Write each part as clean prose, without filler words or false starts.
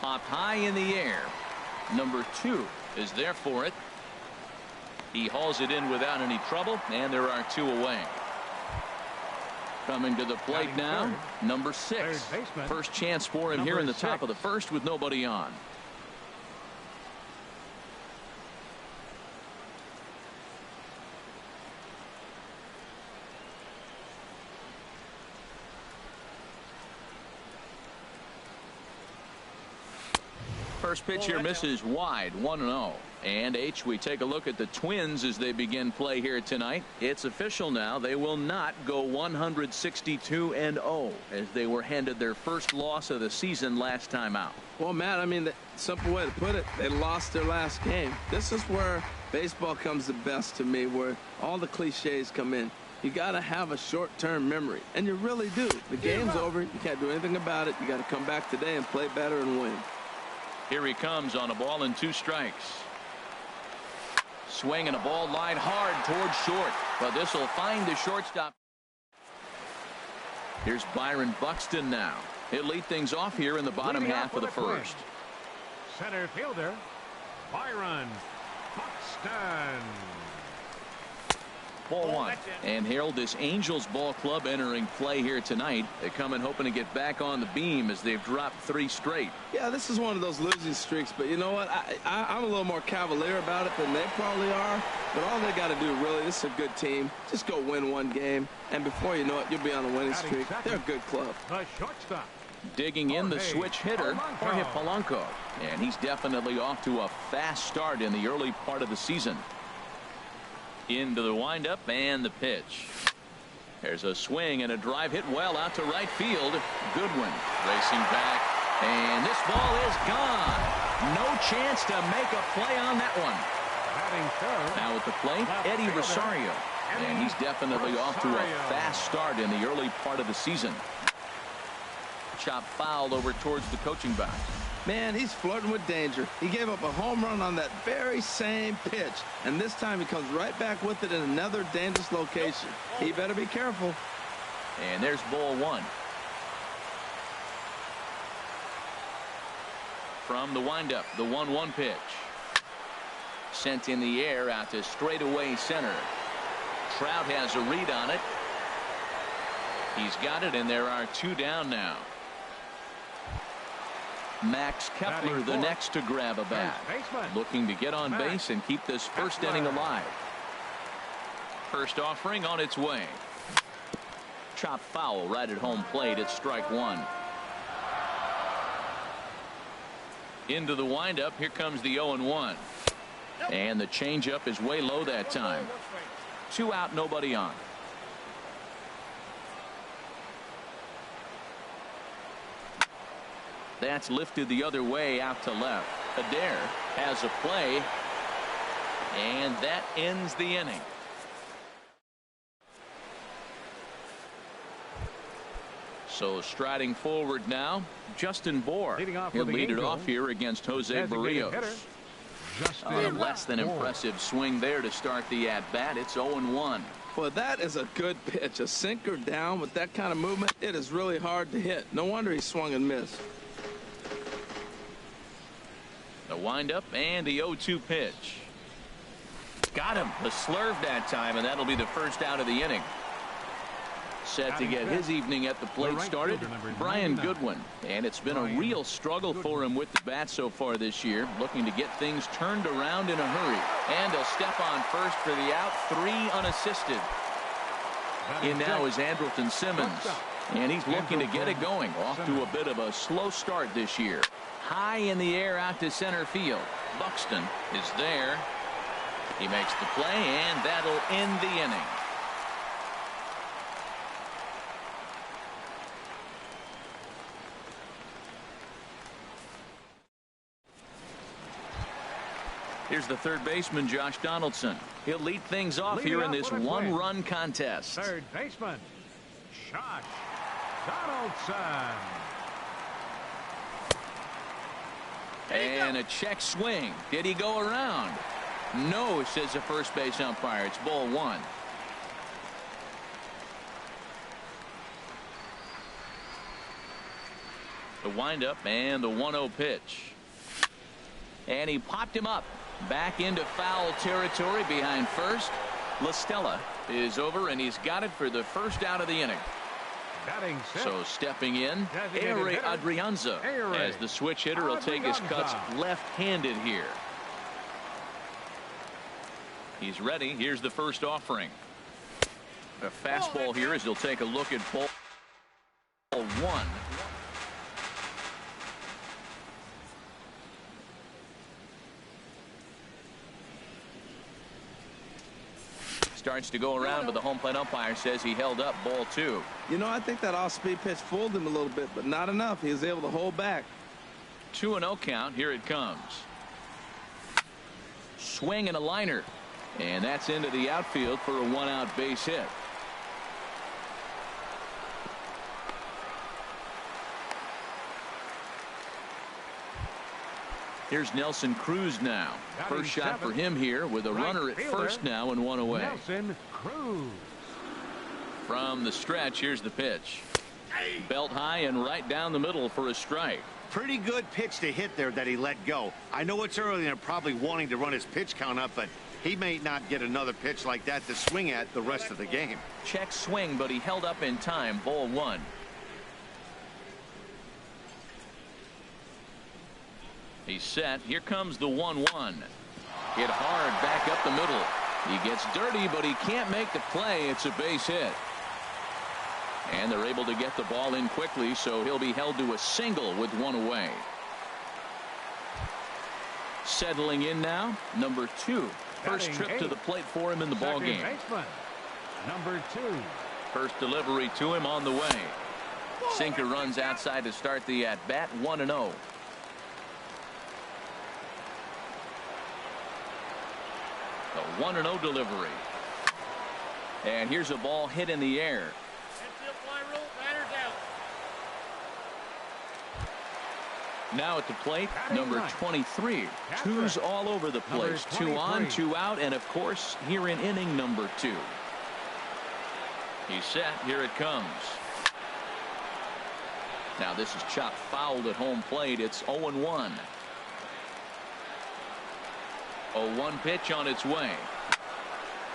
Popped high in the air. Number 2 is there for it. He hauls it in without any trouble, and there are 2 away. Coming to the plate now, number 6. First chance for him here in the top of the first with nobody on. First pitch here misses wide, 1-0. And H, we take a look at the Twins as they begin play here tonight. It's official now. They will not go 162-0 as they were handed their first loss of the season last time out. Well, Matt, I mean, the simple way to put it, they lost their last game. This is where baseball comes the best to me, where all the cliches come in. You got to have a short-term memory, and you really do. The game's over. You can't do anything about it. You got to come back today and play better and win. Here he comes on a ball and 2 strikes. Swing and a ball line hard towards short, but this will find the shortstop. Here's Byron Buxton now. He'll lead things off here in the bottom half of the first. Center fielder Byron Buxton. Ball 1. And Harold, this Angels ball club entering play here tonight. They come in hoping to get back on the beam as they've dropped 3 straight. Yeah, this is one of those losing streaks, but you know what? I'm a little more cavalier about it than they probably are. But all they got to do, really, this is a good team. Just go win 1 game, and before you know it, you'll be on a winning streak. They're a good club. The shortstop. Digging in the switch hitter, Jorge Polanco. And he's definitely off to a fast start in the early part of the season. Into the windup and the pitch. There's a swing and a drive hit well out to right field. Goodwin racing back, and this ball is gone. No chance to make a play on that one. Now at the plate, Eddie Rosario, and he's definitely off to a fast start in the early part of the season. Chop fouled over towards the coaching box. Man, he's flirting with danger. He gave up a home run on that very same pitch, and this time he comes right back with it in another dangerous location. He better be careful. And there's ball 1. From the windup, the 1-1 pitch. Sent in the air out to straightaway center. Trout has a read on it. He's got it, and there are 2 down now. Max Kepler the next to grab a bat, looking to get on base and keep this first inning alive. First offering on its way. Chop foul right at home plate. It's strike 1. Into the windup. Here comes the 0-1. And the changeup is way low that time. 2 out, nobody on. That's lifted the other way out to left. Adair has a play, and that ends the inning. So striding forward now, Justin Bour. He'll lead it off here against Jose Barrios. A less than impressive swing there to start the at-bat. It's 0-1. Well, that is a good pitch. A sinker down with that kind of movement, it is really hard to hit. No wonder he swung and missed. The windup and the 0-2 pitch. Got him. The slurve that time, and that'll be the first out of the inning. Set to get his evening at the plate started, Brian Goodwin. And it's been a real struggle for him with the bat so far this year, looking to get things turned around in a hurry. And a step on first for the out, 3 unassisted. In now is Andrelton Simmons, and he's looking to get it going. Off to a bit of a slow start this year. High in the air out to center field. Buxton is there. He makes the play, and that'll end the inning. Here's the third baseman, Josh Donaldson. He'll lead things off here in this 1-run contest. Third baseman, Josh Donaldson. And a check swing. Did he go around? No, says the first base umpire. It's ball 1. The windup and the 1-0 pitch. And he popped him up. Back into foul territory behind first. La Stella is over, and he's got it for the first out of the inning. So stepping in, Ere Adrianza, as the switch hitter will take his cuts left-handed here. He's ready. Here's the first offering. A fastball here as he'll take a look at ball one. Starts to go around, but the home plate umpire says he held up ball two. You know, I think that off-speed pitch fooled him a little bit, but not enough. He was able to hold back. 2-0 count. Here it comes. Swing and a liner. And that's into the outfield for a one-out base hit. Here's Nelson Cruz now. First shot for him here with a runner at first now and one away. Nelson Cruz. From the stretch, here's the pitch. Belt high and right down the middle for a strike. Pretty good pitch to hit there that he let go. I know it's early and they're probably wanting to run his pitch count up, but he may not get another pitch like that to swing at the rest of the game. Check swing, but he held up in time. Ball one. He's set. Here comes the 1-1. Hit hard back up the middle. He gets dirty, but he can't make the play. It's a base hit. And they're able to get the ball in quickly, so he'll be held to a single with one away. Settling in now, number 2. First trip to the plate for him in the ball game. Number 2. First delivery to him on the way. Sinker runs outside to start the at-bat. 1-0. A 1-0 delivery. And here's a ball hit in the air. Now at the plate, number 23. Twos all over the place. 2 on, 2 out, and of course, here in inning number 2. He's set. Here it comes. Now this is chopped fouled at home plate. It's 0-1. 0-1 pitch on its way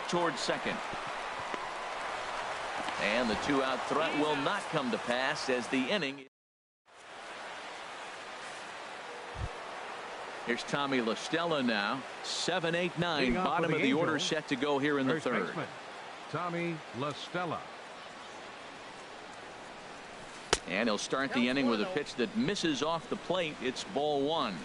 towards second. And the 2-out threat will not come to pass as the inning. Here's Tommy La Stella now. 7, 8, 9. Bottom of the order set to go here in the third. Tommy La Stella. And he'll start the inning with a pitch that misses off the plate. It's ball one.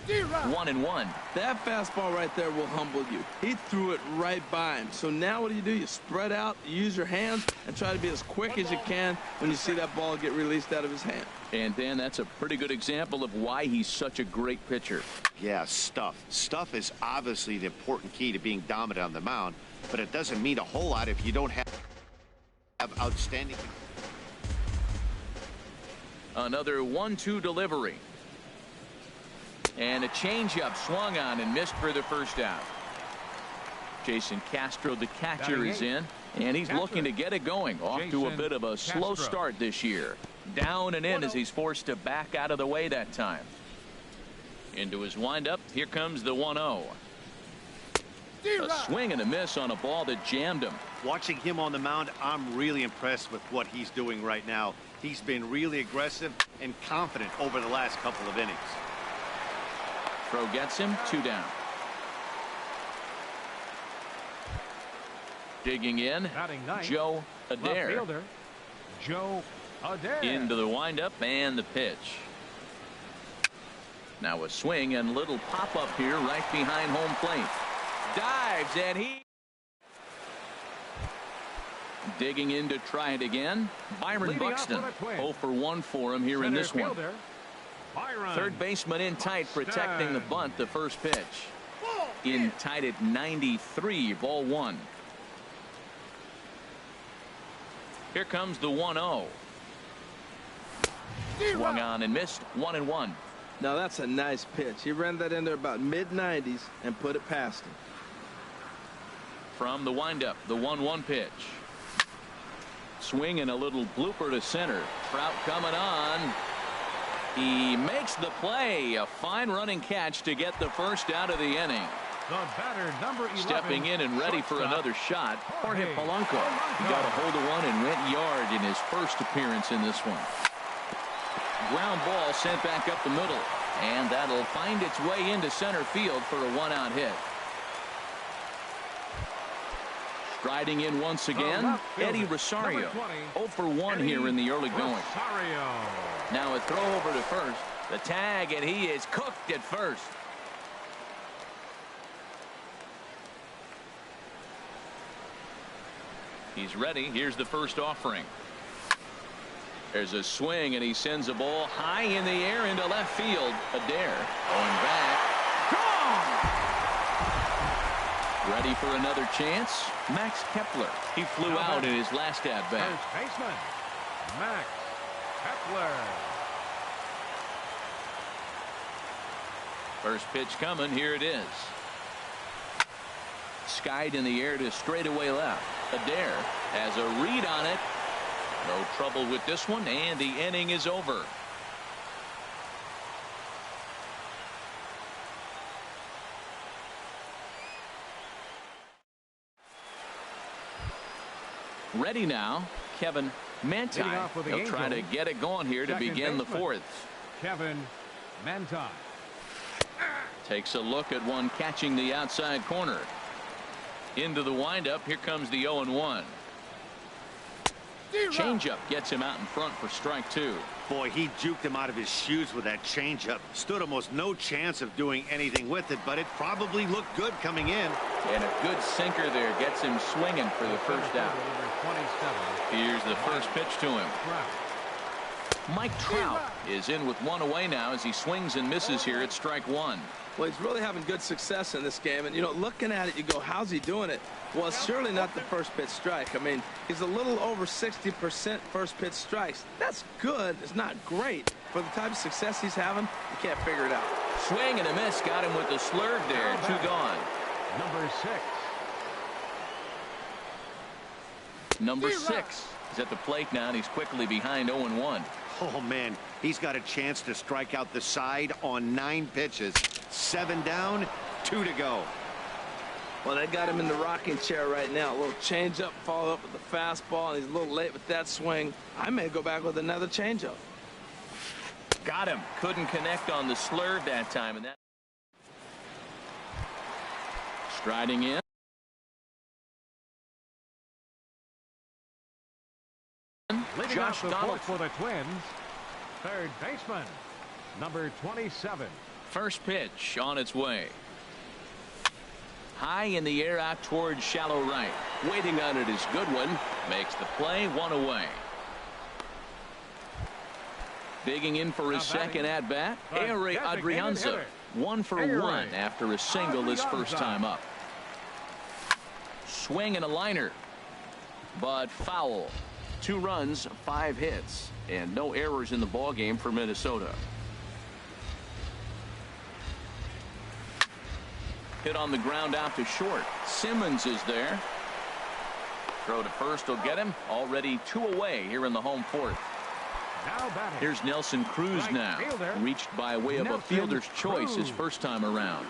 1-1. That fastball right there will humble you. He threw it right by him. So now what do? You spread out, use your hands, and try to be as quick as you can when you see that ball get released out of his hand. And Dan, that's a pretty good example of why he's such a great pitcher. Yeah, stuff. Stuff is obviously the important key to being dominant on the mound, but it doesn't mean a whole lot if you don't have outstanding. Another 1-2 delivery. And a changeup swung on and missed for the first out. Jason Castro, the catcher, is in, and he's looking to get it going. Off to a bit of a slow start this year. Down and in as he's forced to back out of the way that time. Into his windup. Here comes the 1-0. A swing and a miss on a ball that jammed him. Watching him on the mound, I'm really impressed with what he's doing right now. He's been really aggressive and confident over the last couple of innings. Throw gets him. 2 down. Digging in, Joe Adair. Joe Adair. Into the windup and the pitch. Now a swing and little pop up here right behind home plate. Dives and he digging in to try it again. Byron Buxton 0 for 1 for him here in this one. Third baseman in tight, protecting the bunt. The first pitch in tight at 93. Ball one. Here comes the 1-0. Swung on and missed. 1-1. Now that's a nice pitch. He ran that in there about mid-90s and put it past him. From the windup, the 1-1 pitch. Swing and a little blooper to center. Trout coming on. He makes the play. A fine running catch to get the first out of the inning. The batter, number 11. Stepping in and ready for another shot, Jorge Polanco. He got a hold of one and went yard in his first appearance in this one. Ground ball sent back up the middle, and that'll find its way into center field for a one-out hit. Striding in once again, Eddie Rosario. 0 for 1 here in the early going. Now a throw over to first. The tag, and he is cooked at first. He's ready. Here's the first offering. There's a swing, and he sends a ball high in the air into left field. Adair going back. Gone! Ready for another chance. Max Kepler. He flew out in his last at-bat. First baseman, Max Kepler. First pitch coming. Here it is. Skied in the air to straightaway left. Adair has a read on it. No trouble with this one, and the inning is over. Ready now, Kevin Manti. He'll try to get it going here to begin the fourth. Kevin Manti takes a look at one catching the outside corner. Into the windup. Here comes the 0-1. Changeup gets him out in front for strike two. Boy, he juked him out of his shoes with that changeup. Stood almost no chance of doing anything with it, but it probably looked good coming in. And a good sinker there gets him swinging for the first out. Here's the first pitch to him. Mike Trout is in with one away now as he swings and misses here at strike one. Well, he's really having good success in this game. And, you know, looking at it, you go, how's he doing it? Well, it's surely not the first pitch strike. I mean, he's a little over 60% first pitch strikes. That's good. It's not great. For the type of success he's having, you can't figure it out. Swing and a miss. Got him with the slurve there. Two gone. Number 6. Number 6 is at the plate now, and he's quickly behind 0-1. Oh, man, he's got a chance to strike out the side on 9 pitches. 7 down, 2 to go. Well, they got him in the rocking chair right now. A little changeup, follow up with the fastball, and he's a little late with that swing. I may go back with another changeup. Got him. Couldn't connect on the slurve that time. And that striding in. Josh Donaldson for the Twins. Third baseman, number 27. First pitch on its way. High in the air out towards shallow right. Waiting on it is Goodwin. Makes the play, one away. Digging in for his second at bat, Ehire Adrianza. 1 for 1 after a single his first time up. Swing and a liner, but foul. 2 runs, 5 hits, and no errors in the ball game for Minnesota. Hit on the ground out to short. Simmons is there. Throw to first will get him. Already 2 away here in the home fourth. Here's Nelson Cruz now. Reached by way of a fielder's choice his first time around.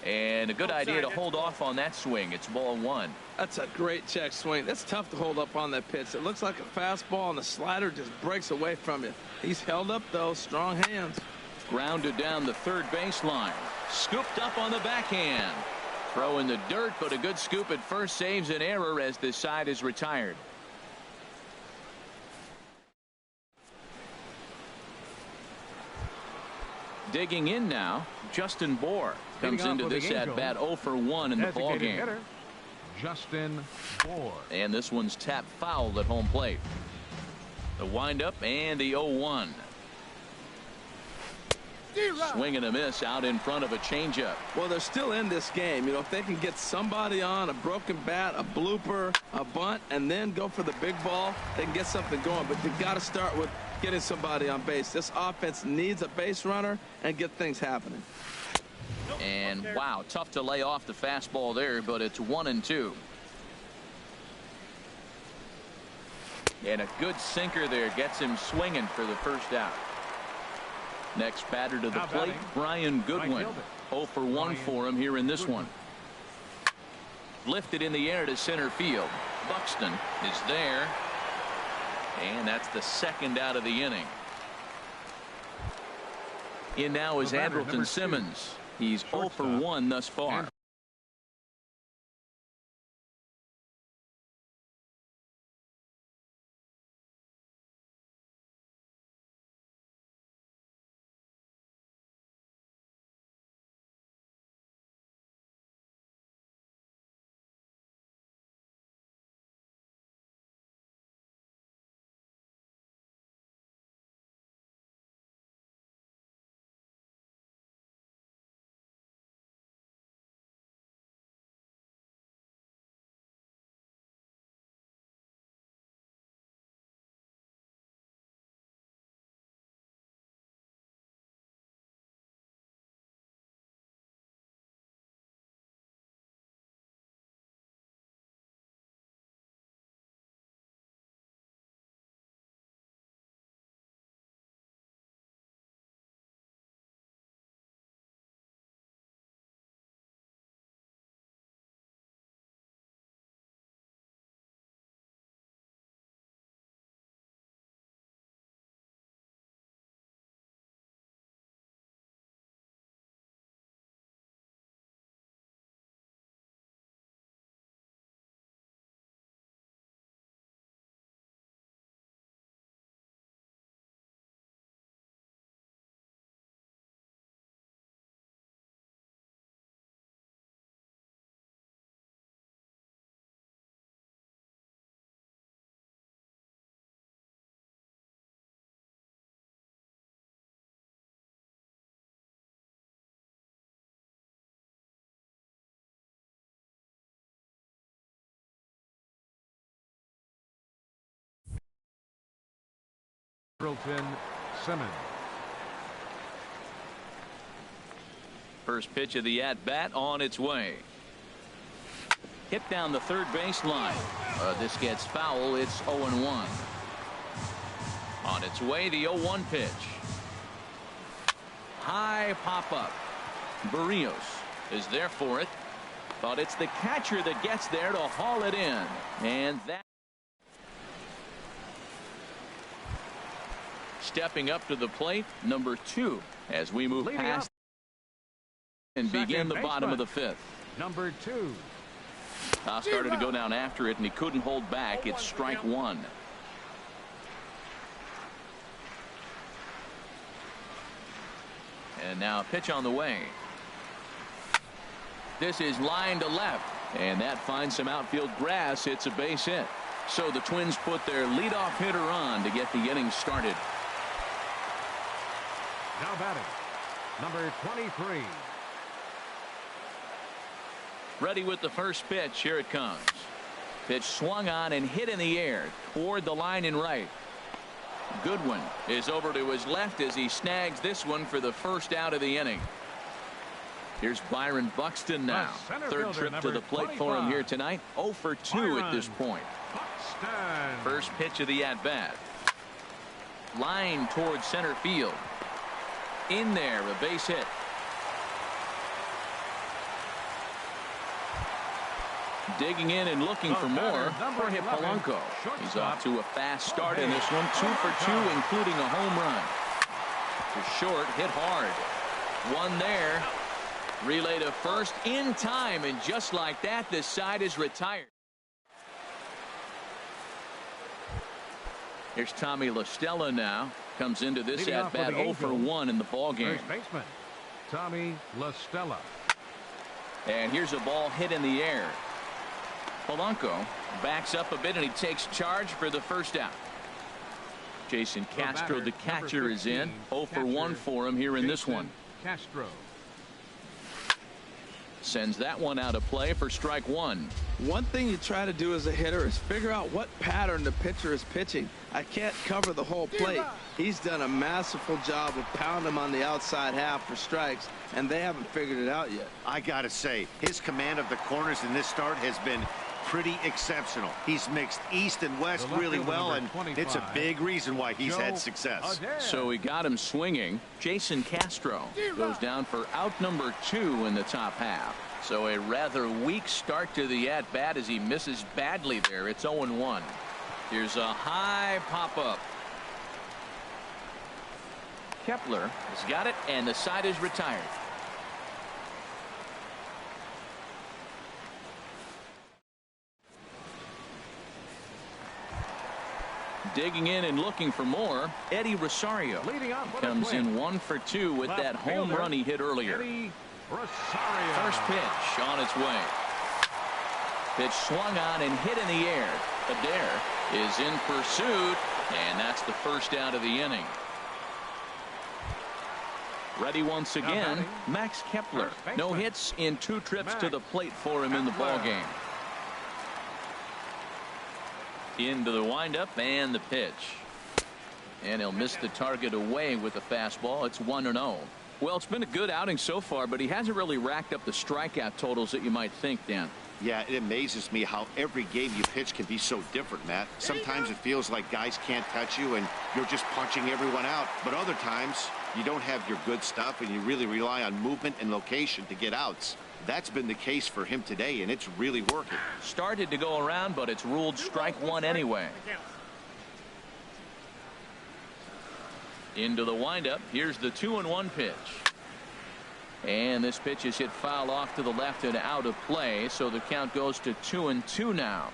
And a good idea to hold off on that swing. It's ball 1. That's a great check swing. That's tough to hold up on that pitch. It looks like a fastball, and the slider just breaks away from you. He's held up, though. Strong hands. Grounded down the third baseline. Scooped up on the backhand. Throw in the dirt, but a good scoop at first saves an error as the side is retired. Digging in now, Justin Bour comes into this at-bat 0 for 1 in the ballgame. Justin Bour. And this one's tapped foul at home plate. The windup and the 0-1. Swing and a miss out in front of a changeup. Well, they're still in this game. You know, if they can get somebody on, a broken bat, a blooper, a bunt, and then go for the big ball, they can get something going. But they've got to start with getting somebody on base. This offense needs a base runner and get things happening. And wow, tough to lay off the fastball there, but it's 1-2. And a good sinker there gets him swinging for the first out. Next batter to the plate, Brian Goodwin. 0 for 1 for him here in this one. Lifted in the air to center field. Buxton is there. And that's the second out of the inning. In now is Andrelton Simmons. He's 0 for 1 thus far. Andrelton Simmons. First pitch of the at-bat on its way. Hit down the third baseline. This gets foul. It's 0-1. On its way, the 0-1 pitch. High pop-up. Barrios is there for it. But it's the catcher that gets there to haul it in. And that. Stepping up to the plate, number 2, as we move past and begin the bottom of the 5th. Number 2. Started to go down after it, and he couldn't hold back. It's strike 1. And now a pitch on the way. This is line to left, and that finds some outfield grass. It's a base hit. So the Twins put their leadoff hitter on to get the inning started. Now batting, number 23. Ready with the first pitch. Here it comes. Pitch swung on and hit in the air toward the line and right. Goodwin is over to his left as he snags this one for the first out of the inning. Here's Byron Buxton now. Third trip to the plate for him here tonight. 0 for 2 at this point. First pitch of the at-bat. Line towards center field. In there, a base hit. Digging in and looking for more. Jorge Polanco. He's off to a fast start in this one. 2 for 2, including a home run. To short, hit hard. One there. Relay to first in time, and just like that, this side is retired. Here's Tommy La Stella now. Comes into this at-bat 0 for 1 in the ball game. First baseman, Tommy La Stella. And here's a ball hit in the air. Polanco backs up a bit, and he takes charge for the first out. Jason Castro, the catcher, is in. 0 for 1 for him here in this one. Castro sends that one out of play for strike 1. One thing you try to do as a hitter is figure out what pattern the pitcher is pitching. I can't cover the whole plate. He's done a masterful job of pounding him on the outside half for strikes, and they haven't figured it out yet. I gotta say, his command of the corners in this start has been pretty exceptional. He's mixed east and west really well, and it's a big reason why he's had success. So he got him swinging. Jason Castro goes down for out number 2 in the top half. So a rather weak start to the at-bat as he misses badly there. It's 0-1. Here's a high pop-up. Kepler has got it, and the side is retired. Digging in and looking for more, Eddie Rosario comes in 1 for 2 with that home run he hit earlier. First pitch on its way. Pitch swung on and hit in the air. Adair is in pursuit, and that's the first out of the inning. Ready once again, Max Kepler. No hits in 2 trips to the plate for him in the ballgame. Into the windup and the pitch. And he'll miss the target away with the fastball. It's 1-0. Well, it's been a good outing so far, but he hasn't really racked up the strikeout totals that you might think, Dan. Yeah, it amazes me how every game you pitch can be so different, Matt. Sometimes it feels like guys can't touch you and you're just punching everyone out. But other times you don't have your good stuff and you really rely on movement and location to get outs. That's been the case for him today, and it's really working. Started to go around, but it's ruled strike 1 anyway. Into the windup. Here's the 2-1 pitch. And this pitch is hit foul off to the left and out of play, so the count goes to 2-2 now.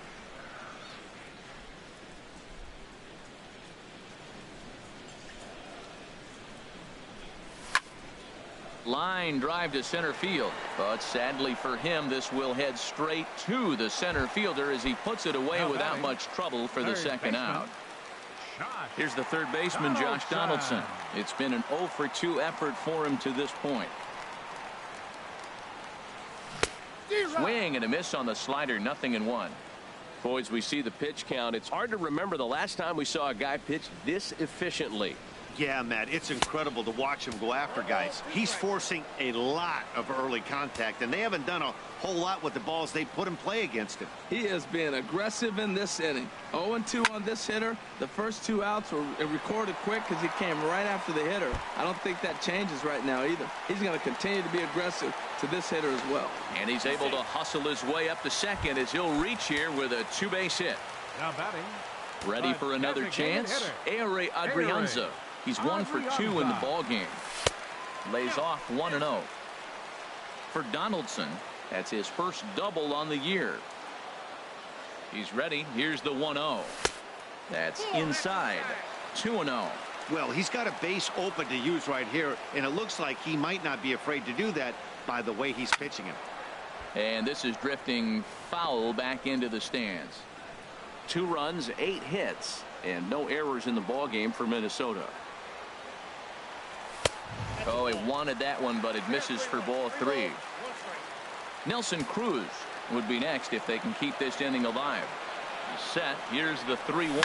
Line drive to center field, but sadly for him, this will head straight to the center fielder as he puts it away without much trouble for the second out. Here's the third baseman, Josh Donaldson. It's been an 0 for 2 effort for him to this point. Swing and a miss on the slider, 0-1. Boys, we see the pitch count. It's hard to remember the last time we saw a guy pitch this efficiently. Yeah, Matt, it's incredible to watch him go after guys. He's forcing a lot of early contact, and they haven't done a whole lot with the balls they put in play against him. He has been aggressive in this inning. 0-2 on this hitter. The first 2 outs were recorded quick because he came right after the hitter. I don't think that changes right now either. He's going to continue to be aggressive to this hitter as well. And he's able to hustle his way up to second as he'll reach here with a 2-base hit. Now batting. Ready for another chance? Ehire Adrianza. He's 1 for 2 in the ball game. Lays off 1-0. For Donaldson, that's his first double on the year. He's ready. Here's the 1-0. That's inside. 2-0. Well, he's got a base open to use right here, and it looks like he might not be afraid to do that by the way he's pitching him. And this is drifting foul back into the stands. 2 runs, 8 hits, and no errors in the ball game for Minnesota. Oh, he wanted that one, but it misses for ball 3. Nelson Cruz would be next if they can keep this inning alive. He's set. Here's the 3-1.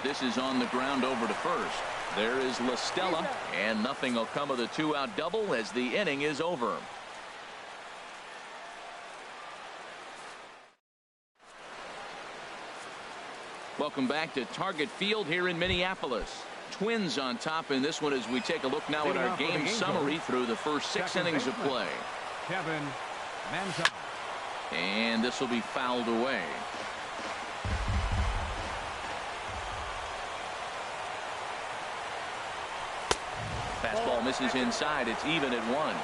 This is on the ground over to first. There is La Stella, and nothing will come of the 2-out double as the inning is over. Welcome back to Target Field here in Minneapolis. Twins on top in this one as we take a look now at our game summary through the first 6 innings of play. Kevin Manziel. And this will be fouled away. Fastball misses inside. It's even at 1.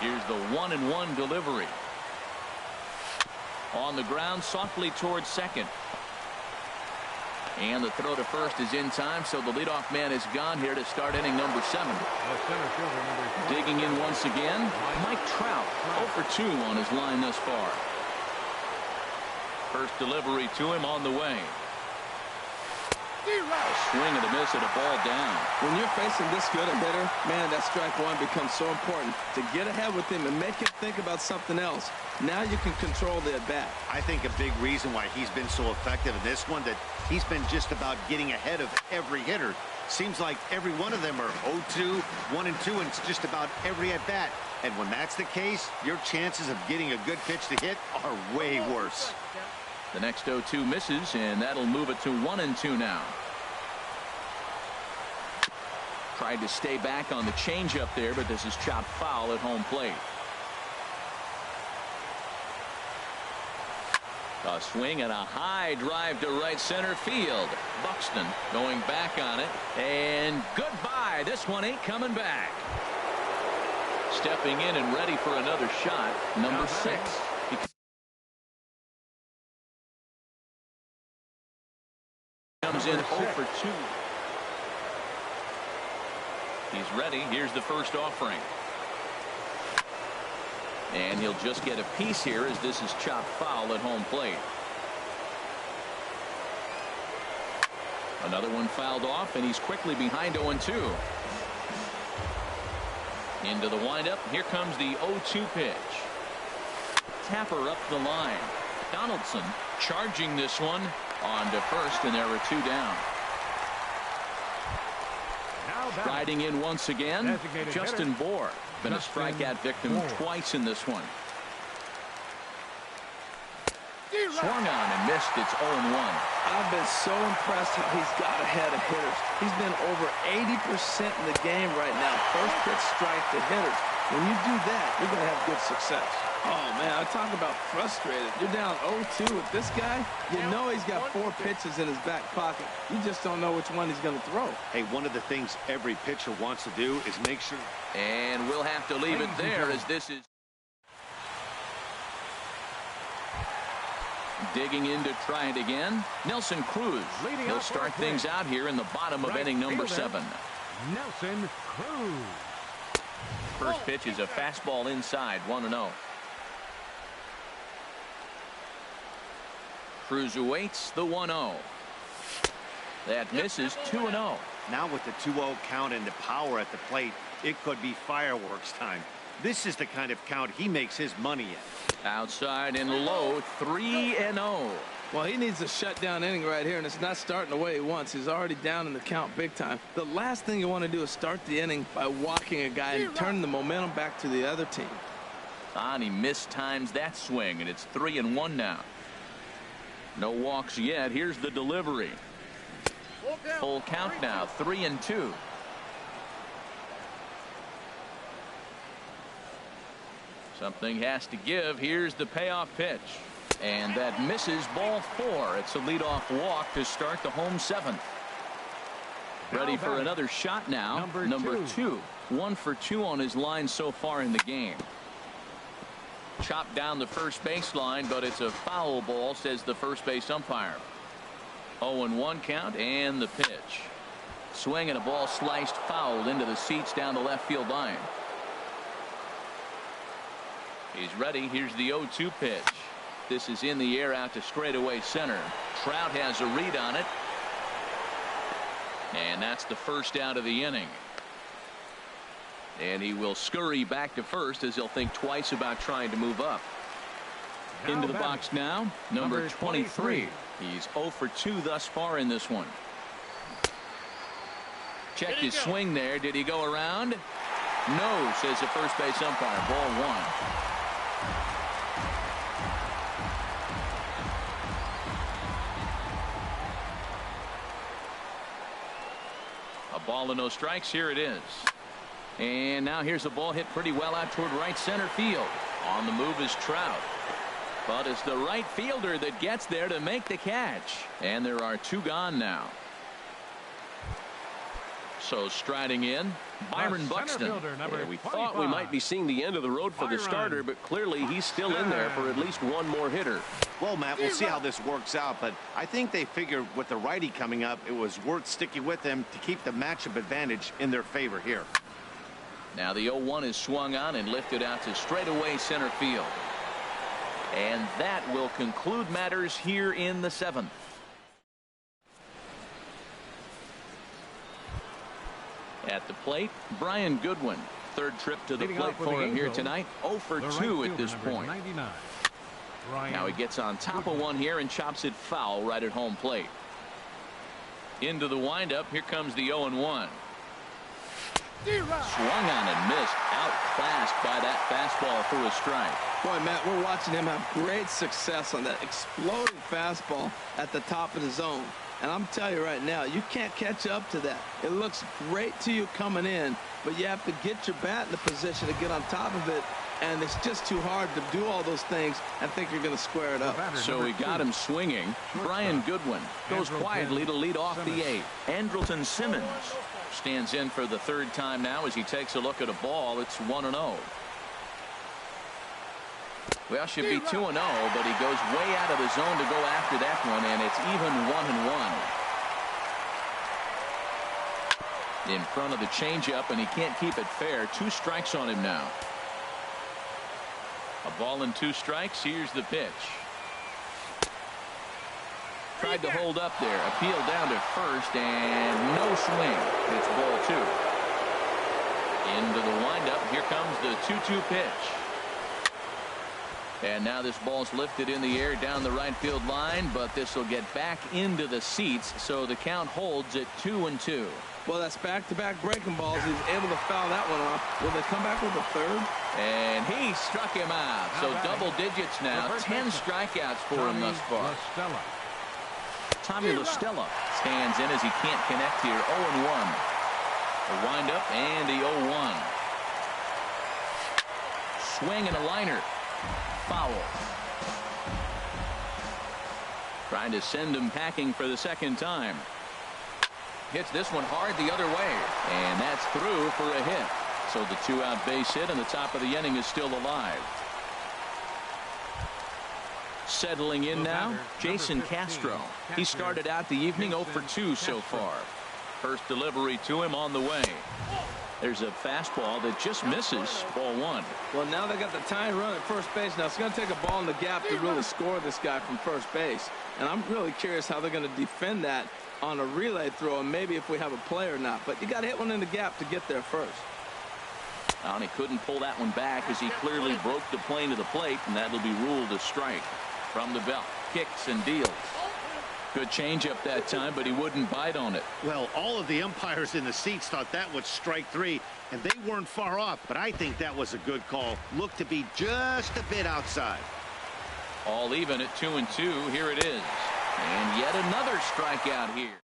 Here's the 1-1 delivery. On the ground softly towards second. And the throw to first is in time, so the leadoff man is gone here to start inning number 7. Digging in once again, Mike Trout, 0 for 2 on his line thus far. First delivery to him on the way. A swing and a miss at a ball down. When you're facing this good a hitter, man, that strike 1 becomes so important to get ahead with him and make him think about something else. Now you can control the at-bat. I think a big reason why he's been so effective in this one, that he's been just about getting ahead of every hitter. Seems like every one of them are 0-2, 1-2, and it's just about every at-bat And when that's the case, your chances of getting a good pitch to hit are way worse. The next 0-2 misses, and that'll move it to 1-2 now. Tried to stay back on the changeup there, but this is chopped foul at home plate. A swing and a high drive to right center field. Buxton going back on it, and goodbye. This one ain't coming back. Stepping in and ready for another shot, number 6. He comes in 0 for 2. He's ready. Here's the first offering. And he'll just get a piece here as this is chopped foul at home plate. Another one fouled off, and he's quickly behind 0-2. Into the windup. Here comes the 0-2 pitch. Tapper up the line. Donaldson charging this one on to first, and there are 2 down. Riding in once again, Justin Bohr. Been a strikeout victim twice in this one. Swung on and missed. It's 0-1. I've been so impressed how he's got ahead of hitters. He's been over 80% in the game right now. First pitch strike to hitters. When you do that, you're going to have good success. Oh, man, I talk about frustrated. You're down 0-2 with this guy. You know he's got 4 pitches in his back pocket. You just don't know which one he's going to throw. Hey, one of the things every pitcher wants to do is make sure. And we'll have to leave it there as this is digging in to try it again. Nelson Cruz. He'll start things out here in the bottom of inning number 7. Nelson Cruz. First pitch is a fastball inside, 1-0. Cruz awaits the 1-0. That misses, 2-0. Now with the 2-0 count and the power at the plate, it could be fireworks time. This is the kind of count he makes his money in. Outside and low, 3-0. Well, he needs a shutdown inning right here, and it's not starting the way he wants. He's already down in the count big time. The last thing you want to do is start the inning by walking a guy and turn the momentum back to the other team. And he mistimes that swing, and it's 3-1 now. No walks yet. Here's the delivery. Full count now, 3-2. Something has to give. Here's the payoff pitch. And that misses, ball 4. It's a leadoff walk to start the home 7th. Ready for another shot now. Number 2. 1 for 2 on his line so far in the game. Chopped down the first baseline, but it's a foul ball, says the first base umpire. 0-1 count, and the pitch. Swing and a ball sliced foul into the seats down the left field line. He's ready. Here's the 0-2 pitch. This is in the air out to straightaway center. Trout has a read on it. And that's the first out of the inning. And he will scurry back to first as he'll think twice about trying to move up. Into the box now, number 23. He's 0 for 2 thus far in this one. Check his swing there. Did he go around? No, says the first base umpire. Ball 1. A ball and no strikes. Here it is. And now here's a ball hit pretty well out toward right center field. On the move is Trout. But it's the right fielder that gets there to make the catch. And there are 2 gone now. So striding in, Byron Buxton. We thought we might be seeing the end of the road for the starter, but clearly he's still in there for at least one more hitter. Well, Matt, we'll see how this works out, but I think they figured with the righty coming up, it was worth sticking with him to keep the matchup advantage in their favor here. Now the 0-1 is swung on and lifted out to straightaway center field. And that will conclude matters here in the 7th. At the plate, Brian Goodwin. Third trip to the plate for him here tonight. 0 for 2 at this point. Now he gets on top of one here and chops it foul right at home plate. Into the windup. Here comes the 0-1. Swung on and missed. Outclassed by that fastball for a strike. Boy, Matt, we're watching him have great success on that exploding fastball at the top of the zone. And I'm telling you right now, you can't catch up to that. It looks great to you coming in, but you have to get your bat in the position to get on top of it. And it's just too hard to do all those things and think you're going to square it up. So we got him swinging. Brian Goodwin goes quietly to lead off the eighth. Andrelton Simmons stands in for the third time now as he takes a look at a ball. It's 1-0. Well, should be 2-0, but he goes way out of the zone to go after that one, and it's even 1-1. In front of the changeup, and he can't keep it fair. 2 strikes on him now. A ball and 2 strikes. Here's the pitch. Tried to hold up there. Appeal down to first, and no swing. It's ball 2. Into the windup. Here comes the 2-2 pitch. And now this ball's lifted in the air down the right field line, but this will get back into the seats, so the count holds at 2-2. Well, that's back-to-back breaking balls. He's able to foul that one off. Will they come back with a third? And he struck him out. So double digits now. 10 strikeouts for him thus far. Tommy La Stella stands in as he can't connect here. 0-1. A windup and the 0-1. Swing and a liner. Foul. Trying to send him packing for the second time. Hits this one hard the other way, and that's through for a hit. So the 2-out base hit, and the top of the inning is still alive. Settling in now, Jason Castro. He started out the evening 0 for 2 so far. First delivery to him on the way. There's a fastball that just misses. Ball 1. Well, now they got the tying run at first base. Now it's going to take a ball in the gap to really score this guy from first base. And I'm really curious how they're going to defend that on a relay throw, and maybe if we have a play or not. But you got to hit one in the gap to get there first. And he couldn't pull that one back as he clearly broke the plane to the plate, and that'll be ruled a strike. From the belt, kicks and deals. Good changeup that time, but he wouldn't bite on it. Well, all of the umpires in the seats thought that was strike 3, and they weren't far off, but I think that was a good call. Looked to be just a bit outside. All even at 2-2. Here it is. And yet another strikeout here.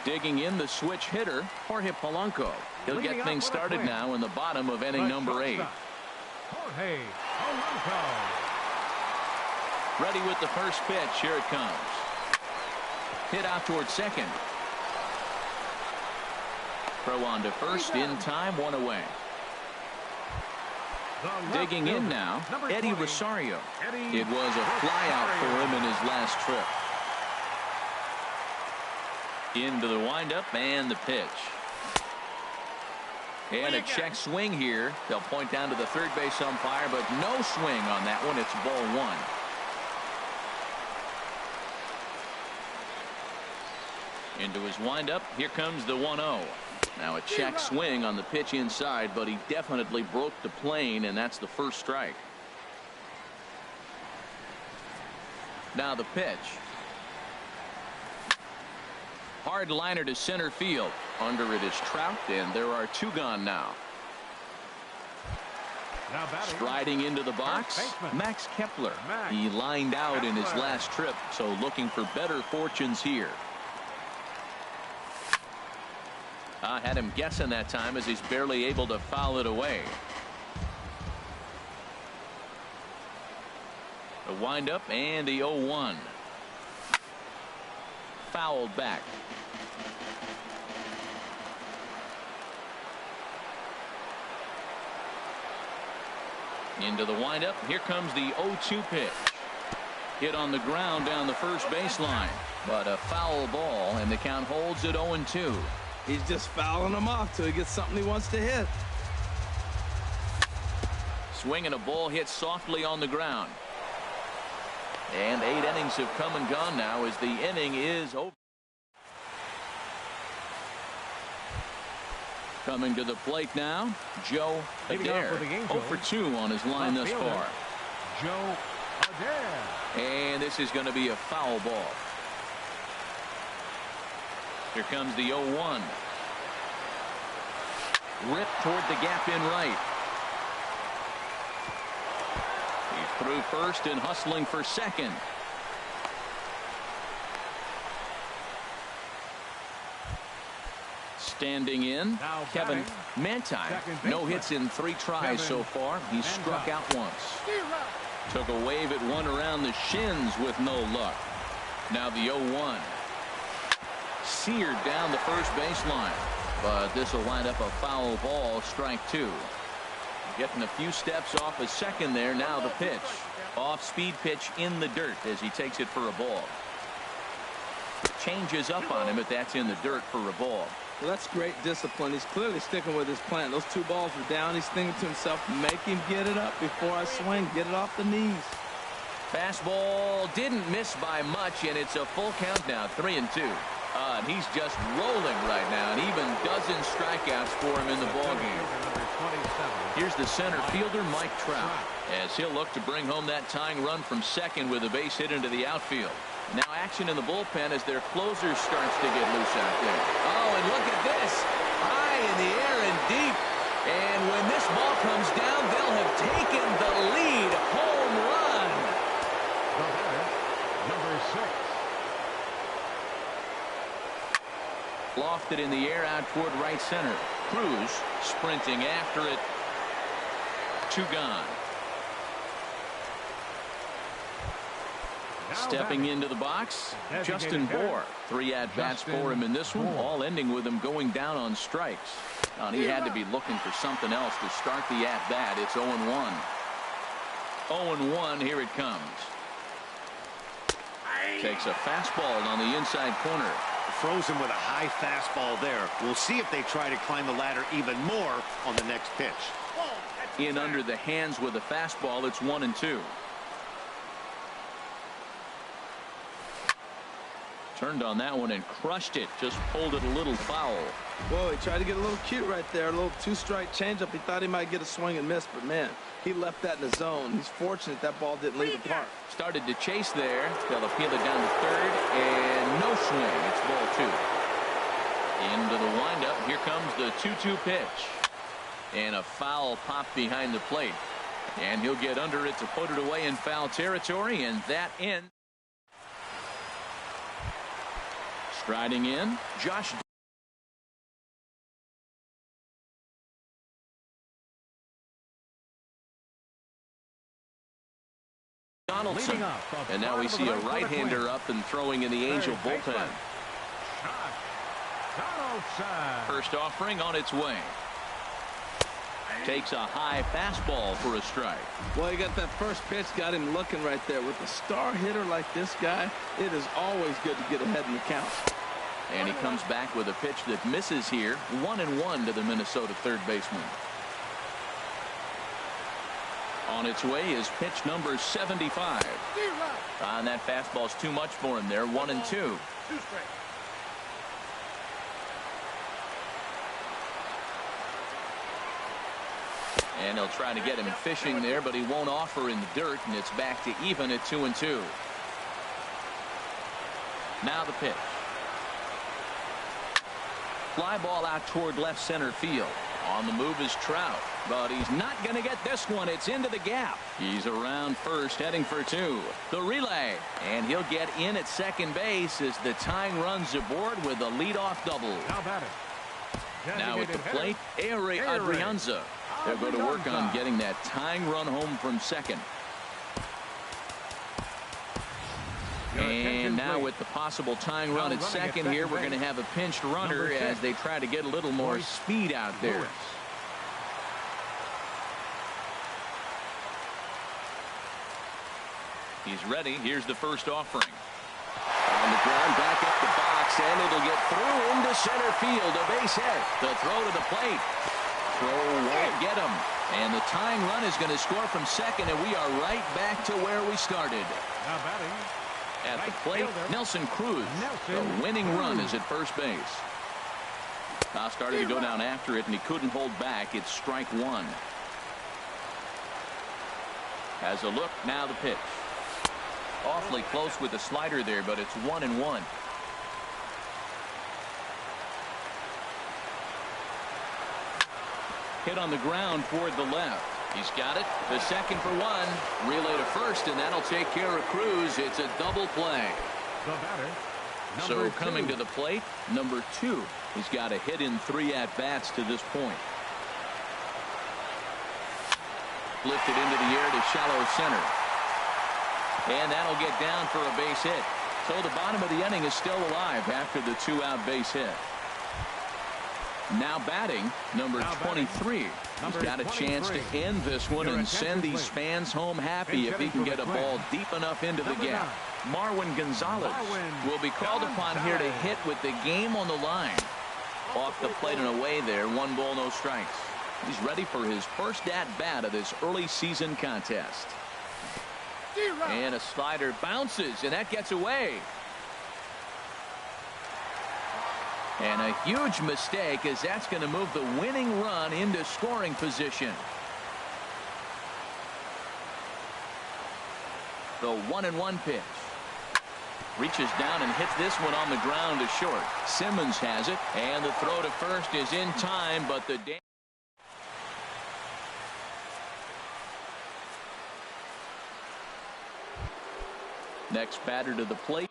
Digging in the switch hitter, Jorge Polanco. He'll get things started now in the bottom of inning number 8. Jorge Polanco. Ready with the first pitch. Here it comes. Hit out towards second. Throw on to first in time. 1 away. Digging in now, Eddie Rosario. It was a flyout for him in his last trip. Into the windup and the pitch. And a check swing here. They'll point down to the third base umpire, but no swing on that one. It's ball 1. Into his windup. Here comes the 1-0. Now a check swing on the pitch inside, but he definitely broke the plane, and that's the first strike. Now the pitch. Hard liner to center field. Under it is Trout, and there are 2 gone now. Striding into the box, Max Kepler. He lined out in his last trip, so looking for better fortunes here. I had him guessing that time as he's barely able to foul it away. The windup and the 0-1. Fouled back. Into the windup. Here comes the 0-2 pitch. Hit on the ground down the first baseline, but a foul ball, and the count holds at 0-2. He's just fouling them off till he gets something he wants to hit. Swinging a ball hit softly on the ground. And 8 innings have come and gone now as the inning is over. Coming to the plate now, Joe Adair. 0 for 2 on his line thus far. Joe Adair. And this is going to be a foul ball. Here comes the 0-1. Ripped toward the gap in right. He's through first and hustling for second. Standing in, Now Kevin batting, Manti. second No baseman, hits in 3 tries so far. He's struck Manti. out once. Took a wave at one around the shins with no luck. Now the 0-1. Seared down the first baseline. But this will wind up a foul ball, strike 2. Getting a few steps off a second there. Now the pitch. Off-speed pitch in the dirt as he takes it for a ball. Changes up on him, but that's in the dirt for a ball. Well, that's great discipline. He's clearly sticking with his plan. Those 2 balls were down. He's thinking to himself, make him get it up before I swing. Get it off the knees. Fastball didn't miss by much, and it's a full count now, 3-2. And he's just rolling right now, and even dozen strikeouts for him in the ballgame. Here's the center fielder, Mike Trout, as he'll look to bring home that tying run from second with a base hit into the outfield. Now action in the bullpen as their closer starts to get loose out there. Oh, and look at this. High in the air and deep. And when this ball comes down, they'll have taken the lead. Home run. The batter, number 6. Lofted in the air out toward right center. Cruz sprinting after it. 2 gone. Stepping into the box, Justin Bohr. 3 at-bats for him in this one, all ending with him going down on strikes. And he had to be looking for something else to start the at-bat. It's 0-1. 0-1, here it comes. Takes a fastball on the inside corner. Throws him with a high fastball there. We'll see if they try to climb the ladder even more on the next pitch. In under the hands with a fastball, it's 1-2. Turned on that one and crushed it. Just pulled it a little foul. Whoa, he tried to get a little cute right there. A little 2-strike changeup. He thought he might get a swing and miss, but man, he left that in the zone. He's fortunate that ball didn't leave the park. Started to chase there. They'll appeal it down to third, and no swing. It's ball 2. Into the windup. Here comes the 2-2 pitch. And a foul pop behind the plate. And he'll get under it to put it away in foul territory, and that ends. Striding in, Josh Donaldson. And now we see a right-hander up and throwing in the Angel bullpen. First offering on its way. Takes a high fastball for a strike. Well, he got that first pitch, got him looking right there. With a star hitter like this guy, it is always good to get ahead in the count. And he comes back with a pitch that misses here. 1-1 to the Minnesota third baseman. On its way is pitch number 75. And that fastball's too much for him there. 1-2. And he'll try to get him fishing there, but he won't offer in the dirt, and it's back to even at 2-2. Now the pitch. Fly ball out toward left center field. On the move is Trout, but he's not going to get this one. It's into the gap. He's around first, heading for 2. The relay, and he'll get in at second base as the tying run's aboard with a leadoff double. Now at the plate, Ehire Adrianza. They'll go to work on getting that tying run home from second. And now with the possible tying run at second here, we're going to have a pinched runner as they try to get a little more speed out there. He's ready. Here's the first offering. On the ground, back up the box, and it'll get through into center field. A base hit. The throw to the plate. Throw won't get him. And the tying run is going to score from second, and we are right back to where we started. Now batting. At the plate, Nelson Cruz. The winning run is at first base. Now started to go down after it, and he couldn't hold back. It's strike 1. Has a look. Now the pitch. Awfully close with the slider there, but it's 1-1. Hit on the ground toward the left. He's got it. The second for one. Relay to first, and that'll take care of Cruz. It's a double play. The batter, So coming to the plate, number 2. He's got a hit in 3 at-bats to this point. Lifted into the air to shallow center. And that'll get down for a base hit. So the bottom of the inning is still alive after the 2-out base hit. Now batting, number 23. He's got a chance to end this one and send these fans home happy if he can get a ball deep enough into the gap. Marwin Gonzalez will be called upon here to hit with the game on the line. Off the plate and away there. 1 ball, no strikes. He's ready for his first at-bat of this early season contest. And a slider bounces, and that gets away. And a huge mistake, as that's going to move the winning run into scoring position. The 1-1 pitch. Reaches down and hits this one on the ground to short. Simmons has it, and the throw to first is in time, but the next batter to the plate.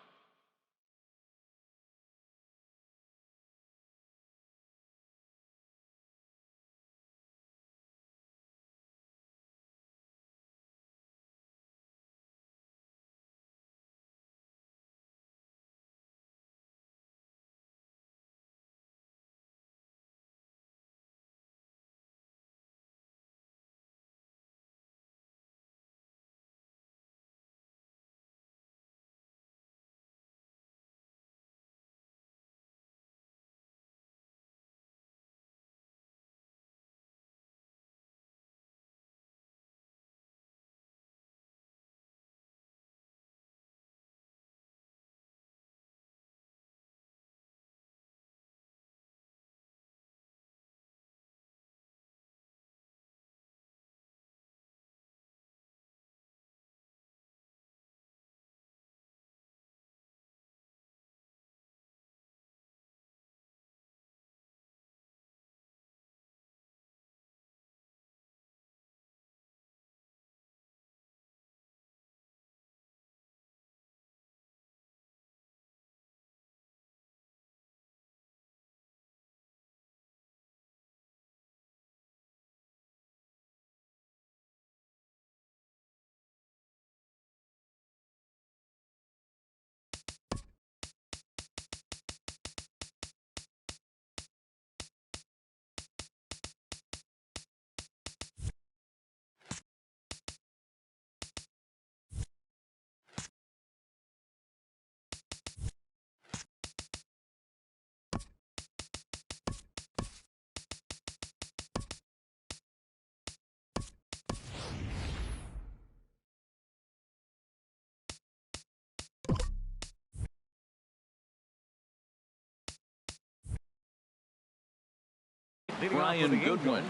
Brian Goodwin.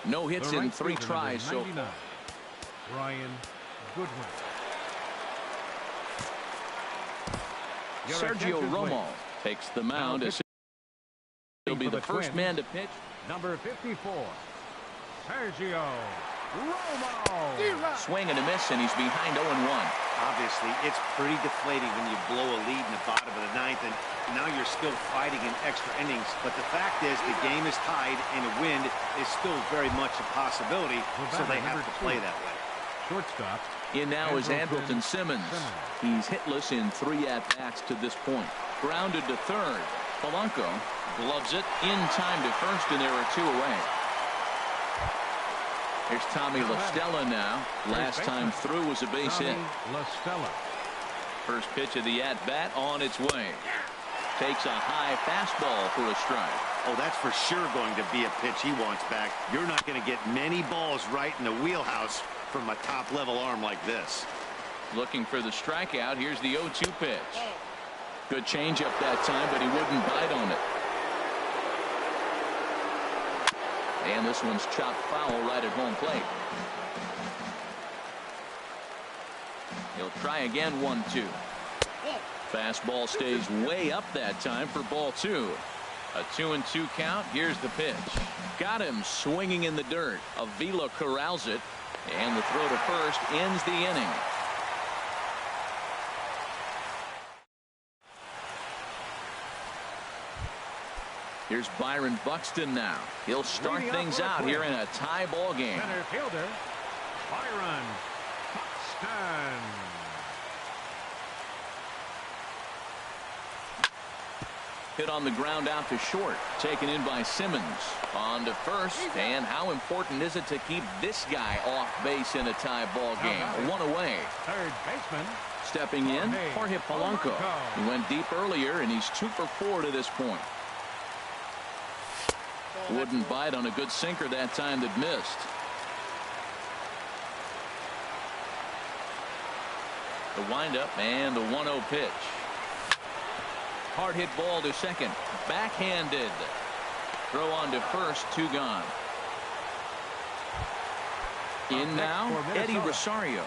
No hits in 3 tries. So Brian Goodwin. Sergio Romo takes the mound. He'll be the first man to pitch. Number 54, Sergio Romo. Swing and a miss, and he's behind 0-1. Obviously, it's pretty deflating when you blow a lead in the bottom of the 9th, and now you're still fighting in extra innings. But the fact is, the game is tied, and a win is still very much a possibility, so they have to play that way. Shortstop. In now is Andrelton Simmons. He's hitless in 3 at-bats to this point. Grounded to third. Polanco gloves it in time to first, and there are 2 away. Here's Tommy La Stella now. Last time through was a base hit. La Stella. First pitch of the at-bat on its way. Takes a high fastball for a strike. Oh, that's for sure going to be a pitch he wants back. You're not going to get many balls right in the wheelhouse from a top-level arm like this. Looking for the strikeout. Here's the 0-2 pitch. Good changeup that time, but he wouldn't bite on it. And this one's chopped foul right at home plate. He'll try again. 1-2. Fastball stays way up that time for ball 2. A 2-2 count. Here's the pitch. Got him swinging in the dirt. Avila corrals it, and the throw to first ends the inning. Here's Byron Buxton now. He'll start things out here in a tie ball game. Center fielder, Byron Buxton. Hit on the ground out to short. Taken in by Simmons. On to first. And how important is it to keep this guy off base in a tie ball game? One away. Third baseman. Stepping in, Jorge Polanco. He went deep earlier, and he's 2 for 4 to this point. Wouldn't bite on a good sinker that time that missed. The windup and the 1-0 pitch. Hard hit ball to second. Backhanded. Throw on to first. 2 gone. In now, Eddie Rosario.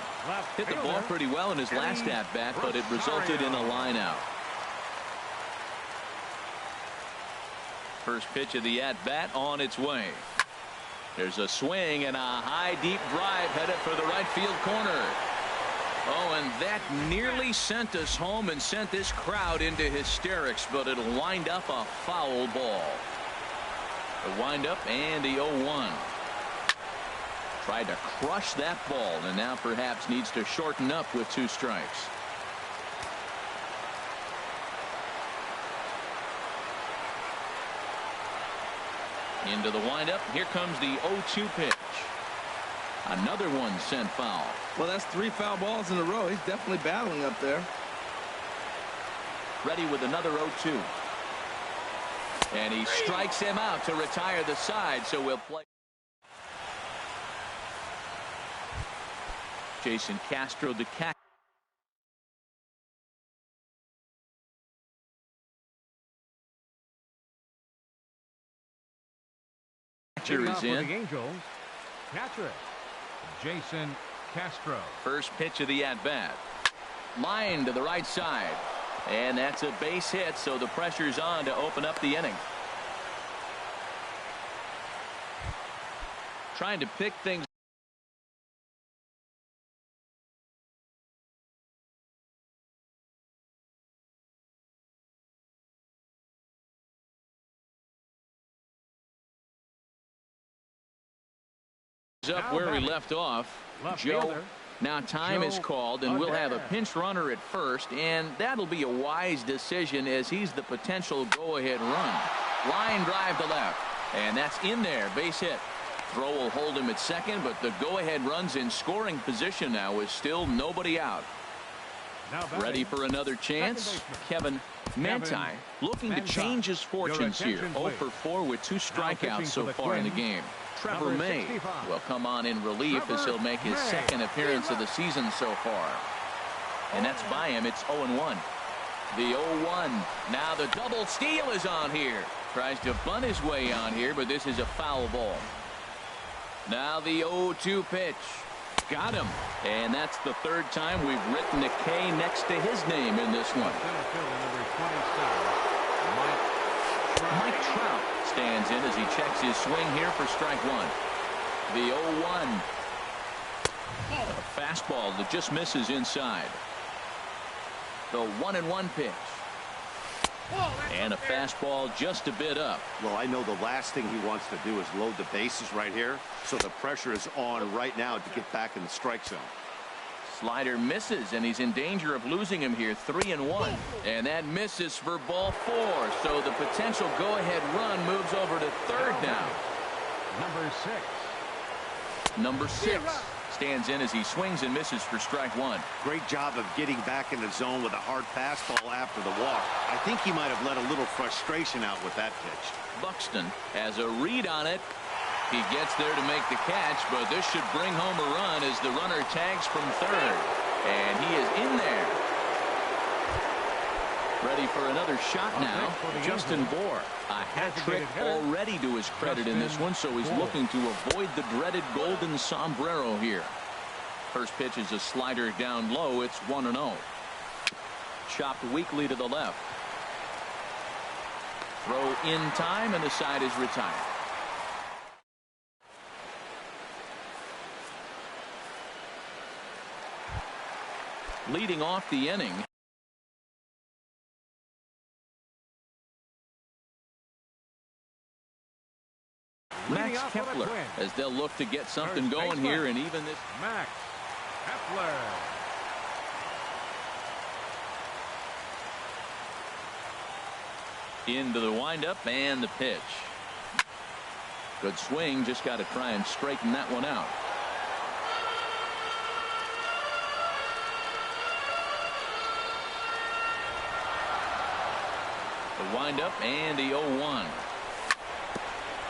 Hit the ball pretty well in his last at-bat, but it resulted in a line out. First pitch of the at-bat on its way. There's a swing and a high deep drive headed for the right field corner. Oh, and that nearly sent us home and sent this crowd into hysterics, but it'll wind up a foul ball. The windup and the 0-1. Tried to crush that ball, and now perhaps needs to shorten up with 2 strikes. Into the windup. Here comes the 0-2 pitch. Another one sent foul. Well, that's 3 foul balls in a row. He's definitely battling up there. Ready with another 0-2. And he strikes him out to retire the side, so we'll play. Jason Castro to catch. Is in. The Angels, catcher Jason Castro. First pitch of the at-bat. Line to the right side. And that's a base hit, so the pressure's on to open up the inning. Trying to pick things up where we left off. Joe, now time is called, and we'll have a pinch runner at first, and that'll be a wise decision as he's the potential go-ahead run. Line drive to left, and that's in there. Base hit. Throw will hold him at second, but the go-ahead run's in scoring position now with still nobody out. Ready for another chance? Kevin Manti looking to change his fortunes here. 0 for 4 with 2 strikeouts so far in the game. Trevor May will come on in relief as he'll make his second appearance of the season so far. And that's by him. It's 0-1. The 0-1. Now the double steal is on here. Tries to bunt his way on here, but this is a foul ball. Now the 0-2 pitch. Got him. And that's the 3rd time we've written a K next to his name in this one. Mike Trout stands in as he checks his swing here for strike 1. The 0-1. A fastball that just misses inside. The 1-1 pitch. And a fastball just a bit up. Well, I know the last thing he wants to do is load the bases right here, so the pressure is on right now to get back in the strike zone. Slider misses, and he's in danger of losing him here. 3-1. And that misses for ball 4. So the potential go-ahead run moves over to 3rd now. Number 6 stands in as he swings and misses for strike 1. Great job of getting back in the zone with a hard fastball after the walk. I think he might have let a little frustration out with that pitch. Buxton has a read on it. He gets there to make the catch, but this should bring home a run as the runner tags from 3rd. And he is in there. Ready for another shot now. Justin Bour. A hat trick already to his credit in this one, so he's looking to avoid the dreaded golden sombrero here. First pitch is a slider down low. It's 1-0. Chopped weakly to the left. Throw in time, and the side is retired. Leading off the inning, Max Kepler, as they'll look to get something going here, and even this. Max Kepler. Into the windup and the pitch. Good swing, just got to try and straighten that one out. The windup and the 0-1.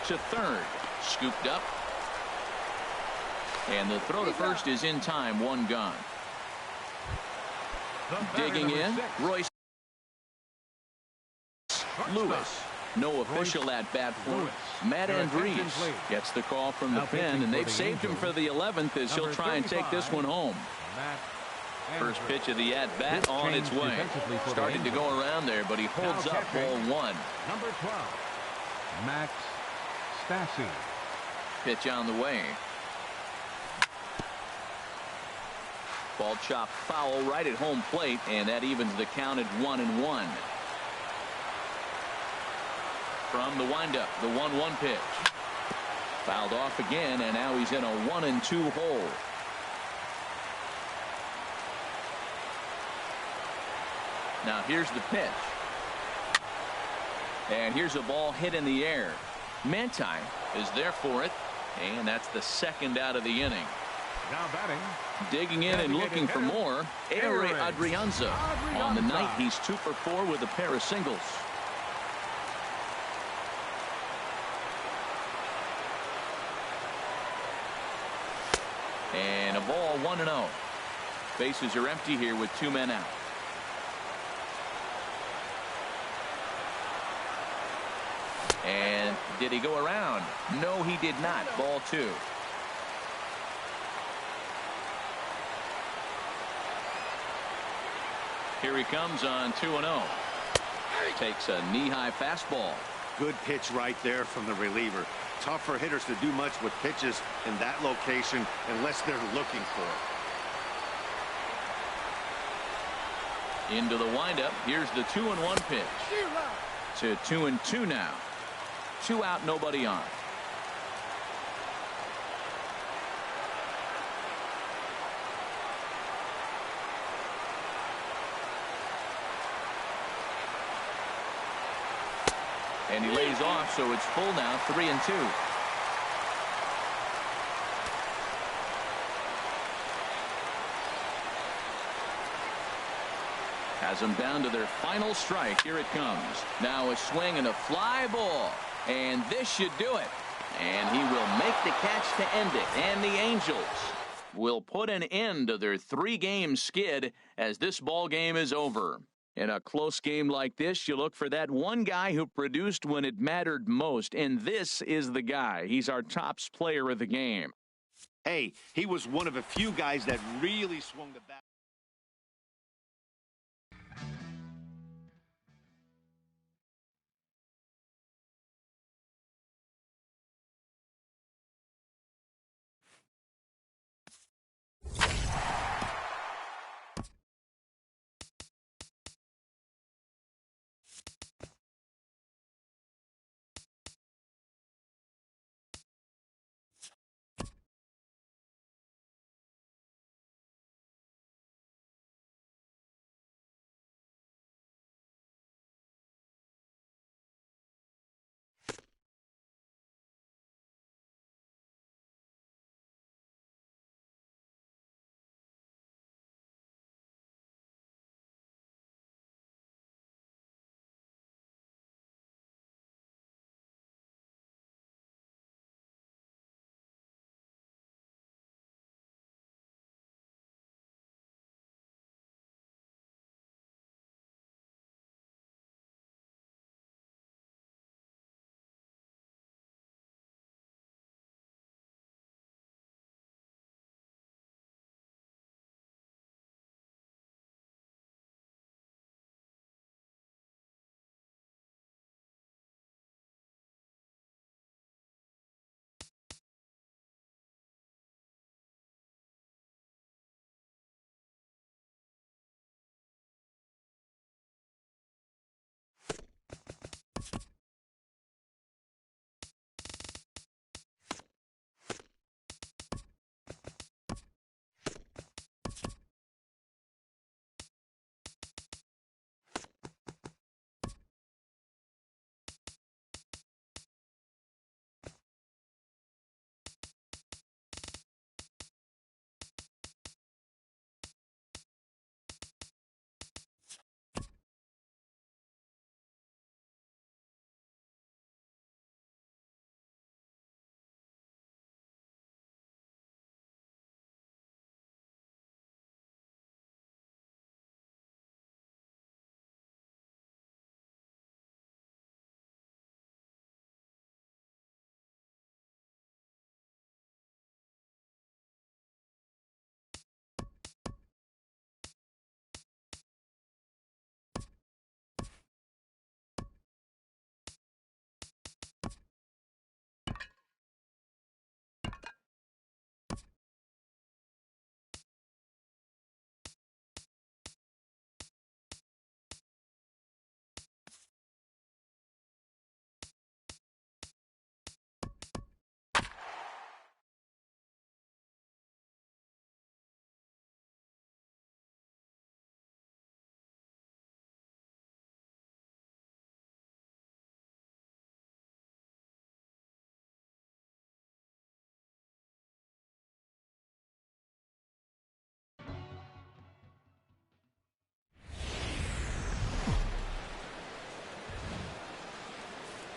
To third, scooped up. And the throw to first is in time, one gone. Digging in, Royce Lewis. No official at bat for him. Matt Andrees gets the call from the pen, and they've saved him for the 11th as he'll try and take this one home. First pitch of the at-bat on its way. Started to go around there, but he holds up ball one. Number 12, Max Stassi. Pitch on the way. Ball chopped foul right at home plate, and that evens the count at 1-1. From the windup, the 1-1 pitch. Fouled off again, and now he's in a 1-2 hole. Now here's the pitch. And here's a ball hit in the air. Manti is there for it, and that's the second out of the inning. Now batting. Digging in and looking for more, Ehire Adrianza. On the night, he's 2 for 4 with a pair of singles. And a ball 1-0. Bases are empty here with 2 men out. And did he go around? No, he did not. Ball 2. Here he comes on 2-0. Takes a knee-high fastball. Good pitch right there from the reliever. Tough for hitters to do much with pitches in that location unless they're looking for it. Into the windup. Here's the 2-1 pitch. To 2-2 now. 2 out, nobody on. And he lays off, so it's full now, 3-2. Has them down to their final strike. Here it comes. Now a swing and a fly ball. And this should do it. And he will make the catch to end it. And the Angels will put an end to their 3-game skid as this ball game is over. In a close game like this, you look for that one guy who produced when it mattered most. And this is the guy. He's our top player of the game. Hey, he was one of a few guys that really swung the bat.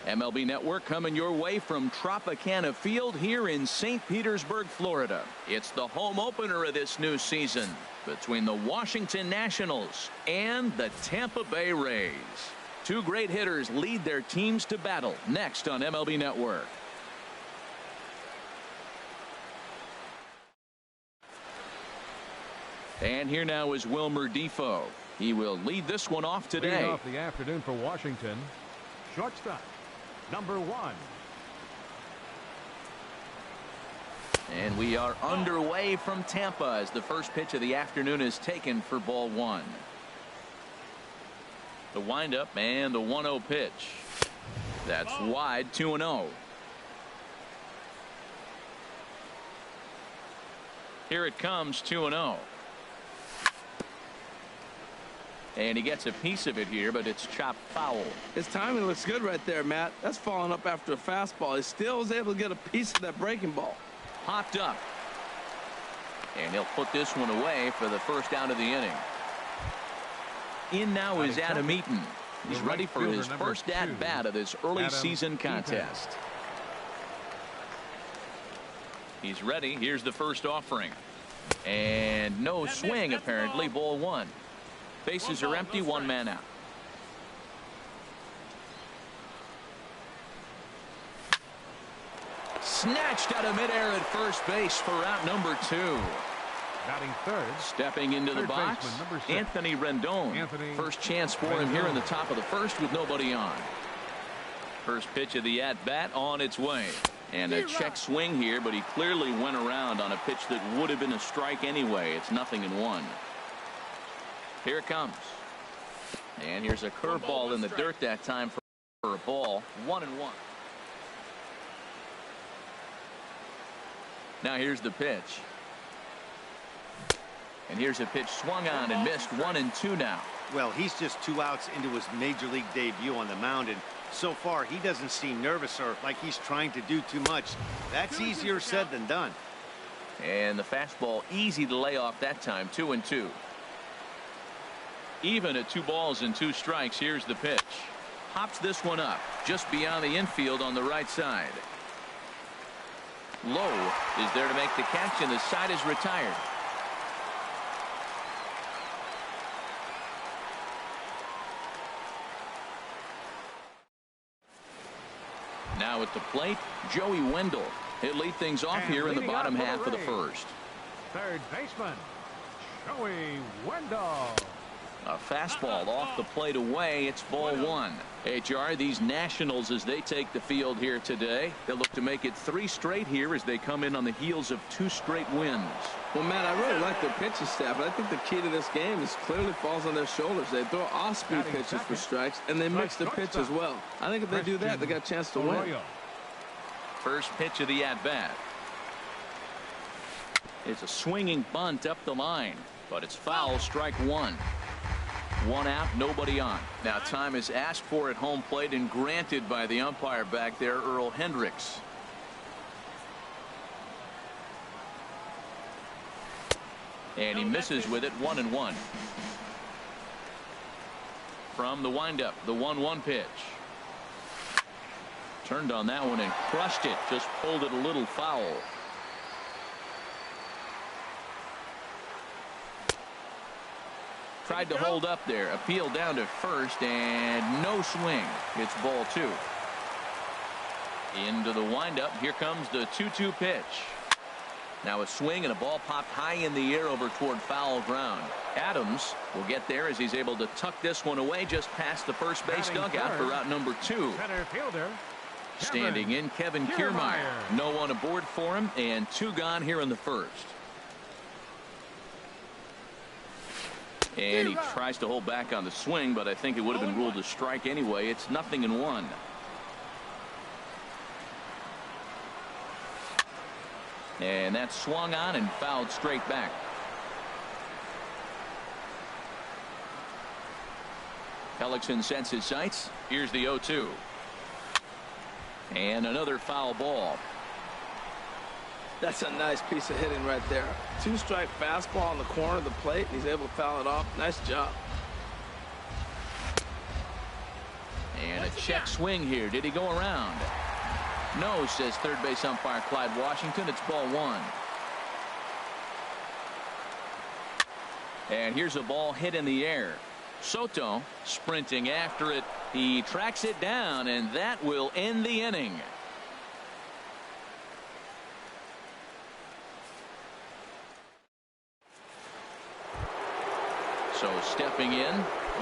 MLB Network coming your way from Tropicana Field here in St. Petersburg, Florida. It's the home opener of this new season between the Washington Nationals and the Tampa Bay Rays. Two great hitters lead their teams to battle next on MLB Network. And here now is Wilmer Defoe. He will lead this one off today. Leading off the afternoon for Washington, shortstop, number 1. And we are underway from Tampa as the first pitch of the afternoon is taken for ball 1. The windup and the 1-0 pitch. That's wide, 2-0. Here it comes, 2-0. And he gets a piece of it here, but it's chopped foul. His timing looks good right there, Matt. That's following up after a fastball. He still was able to get a piece of that breaking ball. Popped up. And he'll put this one away for the first out of the inning. In now is Adam Eaton. He's ready for his first at-bat of this early season contest. He's ready. Here's the first offering. And no swing, apparently. Ball 1. Bases are empty, 1 man out. Snatched out of midair at first base for out number 2. Batting third. Stepping into the box, Anthony Rendon. First chance for him here in the top of the first with nobody on. First pitch of the at-bat on its way. And a check swing here, but he clearly went around on a pitch that would have been a strike anyway. It's 0-1. Here it comes. And here's a curveball in the dirt that time for a ball. 1-1. Now here's the pitch. And here's a pitch swung on and missed. 1-2 now. Well, he's just 2 outs into his major league debut on the mound, and so far he doesn't seem nervous or like he's trying to do too much. That's easier said than done. And the fastball easy to lay off that time. 2-2. Even at 2 balls and 2 strikes. Here's the pitch. Pops this one up just beyond the infield on the right side. Lowe is there to make the catch, and the side is retired. Now at the plate, Joey Wendell. He'll lead things off here in the bottom half of the first. Third baseman, Joey Wendell. A fastball off the plate away. It's ball 1. HR, these Nationals, as they take the field here today, they'll look to make it 3 straight here as they come in on the heels of 2 straight wins. Well, Matt, I really like their pitching staff, but I think the key to this game is clearly falls on their shoulders. They throw off-speed pitches for strikes, and they mix the pitch as well. I think if they do that, they got a chance to win. First pitch of the at-bat. It's a swinging bunt up the line, but it's foul. Strike 1. 1 out, nobody on. Now time is asked for at home plate and granted by the umpire back there, Earl Hendricks. And he misses with it. 1-1. From the windup, the 1-1 pitch. Turned on that one and crushed it. Just pulled it a little foul. Tried to hold up there. Appeal down to first, and no swing. It's ball 2. Into the windup. Here comes the 2-2 pitch. Now a swing and a ball popped high in the air over toward foul ground. Adams will get there as he's able to tuck this one away just past the first base dugout for out number 2. Center fielder, Standing in, Kevin Kiermaier. No one aboard for him, and 2 gone here in the first. And he tries to hold back on the swing, but I think it would have been ruled a strike anyway. It's 0-1. And that swung on and fouled straight back. Hellickson sets his sights. Here's the 0-2. And another foul ball. That's a nice piece of hitting right there. 2-strike fastball on the corner of the plate, and he's able to foul it off. Nice job. And a check swing here. Did he go around? No, says third base umpire Clyde Washington. It's ball one. And here's a ball hit in the air. Soto sprinting after it. He tracks it down, and that will end the inning. So stepping in,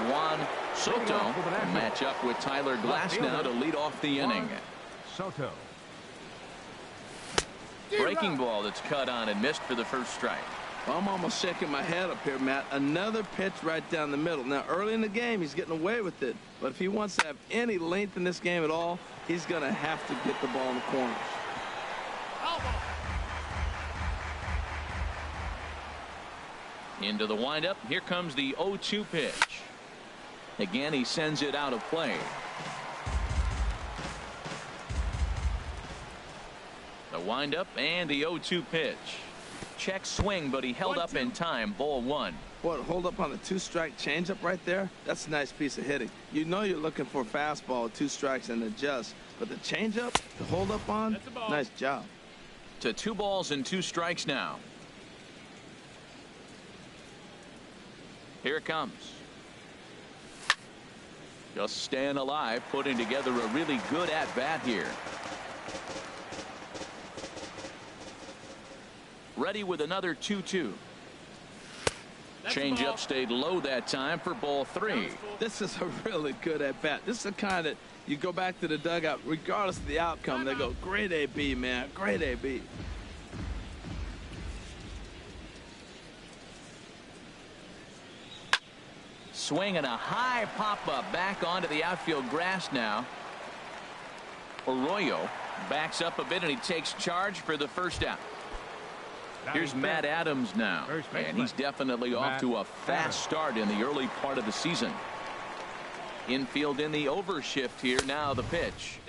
Juan Soto will match up with Tyler Glass now to lead off the inning. Soto. Breaking ball that's cut on and missed for the first strike. I'm almost shaking my head up here, Matt. Another pitch right down the middle. Now, early in the game, he's getting away with it. But if he wants to have any length in this game at all, he's going to have to get the ball in the corners. Into the windup. Here comes the 0-2 pitch. Again, he sends it out of play. The windup and the 0-2 pitch. Check swing, but he held up in time. Ball one. Boy, hold up on the two-strike changeup right there. That's a nice piece of hitting. You know you're looking for a fastball with 2 strikes and adjust. But the changeup to hold up on, nice job. To 2 balls and 2 strikes now. Here it comes. Just staying alive, putting together a really good at-bat here. Ready with another 2-2. Changeup stayed low that time for ball 3. This is a really good at-bat. This is the kind that you go back to the dugout, regardless of the outcome, they go, great AB, man, great AB. Swing and a high pop-up back onto the outfield grass now. Arroyo backs up a bit and he takes charge for the first out. Here's Matt Adams now, and he's definitely off to a fast start in the early part of the season. Infield in the overshift here. Now the pitch.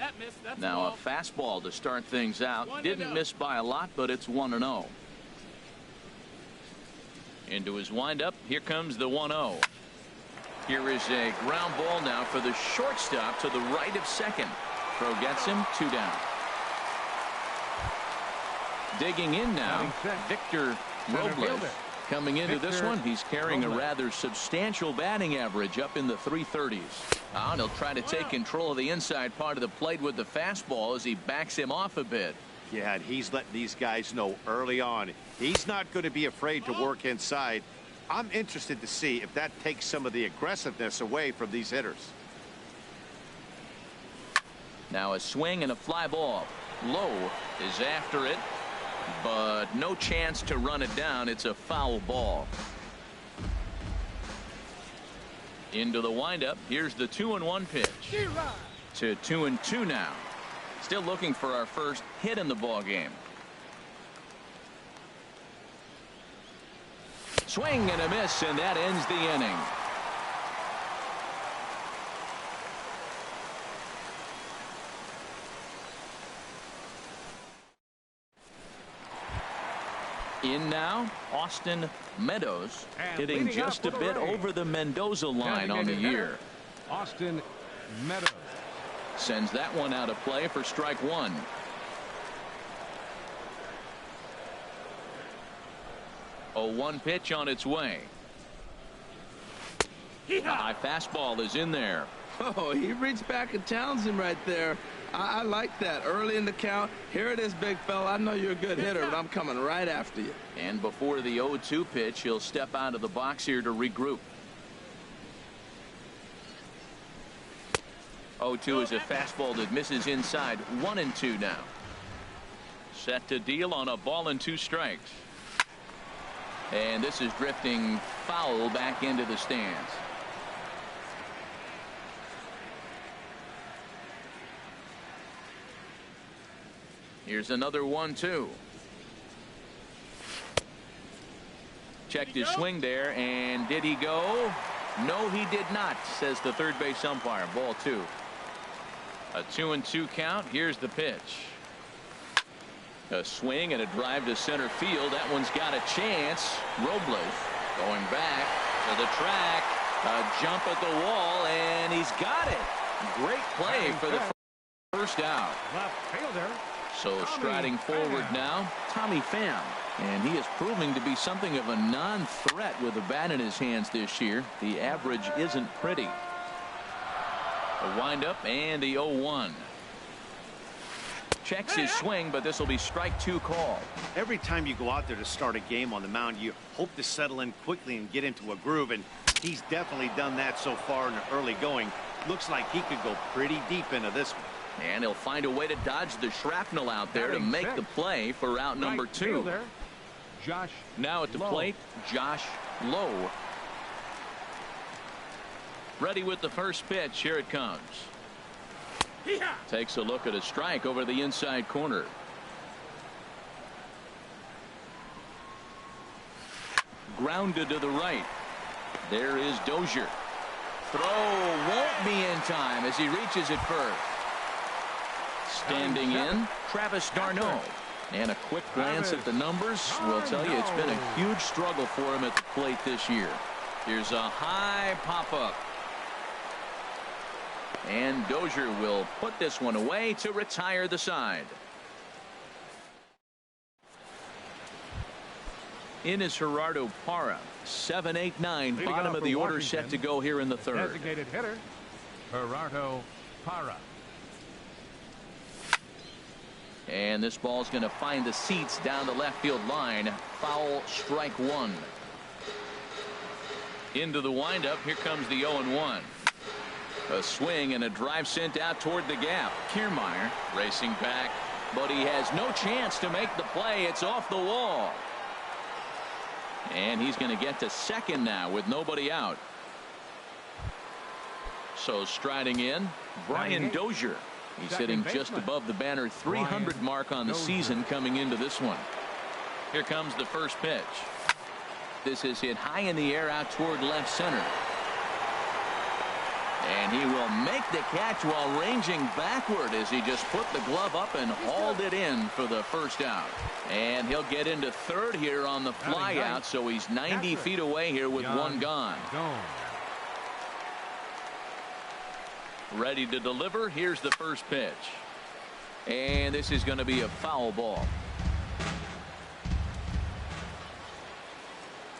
Now a fastball to start things out. Didn't miss by a lot, but it's 1-0. Into his windup. Here comes the 1-0. Here is a ground ball now for the shortstop to the right of second. Throw gets him, 2 down. Digging in now, Victor Robles. Coming into this one, he's carrying a rather substantial batting average up in the 330s. And he'll try to take control of the inside part of the plate with the fastball as he backs him off a bit. Yeah, and he's letting these guys know early on he's not going to be afraid to work inside. I'm interested to see if that takes some of the aggressiveness away from these hitters. Now a swing and a fly ball. Low is after it, but no chance to run it down. It's a foul ball. Into the windup. Here's the 2-1 pitch. To 2-2 now. Still looking for our first hit in the ball game. Swing and a miss, and that ends the inning. In now, Austin Meadows, hitting just a bit over the Mendoza line on the year. Austin Meadows sends that one out of play for strike 1. A 1 pitch on its way. A high fastball is in there. Oh, he reached back and challenged him right there. I like that. Early in the count. Here it is, big fella. I know you're a good hitter, but I'm coming right after you. And before the 0-2 pitch, he'll step out of the box here to regroup. 0-2 is a fastball that misses inside. 1-2 now. Set to deal on a ball and 2 strikes. And this is drifting foul back into the stands. Here's another 1-2. Checked his swing there, and did he go? No, he did not, says the third base umpire. Ball 2. A 2-2 count. Here's the pitch. A swing and a drive to center field. That one's got a chance. Robles going back to the track. A jump at the wall, and he's got it. Great play for the first out. Left fielder. So striding forward now, Tommy Pham. And he is proving to be something of a non-threat with a bat in his hands this year. The average isn't pretty. A windup and the 0-1. Checks his swing, but this will be strike two call. Every time you go out there to start a game on the mound, you hope to settle in quickly and get into a groove, and he's definitely done that so far in the early going. Looks like he could go pretty deep into this one. And he'll find a way to dodge the shrapnel out there to make the play for out number two. Josh now at the Lowe. plate, Josh Lowe. Ready with the first pitch. Here it comes. Takes a look at a strike over the inside corner. Grounded to the right. There is Dozier. Throw won't be in time as he reaches it first. Standing in, Travis d'Arnaud. And a quick glance at the numbers will tell you it's been a huge struggle for him at the plate this year. Here's a high pop-up. And Dozier will put this one away to retire the side. In is Gerardo Parra. 7, 8, 9. Bottom of the order set to go here in the third. Designated hitter, Gerardo Parra. And this ball's going to find the seats down the left field line. Foul, strike one. Into the windup. Here comes the 0-1. A swing and a drive sent out toward the gap. Kiermaier racing back, but he has no chance to make the play. It's off the wall. And he's going to get to second now with nobody out. So striding in, Brian Dozier. He's hitting just above the banner 300 mark on the season coming into this one. Here comes the first pitch. This is hit high in the air out toward left center. And he will make the catch while ranging backward as he just put the glove up and hauled it in for the first out. And he'll get into third here on the fly out, so he's 90 feet away here with one gone. Ready to deliver. Here's the first pitch. And this is going to be a foul ball.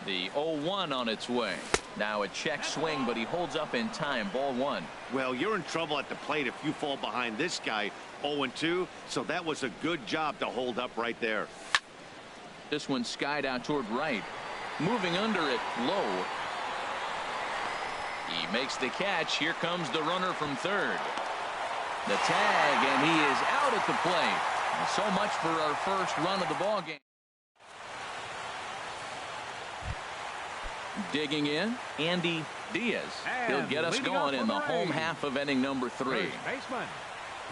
The 0-1 on its way. Now a check swing, but he holds up in time. Ball one. Well, you're in trouble at the plate if you fall behind this guy. 0-2, so that was a good job to hold up right there. This one skied out toward right. Moving under it low. He makes the catch. Here comes the runner from third. The tag, and he is out at the plate. And so much for our first run of the ball game. Digging in, Andy Diaz. He'll get us going in the home half of inning number 3. Baseman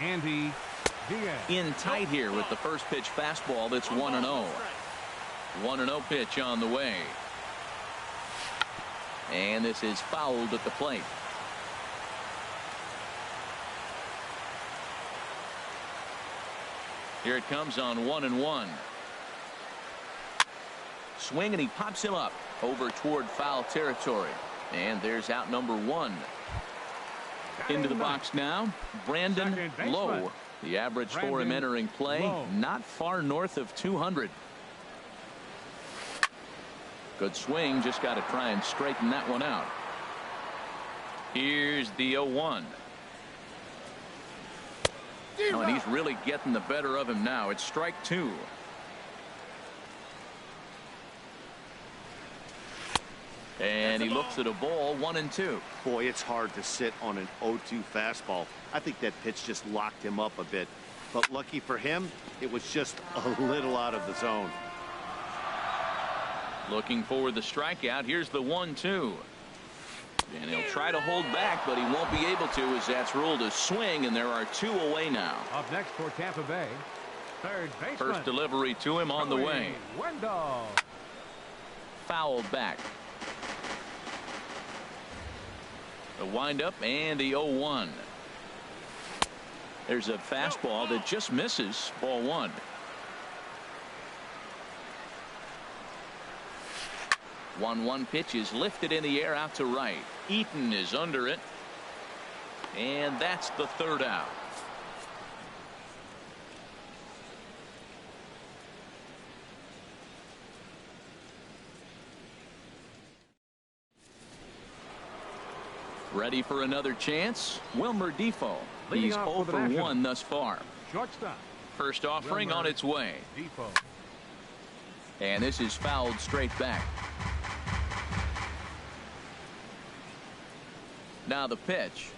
Andy Diaz. In tight here with the first pitch fastball that's 1-0. 1-0 pitch on the way. And this is fouled at the plate. Here it comes on 1-1. Swing, and he pops him up over toward foul territory. And there's out number 1. Into the box now, Brandon Lowe. The average for him entering play, not far north of 200. Good swing, just got to try and straighten that one out. Here's the 0-1. Oh, and he's really getting the better of him now. It's strike 2. And he looks at a ball, 1-2. Boy, it's hard to sit on an 0-2 fastball. I think that pitch just locked him up a bit. But lucky for him, it was just a little out of the zone. Looking for the strikeout. Here's the 1-2. And he'll try to hold back, but he won't be able to, as that's ruled a swing, and there are 2 away now. Up next for Tampa Bay, third baseman. First delivery to him on the way. Wendell. Fouled back. The windup and the 0-1. There's a fastball that just misses. Ball 1. One pitch is lifted in the air out to right. Eaton is under it. And that's the third out. Ready for another chance? Wilmer Defoe. He's 0 for 1 thus far. Shortstop. First offering Wilmer on its way. Defoe. And this is fouled straight back. Now the pitch.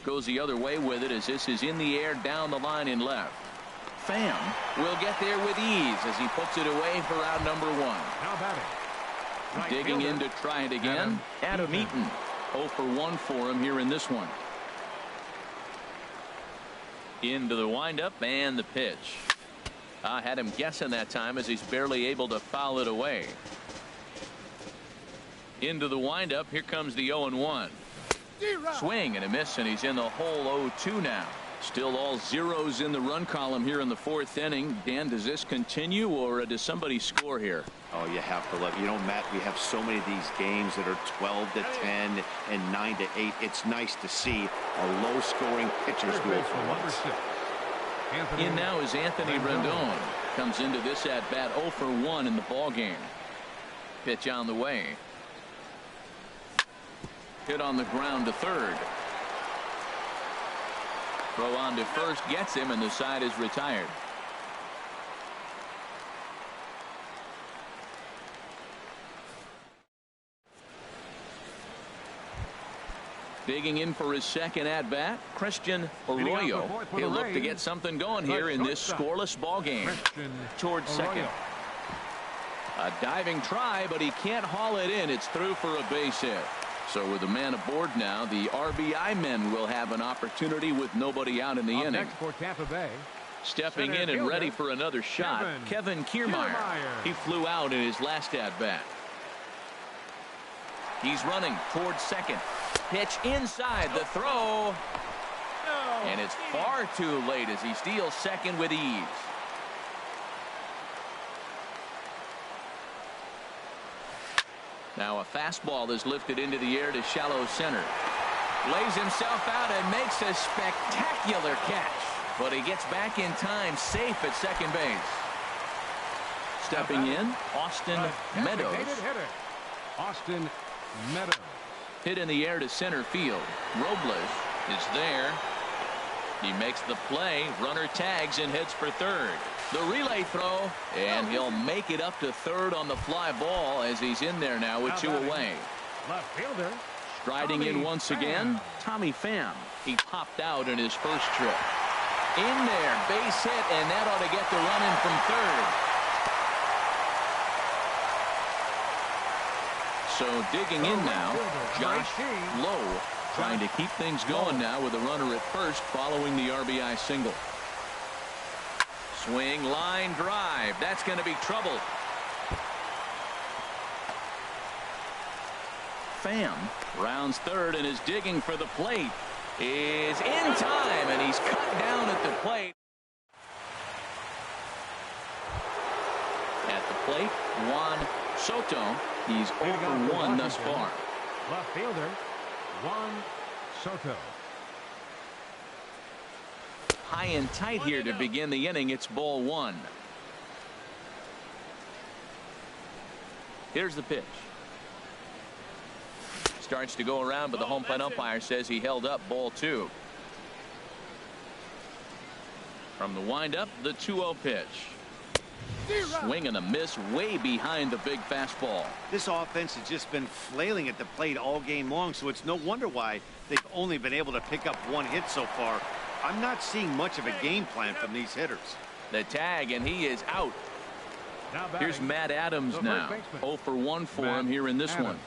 Goes the other way with it as this is in the air down the line in left. Pham will get there with ease as he puts it away for out number 1. Now batting. Right Digging fielder. in to try it again. Adam Eaton. 0 for 1 for him here in this one. Into the windup and the pitch. I had him guessing that time as he's barely able to foul it away. Into the windup. Here comes the 0-1. Swing and a miss, and he's in the hole 0-2 now. Still all zeros in the run column here in the 4th inning. Dan, does this continue, or does somebody score here? Oh, you have to love. You know, Matt, we have so many of these games that are 12 to 10 and 9 to 8. It's nice to see a low-scoring pitcher's duel for once. In now is Anthony Rendon. Comes into this at bat 0 for 1 in the ball game. Pitch on the way. Hit on the ground to third. Throw on to first gets him, and the side is retired. Digging in for his second at bat, Christian Arroyo. He'll look to get something going here in this scoreless ball game. Towards second. A diving try, but he can't haul it in. It's through for a base hit. So with a man aboard now, the RBI men will have an opportunity with nobody out in the inning. For Tampa Bay. Stepping in and ready for another shot, Kevin Kiermaier. He flew out in his last at bat. He's running towards second. Pitch inside, the throw. And it's far too late as he steals second with ease. Now a fastball is lifted into the air to shallow center. Lays himself out and makes a spectacular catch. But he gets back in time, safe at second base. Stepping in, Austin Meadows. Austin Meadows. Hit in the air to center field. Robles is there. He makes the play. Runner tags and heads for third. The relay throw, and he'll make it up to third on the fly ball as he's in there now with 2 away. Left fielder. Striding in once again, Tommy Pham. He popped out in his first trip. In there, base hit, and that ought to get the run in from third. So digging in now, Josh Lowe trying to keep things going now with a runner at first following the RBI single. Swing, line drive. That's going to be trouble. Pham rounds third and is digging for the plate. Is in time, and he's cut down at the plate. At the plate, Juan Soto. He's 0 for 1 thus far. Left fielder, Juan Soto. High and tight here to begin the inning. It's ball 1. Here's the pitch. Starts to go around, but the home plate umpire says he held up ball 2. From the windup, the 2-0 pitch. Swing and a miss way behind the big fastball. This offense has just been flailing at the plate all game long, so it's no wonder why they've only been able to pick up 1 hit so far. I'm not seeing much of a game plan from these hitters. The tag, and he is out. Here's Matt Adams now. 0 for 1 for him here in this one.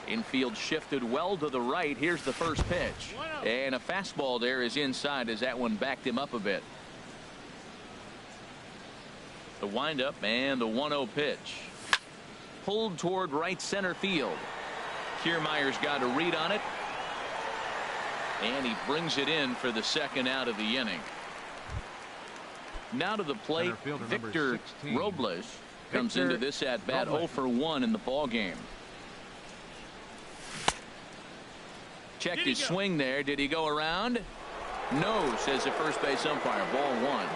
Infield shifted well to the right. Here's the first pitch. And a fastball there is inside as that one backed him up a bit. The windup and the 1-0 pitch. Pulled toward right center field. Kiermaier's got a read on it. And he brings it in for the second out of the inning. Now to the plate, Victor Robles comes into this at bat 0 for 1 in the ball game. Checked his swing there. Did he go around? No, says the first base umpire. Ball one.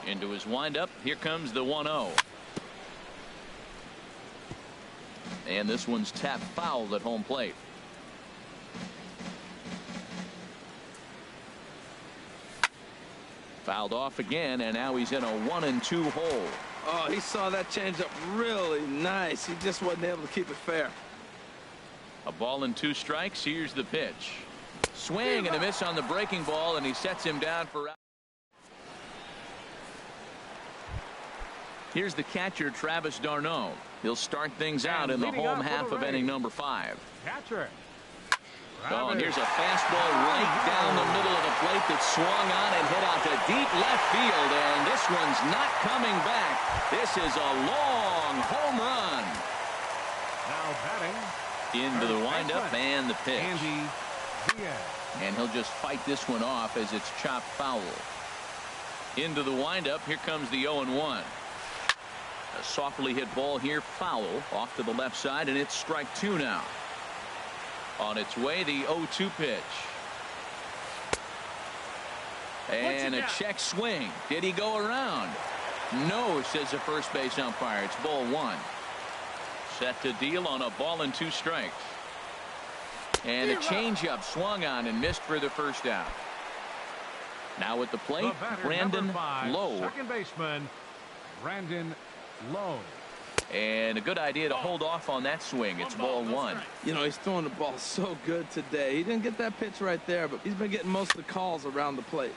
Into his windup. Here comes the 1-0. And this one's tapped foul at home plate. Fouled off again, and now he's in a 1-2 hole. Oh, he saw that changeup really nice. He just wasn't able to keep it fair. A ball and 2 strikes. Here's the pitch. Swing and a miss on the breaking ball, and he sets him down for out. Here's the catcher, Travis d'Arnaud. He'll start things out in the home half of inning number 5. Catcher. Oh, and here's a fastball right down the middle of the plate that swung on and hit out to deep left field, and this one's not coming back. This is a long home run. Now batting. Into the windup and the pitch. Andy Diaz. And he'll just fight this one off as it's chopped foul. Into the windup. Here comes the 0-1. A softly hit ball here, foul off to the left side, and it's strike 2 now. On its way, the 0-2 pitch. And a check swing. Did he go around? No, says the first base umpire. It's ball 1. Set to deal on a ball and 2 strikes. And a changeup swung on and missed for the first out. Now at the plate, Brandon Lowe. Second baseman, Brandon Lowe. And a good idea to hold off on that swing. It's ball 1. You know, he's throwing the ball so good today. He didn't get that pitch right there, but he's been getting most of the calls around the plate.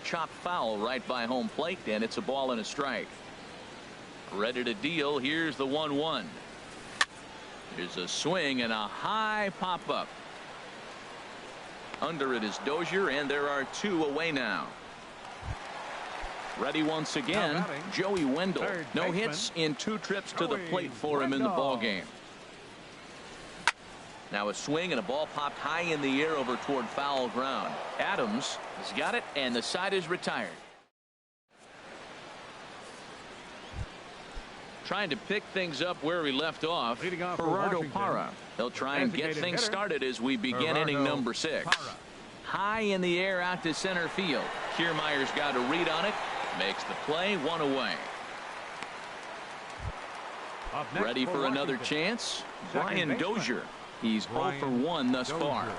Chopped foul right by home plate, and it's a ball and a strike. Ready to deal. Here's the 1-1. Here's a swing and a high pop-up. Under it is Dozier, and there are 2 away now. Ready once again, Joey Wendell. No hits in 2 trips to the plate for him in the ball game. Now a swing and a ball popped high in the air over toward foul ground. Adams has got it, and the side is retired. Trying to pick things up where we left off, Gerardo Parra. They'll try and get things started as we begin inning number 6. High in the air out to center field. Kiermaier's got a read on it. Makes the play, 1 away. Ready for another chance? Brian Dozier. He's 0 for 1 thus far.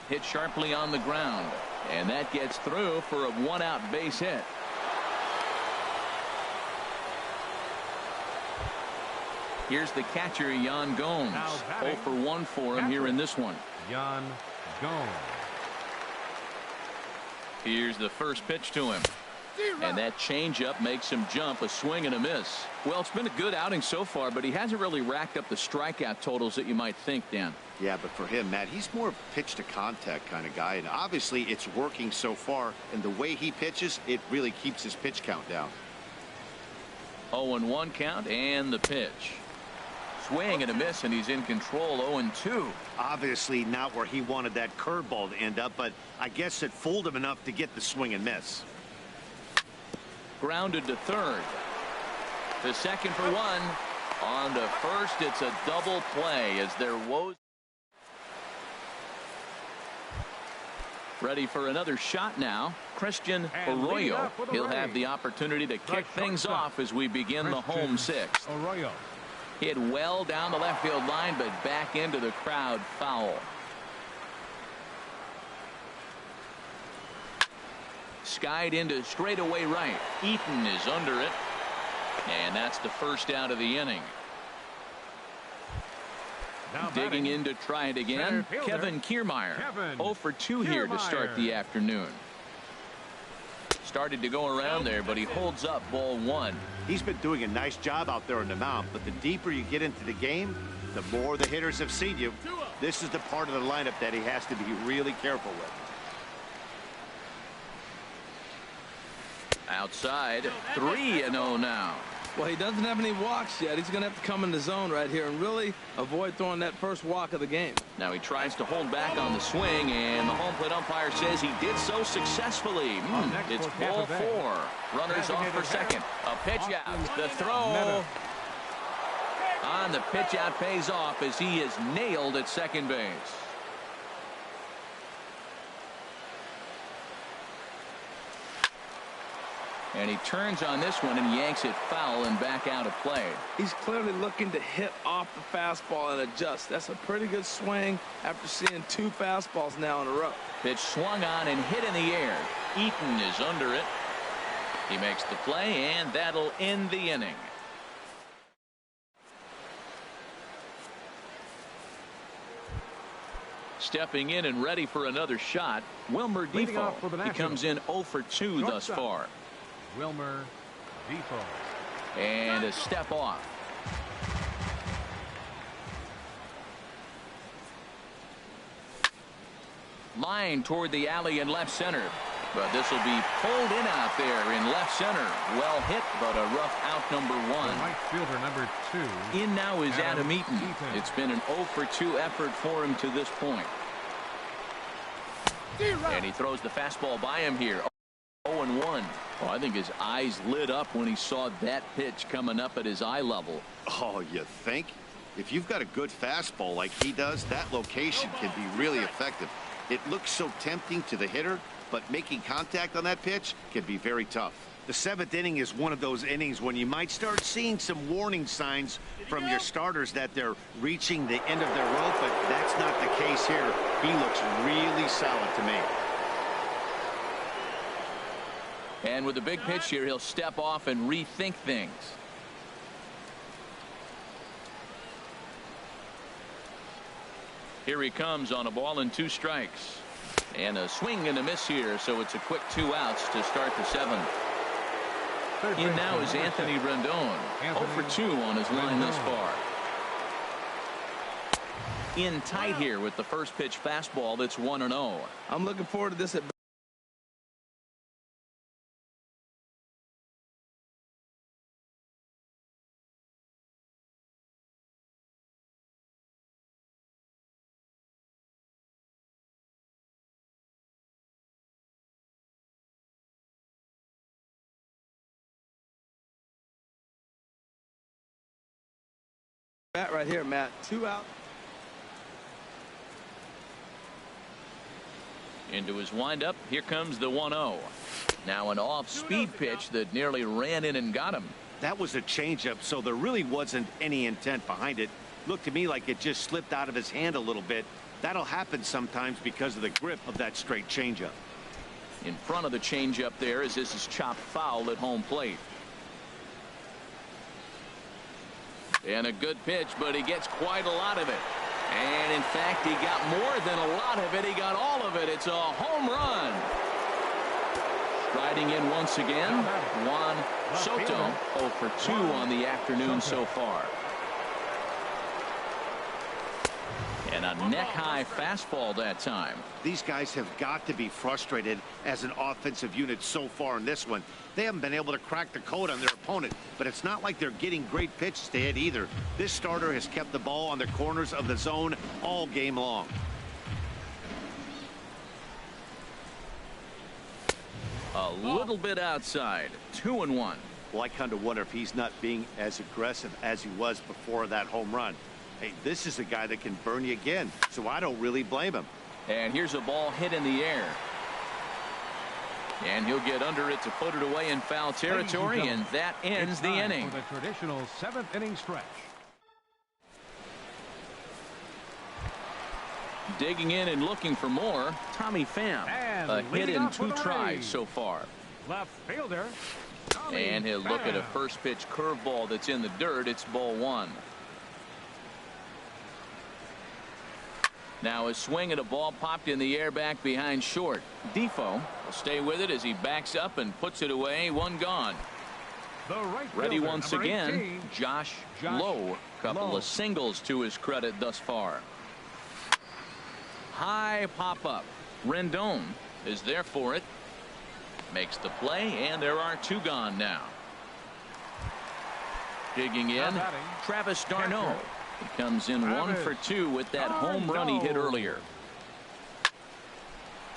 Hit sharply on the ground, and that gets through for a 1-out base hit. Here's the catcher, Yan Gomes. 0 for 1 for him here in this one. Yan Gomes. Here's the first pitch to him. And that changeup makes him jump. A swing and a miss. Well, it's been a good outing so far, but he hasn't really racked up the strikeout totals that you might think, Dan. Yeah, but for him, Matt, he's more pitch to contact kind of guy, and obviously it's working so far, and the way he pitches, it really keeps his pitch count down. 0-1 count, and the pitch. Swing and a miss, and he's in control. 0-2. Obviously not where he wanted that curveball to end up, but I guess it fooled him enough to get the swing and miss. Grounded to third. To second for 1. On to first, it's a double play as there was. Ready for another shot now. Christian Arroyo. He'll have the opportunity to kick things off as we begin the home 6th. Arroyo. Hit well down the left field line, but back into the crowd, foul. Skied into straightaway right. Eaton is under it, and that's the first out of the inning. Now digging in to try it again, Kevin Kiermaier. 0 for 2 here to start the afternoon. Started to go around there, but he holds up ball 1. He's been doing a nice job out there on the mound, but the deeper you get into the game, the more the hitters have seen you. This is the part of the lineup that he has to be really careful with. Outside, 3-0 now. Well, he doesn't have any walks yet. He's going to have to come in the zone right here and really avoid throwing that first walk of the game. Now he tries to hold back on the swing, and the home plate umpire says he did so successfully. It's ball 4. Runners off for second. A pitch out. The throw on the pitch out pays off as he is nailed at second base. And he turns on this one and yanks it foul and back out of play. He's clearly looking to hit off the fastball and adjust. That's a pretty good swing after seeing 2 fastballs now in a row. Pitch swung on and hit in the air. Eaton is under it. He makes the play, and that'll end the inning. Stepping in and ready for another shot, Wilmer Defoe. He comes in 0 for 2 thus far. Wilmer Defoe. And a step off. Line toward the alley in left center. But this will be pulled in out there in left center. Well hit, but a rough out number 1. Right fielder number 2. In now is Adam Eaton. It's been an 0 for 2 effort for him to this point. And he throws the fastball by him here. 0-1. Oh, I think his eyes lit up when he saw that pitch coming up at his eye level. Oh, you think? If you've got a good fastball like he does, that location can be really effective. It looks so tempting to the hitter, but making contact on that pitch can be very tough. The 7th inning is one of those innings when you might start seeing some warning signs from your starters that they're reaching the end of their rope, but that's not the case here. He looks really solid to me. And with a big pitch here, he'll step off and rethink things. Here he comes on a ball and 2 strikes. And a swing and a miss here, so it's a quick 2 outs to start the 7th. In now is Anthony Rendon. 0 for 2 on his line thus far. In tight here with the first pitch fastball that's 1-0. I'm looking forward to this at bat right here, Matt. 2 out. Into his windup. Here comes the 1-0. Now an off-speed pitch that nearly ran in and got him. That was a changeup, so there really wasn't any intent behind it. Looked to me like it just slipped out of his hand a little bit. That'll happen sometimes because of the grip of that straight changeup. In front of the changeup there as this is chopped foul at home plate. And a good pitch, but he gets quite a lot of it. And in fact, he got more than a lot of it. He got all of it. It's a home run. Striding in once again, Juan Soto. 0 for 2 on the afternoon so far. And a neck-high fastball that time. These guys have got to be frustrated as an offensive unit so far in this one. They haven't been able to crack the code on their opponent, but it's not like they're getting great pitches to hit either. This starter has kept the ball on the corners of the zone all game long. A little bit outside. 2-1. Well, I kind of wonder if he's not being as aggressive as he was before that home run. Hey, this is a guy that can burn you again, so I don't really blame him. And here's a ball hit in the air. And he'll get under it to put it away in foul territory, and that ends the inning. For the traditional 7th inning stretch. Digging in and looking for more, Tommy Pham. And a hit in 2 the tries Rays. so far. Left fielder. And he'll look at a first pitch curveball that's in the dirt. It's ball 1. Now a swing at a ball popped in the air back behind short. Defoe will stay with it as he backs up and puts it away. 1 gone. The right Ready fielder, once number again, 18, Josh Lowe. Couple of singles to his credit thus far. High pop up. Rendon is there for it. Makes the play, and there are 2 gone now. Digging in, Travis d'Arnaud. He comes in 1 for 2 with that home run he hit earlier.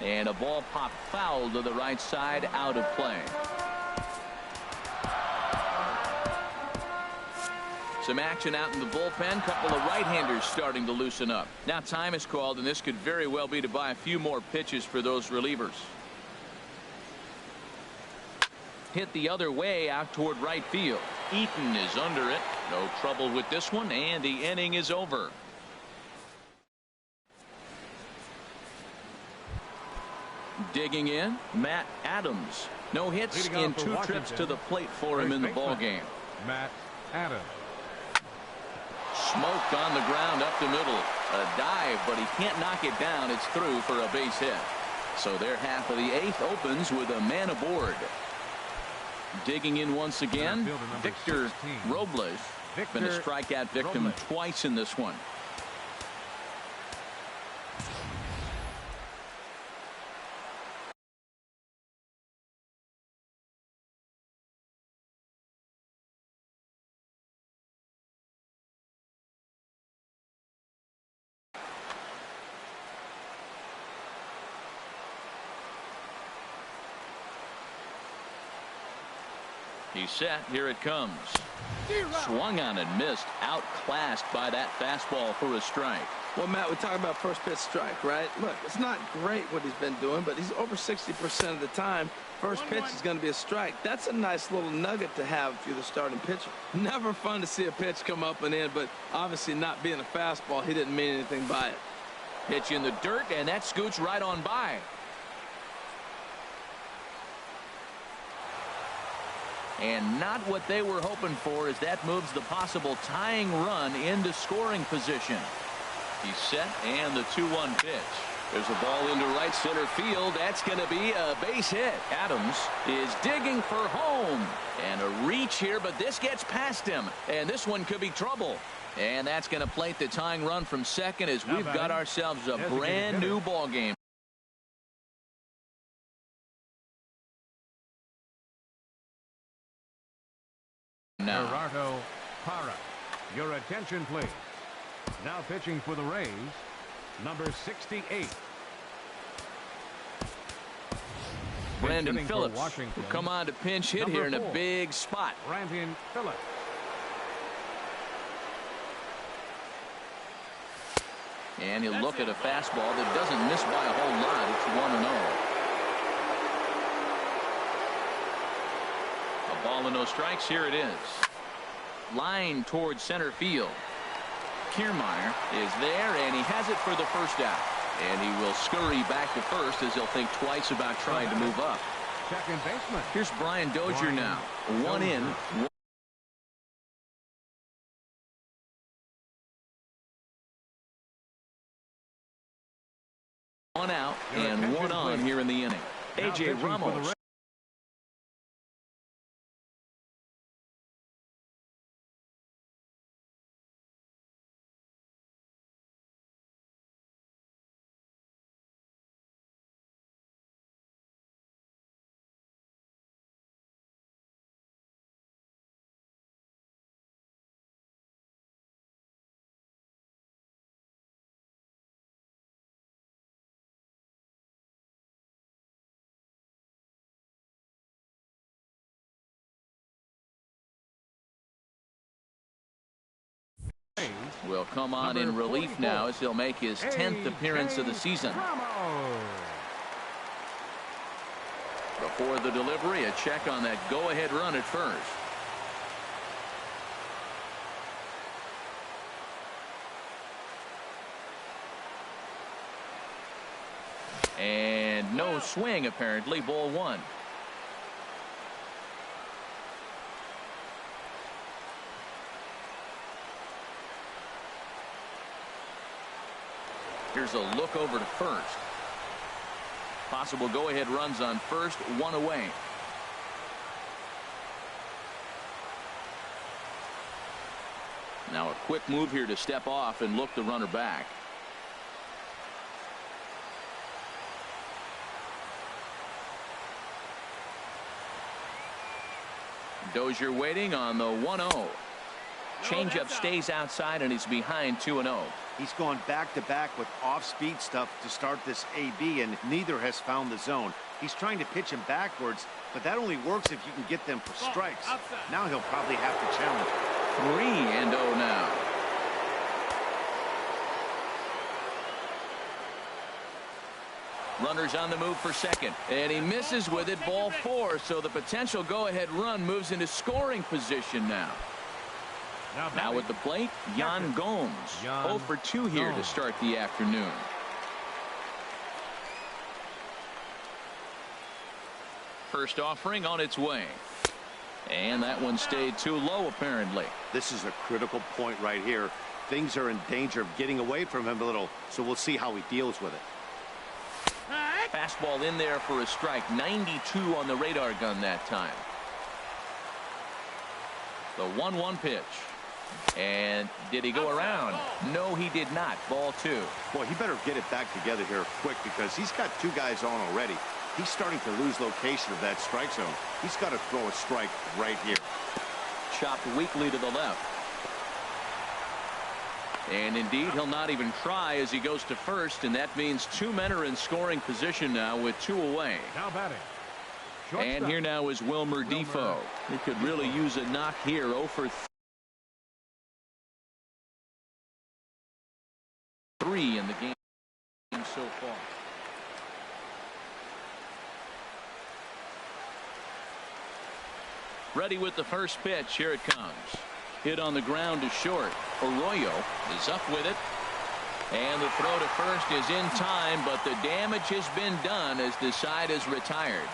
And a ball popped foul to the right side, out of play. Some action out in the bullpen. Couple of right-handers starting to loosen up. Now time is called, and this could very well be to buy a few more pitches for those relievers. Hit the other way out toward right field. Eaton is under it. No trouble with this one, and the inning is over. Digging in, Matt Adams. No hits in 2 trips to the plate for him in the ballgame. Matt Adams. Smoked on the ground up the middle. A dive, but he can't knock it down. It's through for a base hit. So their half of the 8th opens with a man aboard. Digging in once again, Victor Robles. Been a strikeout victim twice in this one. He's set. Here it comes. Swung on and missed. Outclassed by that fastball for a strike. Well, Matt, we talk about first pitch strike, right? Look, it's not great what he's been doing, but he's over 60% of the time. First pitch is going to be a strike. That's a nice little nugget to have if you're the starting pitcher. Never fun to see a pitch come up and in, but obviously not being a fastball, he didn't mean anything by it. Pitch in the dirt, and that scoots right on by. And not what they were hoping for, as that moves the possible tying run into scoring position. He's set, and the 2-1 pitch. There's a ball into right center field. That's going to be a base hit. Adams is digging for home. And a reach here, but this gets past him. And this one could be trouble. And that's going to plate the tying run from second, as we've got ourselves a brand new ball game. Now. Gerardo Parra. Your attention, please. Now pitching for the Rays, number 68. Brandon Phillips will come on to pinch hit here in a big spot. Brandon Phillips. And he'll look at a fastball that doesn't miss by a whole lot. It's 1-0. A ball and no strikes. Here it is. Line towards center field. Kiermaier is there, and he has it for the first out. And he will scurry back to first, as he'll think twice about trying to move up. Second baseman. Here's Brian Dozier now. 1 in. One out and 1 on here in the inning. A.J. Ramos. Will come on in relief now, as he'll make his 10th appearance of the season. Before the delivery, a check on that go-ahead run at first. And no swing, apparently. Ball 1. Here's a look over to first. Possible go-ahead runs on first, 1 away. Now a quick move here to step off and look the runner back. Dozier waiting on the 1-0. Changeup stays outside, and he's behind 2-0. He's gone back-to-back with off-speed stuff to start this AB, and neither has found the zone. He's trying to pitch him backwards, but that only works if you can get them for strikes. Now he'll probably have to challenge. 3-0 now. Runners on the move for second, and he misses with it. Ball 4, so the potential go-ahead run moves into scoring position now. Now at the plate, Yan Gomes. 0 for 2 here to start the afternoon. First offering on its way. And that one stayed too low, apparently. This is a critical point right here. Things are in danger of getting away from him a little, so we'll see how he deals with it. Fastball in there for a strike. 92 on the radar gun that time. The 1-1 pitch. And did he go around? No, he did not. Ball 2. Boy, he better get it back together here quick because he's got 2 guys on already. He's starting to lose location of that strike zone. He's got to throw a strike right here. Chopped weakly to the left. And indeed, he'll not even try as he goes to first, and that means 2 men are in scoring position now with 2 away. Now batting. And here now is Wilmer Defoe. He could really use a knock here. 0 for 3 in the game so far. Ready with the first pitch. Here it comes. Hit on the ground to short. Arroyo is up with it. And the throw to first is in time, but the damage has been done as the side is retired.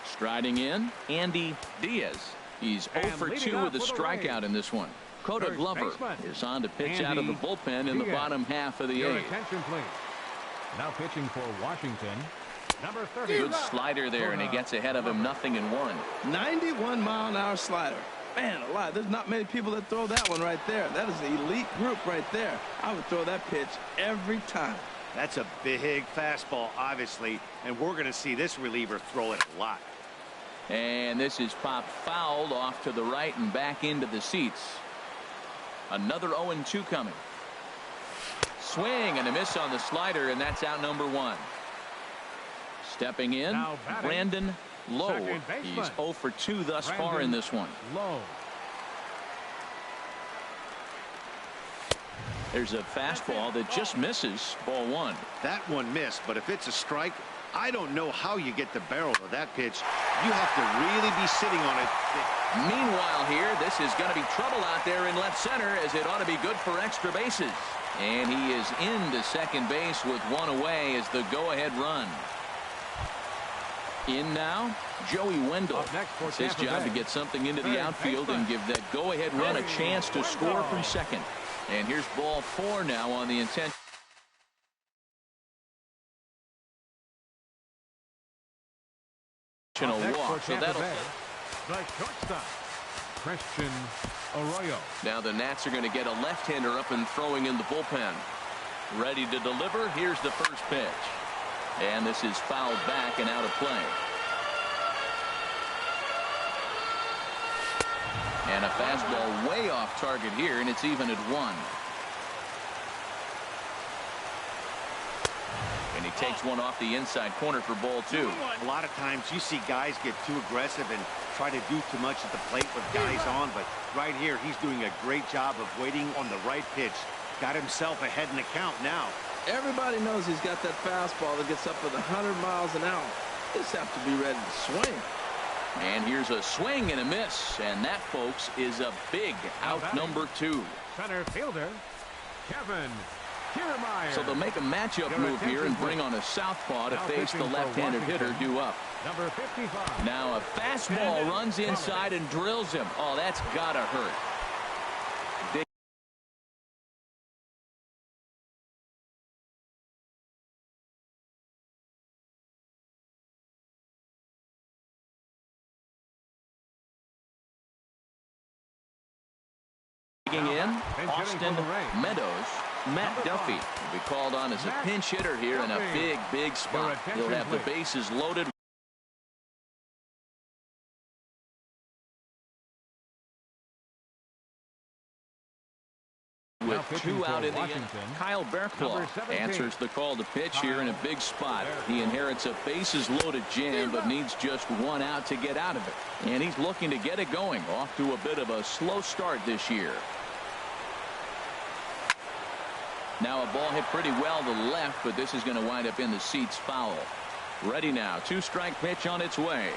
Striding in, Andy Diaz. He's 0 for 2 with a strikeout in this one. Coda Glover is on to pitch out of the bullpen in the bottom half of the 8th. Attention, please. Now pitching for Washington, number 30. Good slider there, and he gets ahead of him 0-1. 91-mile-an-hour slider. Man alive, there's not many people that throw that one right there. That is an elite group right there. I would throw that pitch every time. That's a big fastball, obviously, and we're going to see this reliever throw it a lot. And this is popped fouled off to the right and back into the seats. Another 0-2 coming. Swing and a miss on the slider, and that's out number 1. Stepping in, Brandon Lowe. He's 0 for 2 thus far in this one. Lowe. There's a fastball that just misses. Ball 1. That one missed, but if it's a strike, I don't know how you get the barrel of that pitch. You have to really be sitting on it. Meanwhile here, this is going to be trouble out there in left center, as it ought to be good for extra bases. And he is into second base with 1 away as the go-ahead run. In now, Joey Wendell. It's his job to get something into the outfield and give that go-ahead run a chance to score from second. And here's ball 4 now on the intentional walk. So that'll the shortstop, Christian Arroyo. Now the Nats are going to get a left-hander up and throwing in the bullpen. Ready to deliver. Here's the first pitch. And this is fouled back and out of play. And a fastball way off target here, and it's even at 1. And he takes one off the inside corner for ball 2. A lot of times you see guys get too aggressive and try to do too much at the plate with guys on, but right here he's doing a great job of waiting on the right pitch. Got himself ahead in the count now. Everybody knows he's got that fastball that gets up with 100 miles an hour. Just have to be ready to swing. And here's a swing and a miss, and that, folks, is a big out number 2. Center fielder, Kevin Kiermaier. So they'll make a matchup move here and bring on a southpaw to face the left-handed hitter due up. Number 55. Now a fastball runs inside and drills him. Oh, that's gotta hurt. In Austin Meadows, Matt Duffy will be called on as a pinch hitter here in a big spot. He'll have the bases loaded. 2 out in the inning. Kyle Bearclaw answers the call to pitch here in a big spot. He inherits a bases-loaded jam, but needs just 1 out to get out of it. And he's looking to get it going. Off to a bit of a slow start this year. Now a ball hit pretty well to the left, but this is going to wind up in the seats foul. Ready now. 2-strike pitch on its way.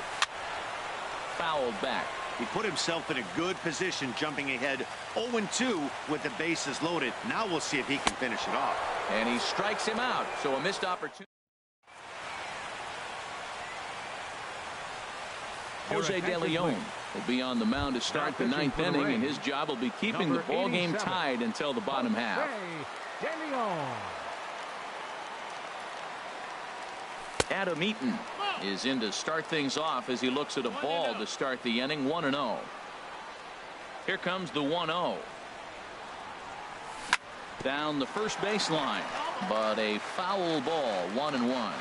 Fouled back. He put himself in a good position, jumping ahead 0-2 with the bases loaded. Now we'll see if he can finish it off. And he strikes him out. So a missed opportunity. Jose De Leon will be on the mound to start the 9th inning, and his job will be keeping the ball game tied until the bottom half. De Leon. Adam Eaton is in to start things off as he looks at a ball to start the inning. 1-0. Here comes the 1-0. Down the first baseline, but a foul ball. 1-1.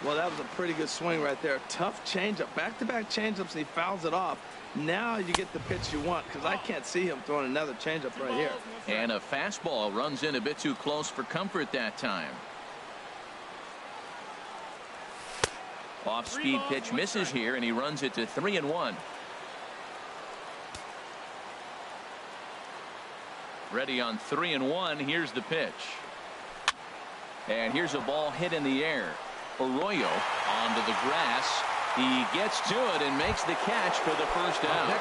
Well, that was a pretty good swing right there. Tough changeup. Back-to-back changeups, and he fouls it off. Now you get the pitch you want, because I can't see him throwing another changeup right here. And a fastball runs in a bit too close for comfort that time. Off-speed pitch misses here, and he runs it to 3-1. Ready on 3-1. Here's the pitch. And here's a ball hit in the air. Arroyo onto the grass. He gets to it and makes the catch for the first out.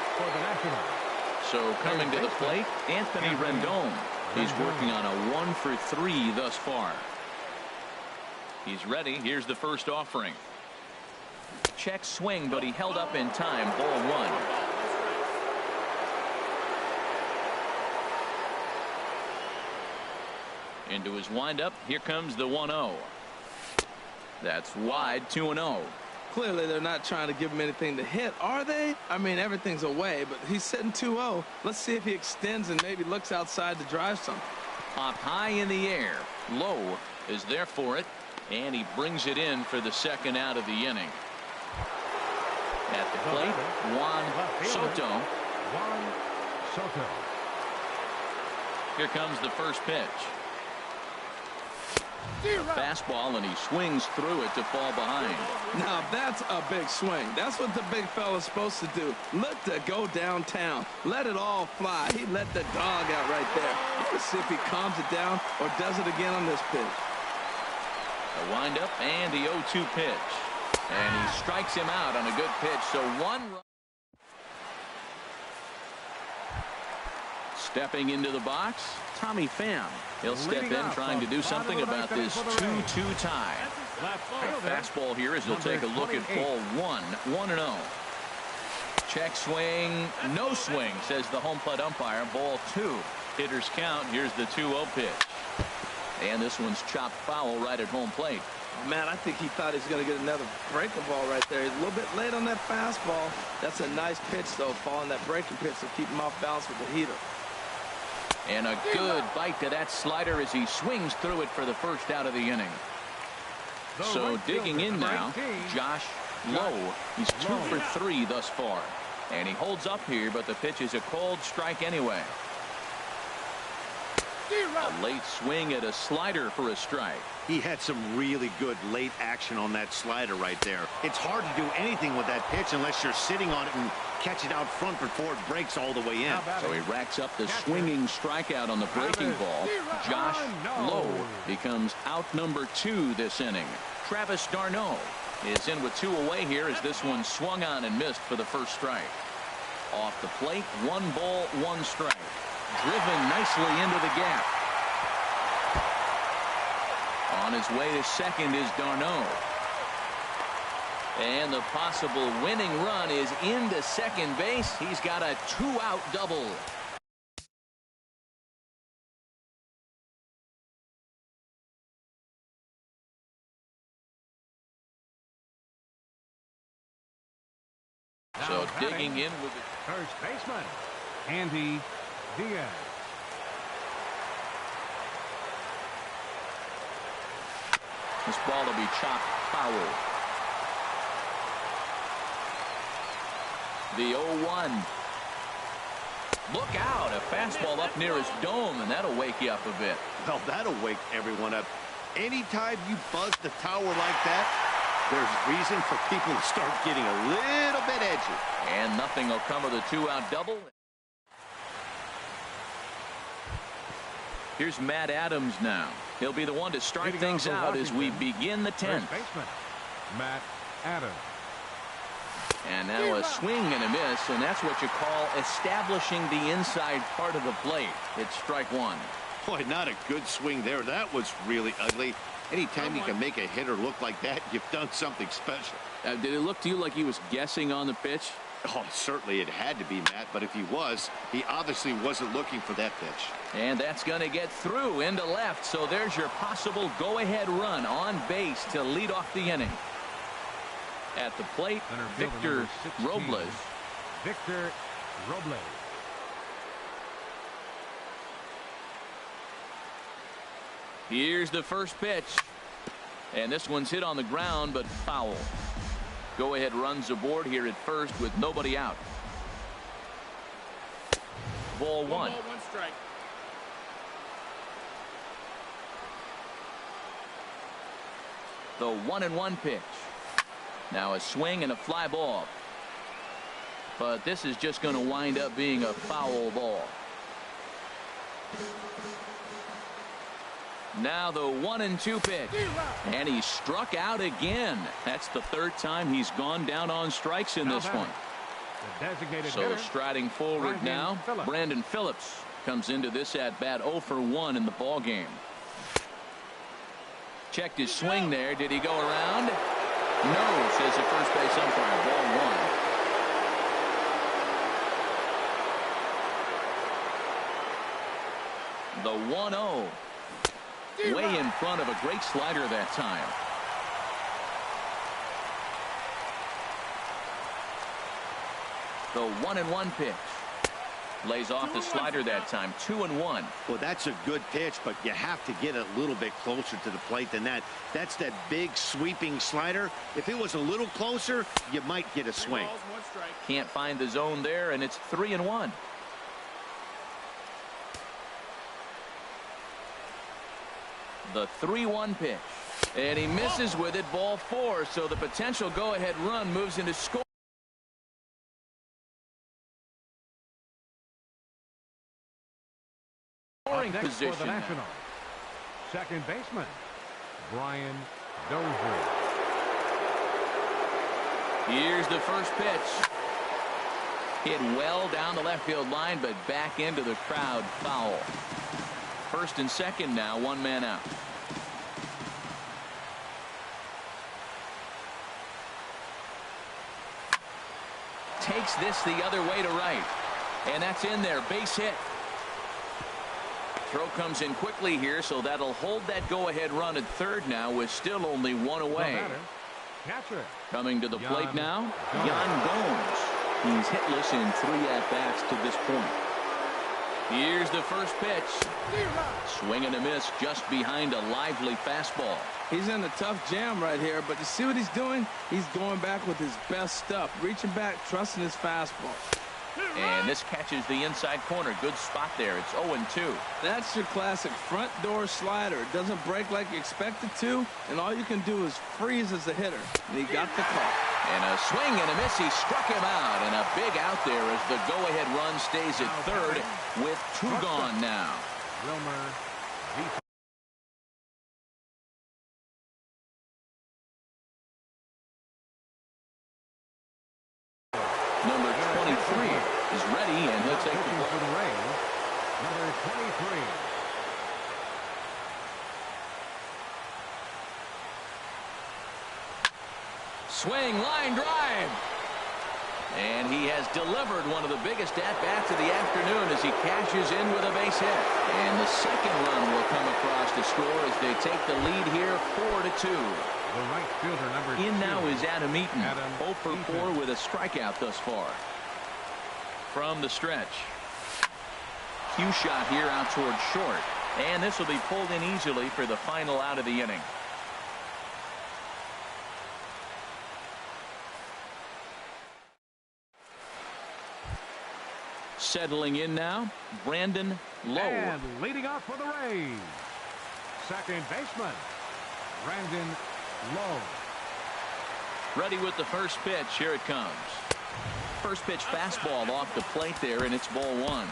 So coming to the plate, Anthony Rendon. He's working on a 1-for-3 thus far. He's ready. Here's the first offering. Check swing, but he held up in time. Ball 1. Into his windup. Here comes the 1-0. That's wide. 2-0. Clearly they're not trying to give him anything to hit, are they? I mean, everything's away, but he's sitting 2-0. Let's see if he extends and maybe looks outside to drive something. Popped high in the air. Lowe is there for it, and he brings it in for the second out of the inning. At the plate, Juan Soto. Juan Soto. Here comes the first pitch. A fastball, and he swings through it to fall behind. Now that's a big swing. That's what the big fella's supposed to do. Look to go downtown. Let it all fly. He let the dog out right there. Let's see if he calms it down or does it again on this pitch. A windup and the 0-2 pitch. And he strikes him out on a good pitch. So 1 run. Stepping into the box, Tommy Pham. He'll step in trying to do something about this 2-2 tie. Fastball here as he'll take a look at ball 1. 1-0. Check swing. No swing, says the home plate umpire. Ball 2. Hitters count. Here's the 2-0 pitch. And this one's chopped foul right at home plate. Man, I think he thought he was going to get another breaking ball right there. He's a little bit late on that fastball. That's a nice pitch, though, following that breaking pitch to keep him off balance with the heater. And a good bite to that slider as he swings through it for the first out of the inning. So digging in now, Josh Lowe. He's 2 for 3 thus far. And he holds up here, but the pitch is a cold strike anyway. A late swing at a slider for a strike. He had some really good late action on that slider right there. It's hard to do anything with that pitch unless you're sitting on it and catch it out front before it breaks all the way in. So he racks up the swinging strikeout on the breaking ball. Josh Lowe becomes out number 2 this inning. Travis d'Arnaud is in with 2 away here as this one swung on and missed for the first strike. Off the plate, 1 ball, 1 strike. Driven nicely into the gap. On his way to second is d'Arnaud. And the possible winning run is into second base. He's got a 2-out double. So digging in with the first baseman, Andy Diaz. This ball will be chopped foul. The 0-1. Look out, a fastball up near his dome, and that'll wake you up a bit. Well, that'll wake everyone up. Anytime you buzz the tower like that, there's reason for people to start getting a little bit edgy. And nothing will come of the 2-out double. Here's Matt Adams now. He'll be the one to start things out as we begin the 10th. First baseman, Matt Adams. And now a swing and a miss, and that's what you call establishing the inside part of the plate. It's strike one. Boy, not a good swing there. That was really ugly. Anytime you can make a hitter look like that, you've done something special. Did it look to you like he was guessing on the pitch? Oh, certainly it had to be, Matt, but if he was, he obviously wasn't looking for that pitch. And that's going to get through into left, so there's your possible go-ahead run on base to lead off the inning. At the plate, Victor Robles. Victor Robles. Here's the first pitch. And this one's hit on the ground, but foul. Go-ahead runs aboard here at first with nobody out. Ball one. 1 strike. The 1-1 pitch. Now a swing and a fly ball. But this is just going to wind up being a foul ball. Now the 1-2 pitch. And he struck out again. That's the third time he's gone down on strikes in this one. So striding forward now, Brandon Phillips comes into this at bat 0 for 1 in the ball game. Checked his swing there. Did he go around? No, says the first base umpire. Ball one. The 1-0. Way in front of a great slider that time. The 1-1 pitch. Lays off the slider that time. 2-1. Well, that's a good pitch, but you have to get a little bit closer to the plate than that. That's that big sweeping slider. If it was a little closer, you might get a swing. Can't find the zone there, and it's 3-1. The 3-1 pitch. And he misses with it. Ball 4. So the potential go-ahead run moves into score. Position for the Nationals. Second baseman, Brian Dozier. Here's the first pitch. Hit well down the left field line, but back into the crowd. Foul. First and second now, 1 man out. Takes this the other way to right. And that's in there. Base hit. Throw comes in quickly here, so that'll hold that go-ahead run at third now with still only 1 away. Coming to the plate now, Yan Gomes. He's hitless in 3 at-bats to this point. Here's the first pitch. Swing and a miss just behind a lively fastball. He's in a tough jam right here, but you see what he's doing? He's going back with his best stuff, reaching back, trusting his fastball. And this catches the inside corner. Good spot there. It's 0-2. That's your classic front door slider. It doesn't break like you expect it to, and all you can do is freeze as a hitter. And he got the call. And a swing and a miss. He struck him out. And a big out there as the go-ahead run stays at third with 2 gone now. Number 23 is ready, and he'll take the for the Rays. Number 23. Swing, line drive. And he has delivered one of the biggest at-bats of the afternoon as he cashes in with a base hit. And the second run will come across to score as they take the lead here 4-2. The right fielder, number 2. In now is Adam Eaton. 0 for 4 with a strikeout thus far. From the stretch. Cue shot here out towards short. And this will be pulled in easily for the final out of the inning. Settling in now, Brandon Lowe. And leading off for the Rays, second baseman, Brandon Lowe. Ready with the first pitch. Here it comes. First pitch fastball off the plate there, and it's ball one.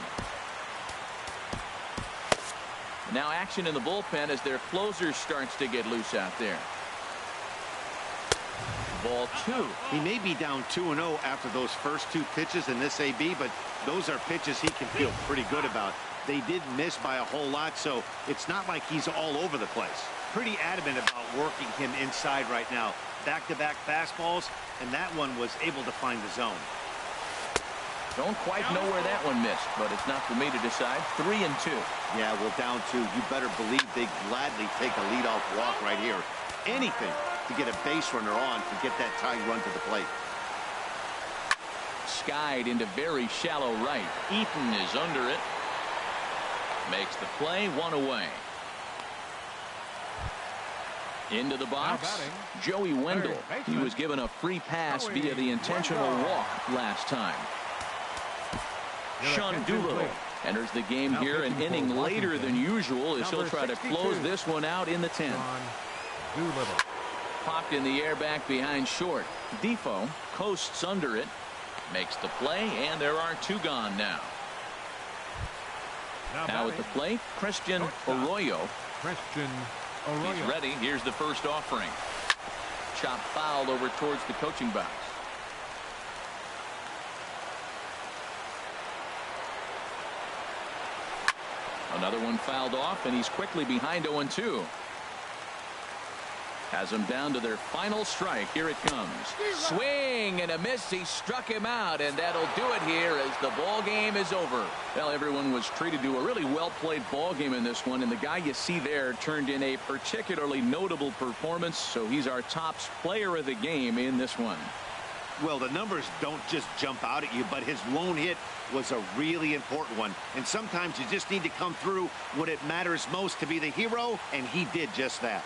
Now action in the bullpen as their closer starts to get loose out there. Ball two. He may be down 2-0 after those first two pitches in this AB, but those are pitches he can feel pretty good about. They did miss by a whole lot, so it's not like he's all over the place. Pretty adamant about working him inside right now. Back-to-back fastballs, and that one was able to find the zone. Don't quite know where that one missed, but it's not for me to decide. 3-2. Yeah, well, down two. You better believe they gladly take a leadoff walk right here. Anything to get a base runner on to get that tying run to the plate. Skied into very shallow right. Eaton is under it. Makes the play, one away. Into the box, Joey Wendell. He was given a free pass via the intentional walk last time. Sean Doolittle enters the game here an inning later than usual as he'll try to close this one out in the 10th. Popped in the air back behind short. Defoe coasts under it. Makes the play, and there are two gone now. Now at the plate, Christian Arroyo. He's ready. Here's the first offering. Chop foul over towards the coaching box. Another one fouled off, and he's quickly behind 0-2. Has him down to their final strike. Here it comes. Swing and a miss. He struck him out, and that'll do it here as the ball game is over. Well, everyone was treated to a really well-played ball game in this one, and the guy you see there turned in a particularly notable performance, so he's our top player of the game in this one. Well, the numbers don't just jump out at you, but his lone hit was a really important one. And sometimes you just need to come through when it matters most to be the hero, and he did just that.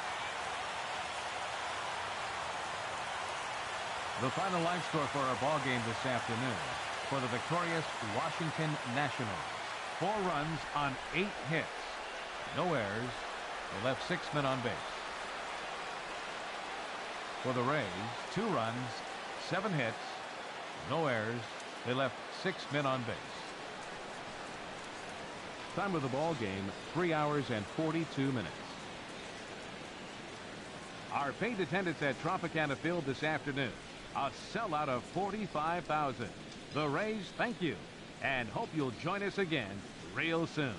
The final line score for our ball game this afternoon for the victorious Washington Nationals. 4 runs on 8 hits. No errors. They left 6 men on base. For the Rays, 2 runs, 7 hits, no errors. They left 6 men on base. Time of the ball game, 3 hours and 42 minutes. Our paid attendance at Tropicana Field this afternoon. A sellout of 45,000. The Rays thank you and hope you'll join us again real soon.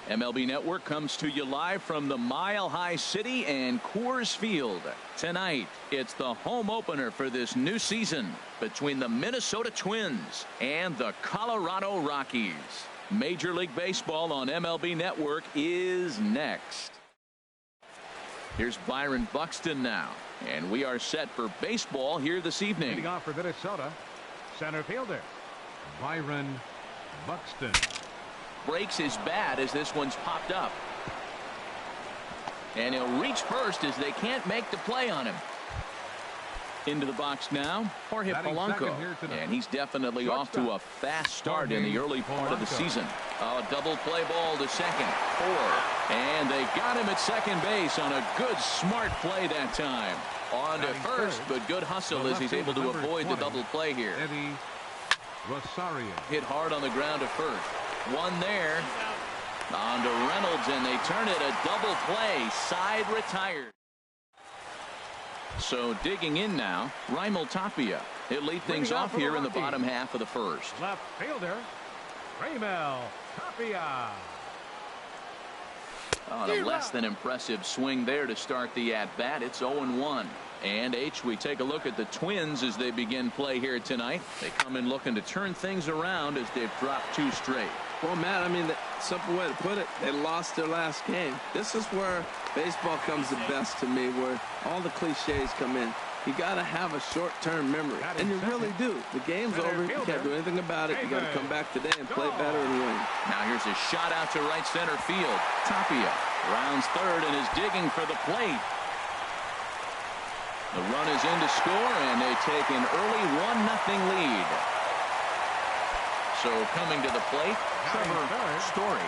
MLB Network comes to you live from the Mile High City and Coors Field. Tonight, it's the home opener for this new season between the Minnesota Twins and the Colorado Rockies. Major League Baseball on MLB Network is next. Here's Byron Buxton now, and we are set for baseball here this evening. Leading off for Minnesota, center fielder Byron Buxton. Breaks his bat as this one's popped up. And he'll reach first as they can't make the play on him. Into the box now, Jorge Polanco. And he's definitely off to a fast start in the early part of the season. A double play ball to second. 4. And they got him at second base on a good, smart play that time. On to first, but good hustle as he's able to avoid the double play here. Rosario. Hit hard on the ground to first. One there. On to Reynolds, and they turn it a double play. Side retired. So digging in now, Raimel Tapia. He'll lead things off here in the bottom half of the first. Left fielder, Raimel Tapia. On a less than impressive swing there to start the at-bat. It's 0-1. And we take a look at the Twins as they begin play here tonight. They come in looking to turn things around as they've dropped 2 straight. Well, Matt, I mean, the simple way to put it, they lost their last game. This is where baseball comes the best to me, where all the cliches come in. You got to have a short-term memory, and you really do. The game's over. You can't do anything about it. You got to come back today and play better and win. Now here's a shot out to right center field. Tapia rounds third and is digging for the plate. The run is in to score, and they take an early 1-0 lead. So coming to the plate, Trevor Story.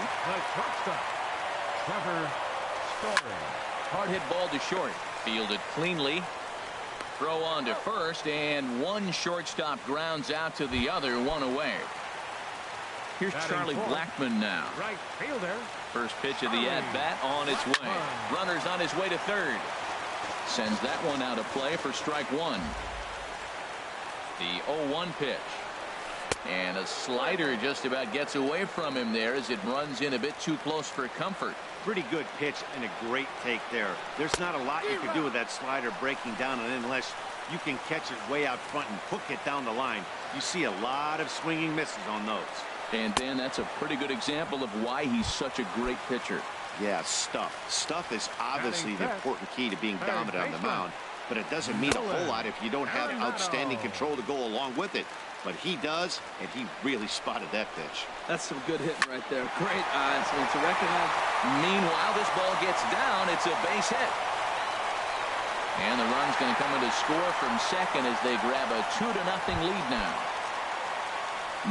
Trevor Story. Hard hit ball to short. Fielded cleanly. Throw on to first, and one shortstop grounds out to the other, 1 away. Here's Charlie Blackmon now. Right fielder. First pitch of the at-bat on its way. Runner's on his way to third. Sends that one out of play for strike 1. The 0-1 pitch. And a slider just about gets away from him there as it runs in a bit too close for comfort. Pretty good pitch and a great take there. There's not a lot you can do with that slider breaking down, and unless you can catch it way out front and hook it down the line, you see a lot of swinging misses on those. And Dan, that's a pretty good example of why he's such a great pitcher. Yeah, stuff. Stuff is obviously the important key to being dominant on the mound, but it doesn't mean a whole lot if you don't have outstanding control to go along with it. But he does, and he really spotted that pitch. That's some good hitting right there. Great eyes. And to recognize. Meanwhile, this ball gets down. It's a base hit. And the run's going to come in to score from second as they grab a 2-0 lead now.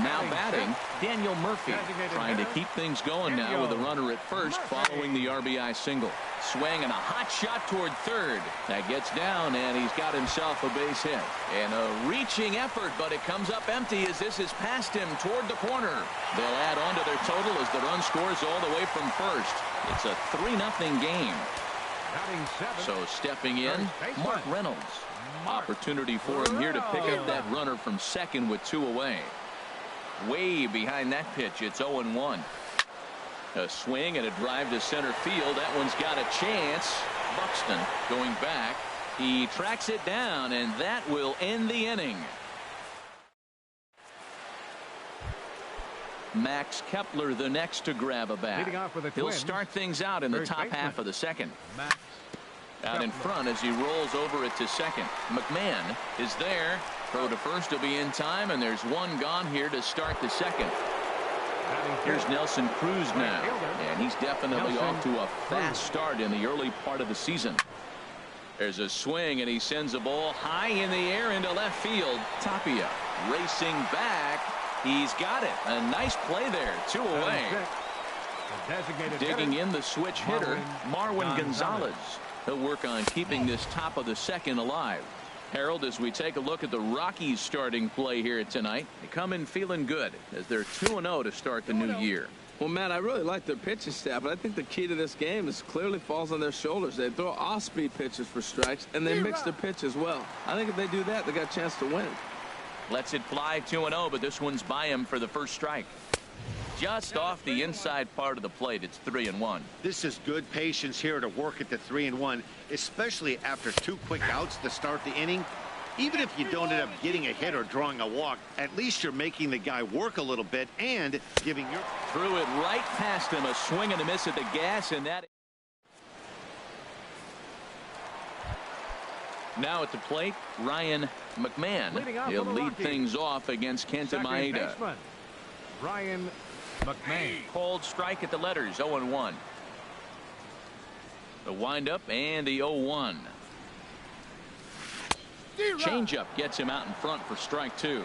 Now batting, Daniel Murphy, trying to keep things going now with a runner at first following the RBI single. Swing and a hot shot toward third. That gets down, and he's got himself a base hit. And a reaching effort, but it comes up empty as this is past him toward the corner. They'll add on to their total as the run scores all the way from first. It's a 3-0 game. So stepping in, Mark Reynolds. Opportunity for him here to pick up that runner from second with 2 away. Way behind that pitch, it's 0-1. A swing and a drive to center field. That one's got a chance. Buxton going back. He tracks it down, and that will end the inning. Max Kepler the next to grab a bat. He'll start things out in the top half of the second. Out in front as he rolls over it to second. McMahon is there. Throw to first will be in time, and there's one gone here to start the second. Here's Nelson Cruz now, and he's definitely off to a fast start in the early part of the season. There's a swing, and he sends a ball high in the air into left field. Tapia racing back. He's got it. A nice play there. 2 away. Digging in the switch hitter, Marwin Gonzalez. He'll work on keeping this top of the second alive. Harold, as we take a look at the Rockies starting play here tonight, they come in feeling good as they're 2-0 to start the new year. Well, Matt, I really like their pitching staff, but I think the key to this game is clearly falls on their shoulders. They throw off-speed pitches for strikes, and they mix their pitch as well. I think if they do that, they got a chance to win. Lets it fly 2-0, but this one's by him for the first strike. just off the inside part of the plate. It's 3-1. This is good patience here to work at the 3-1, especially after 2 quick outs to start the inning. Even if you don't end up getting a hit or drawing a walk, at least you're making the guy work a little bit and giving your... Threw it right past him. A swing and a miss at the gas, and that... Now at the plate, Ryan McMahon. He'll lead things off against Kenta Maeda. Ryan McMahon. Cold strike at the letters, 0-1. The windup and the 0-1. Changeup gets him out in front for strike 2.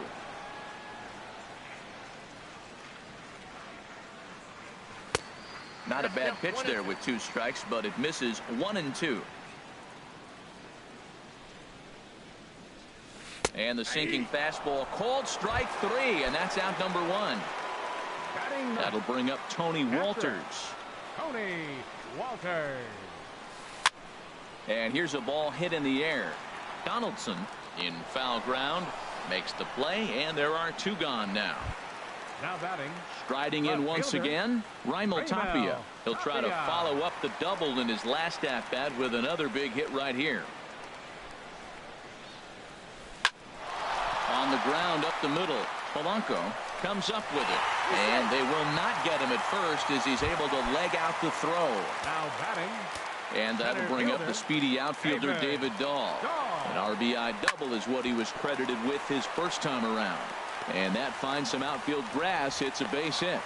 Not a bad pitch there with 2 strikes, but it misses 1-2. And the sinking fastball, called strike 3, and that's out number 1. That'll bring up Tony Walters. Tony Walters. And here's a ball hit in the air. Donaldson in foul ground makes the play, and there are 2 gone now. Now batting. Striding in once again, Raimel Tapia. He'll try to follow up the double in his last at-bat with another big hit right here. On the ground up the middle, Polanco comes up with it, and they will not get him at first as he's able to leg out the throw. Now batting. And that'll bring up the speedy outfielder David Dahl. An RBI double is what he was credited with his first time around. And that finds some outfield grass. It's a base hit.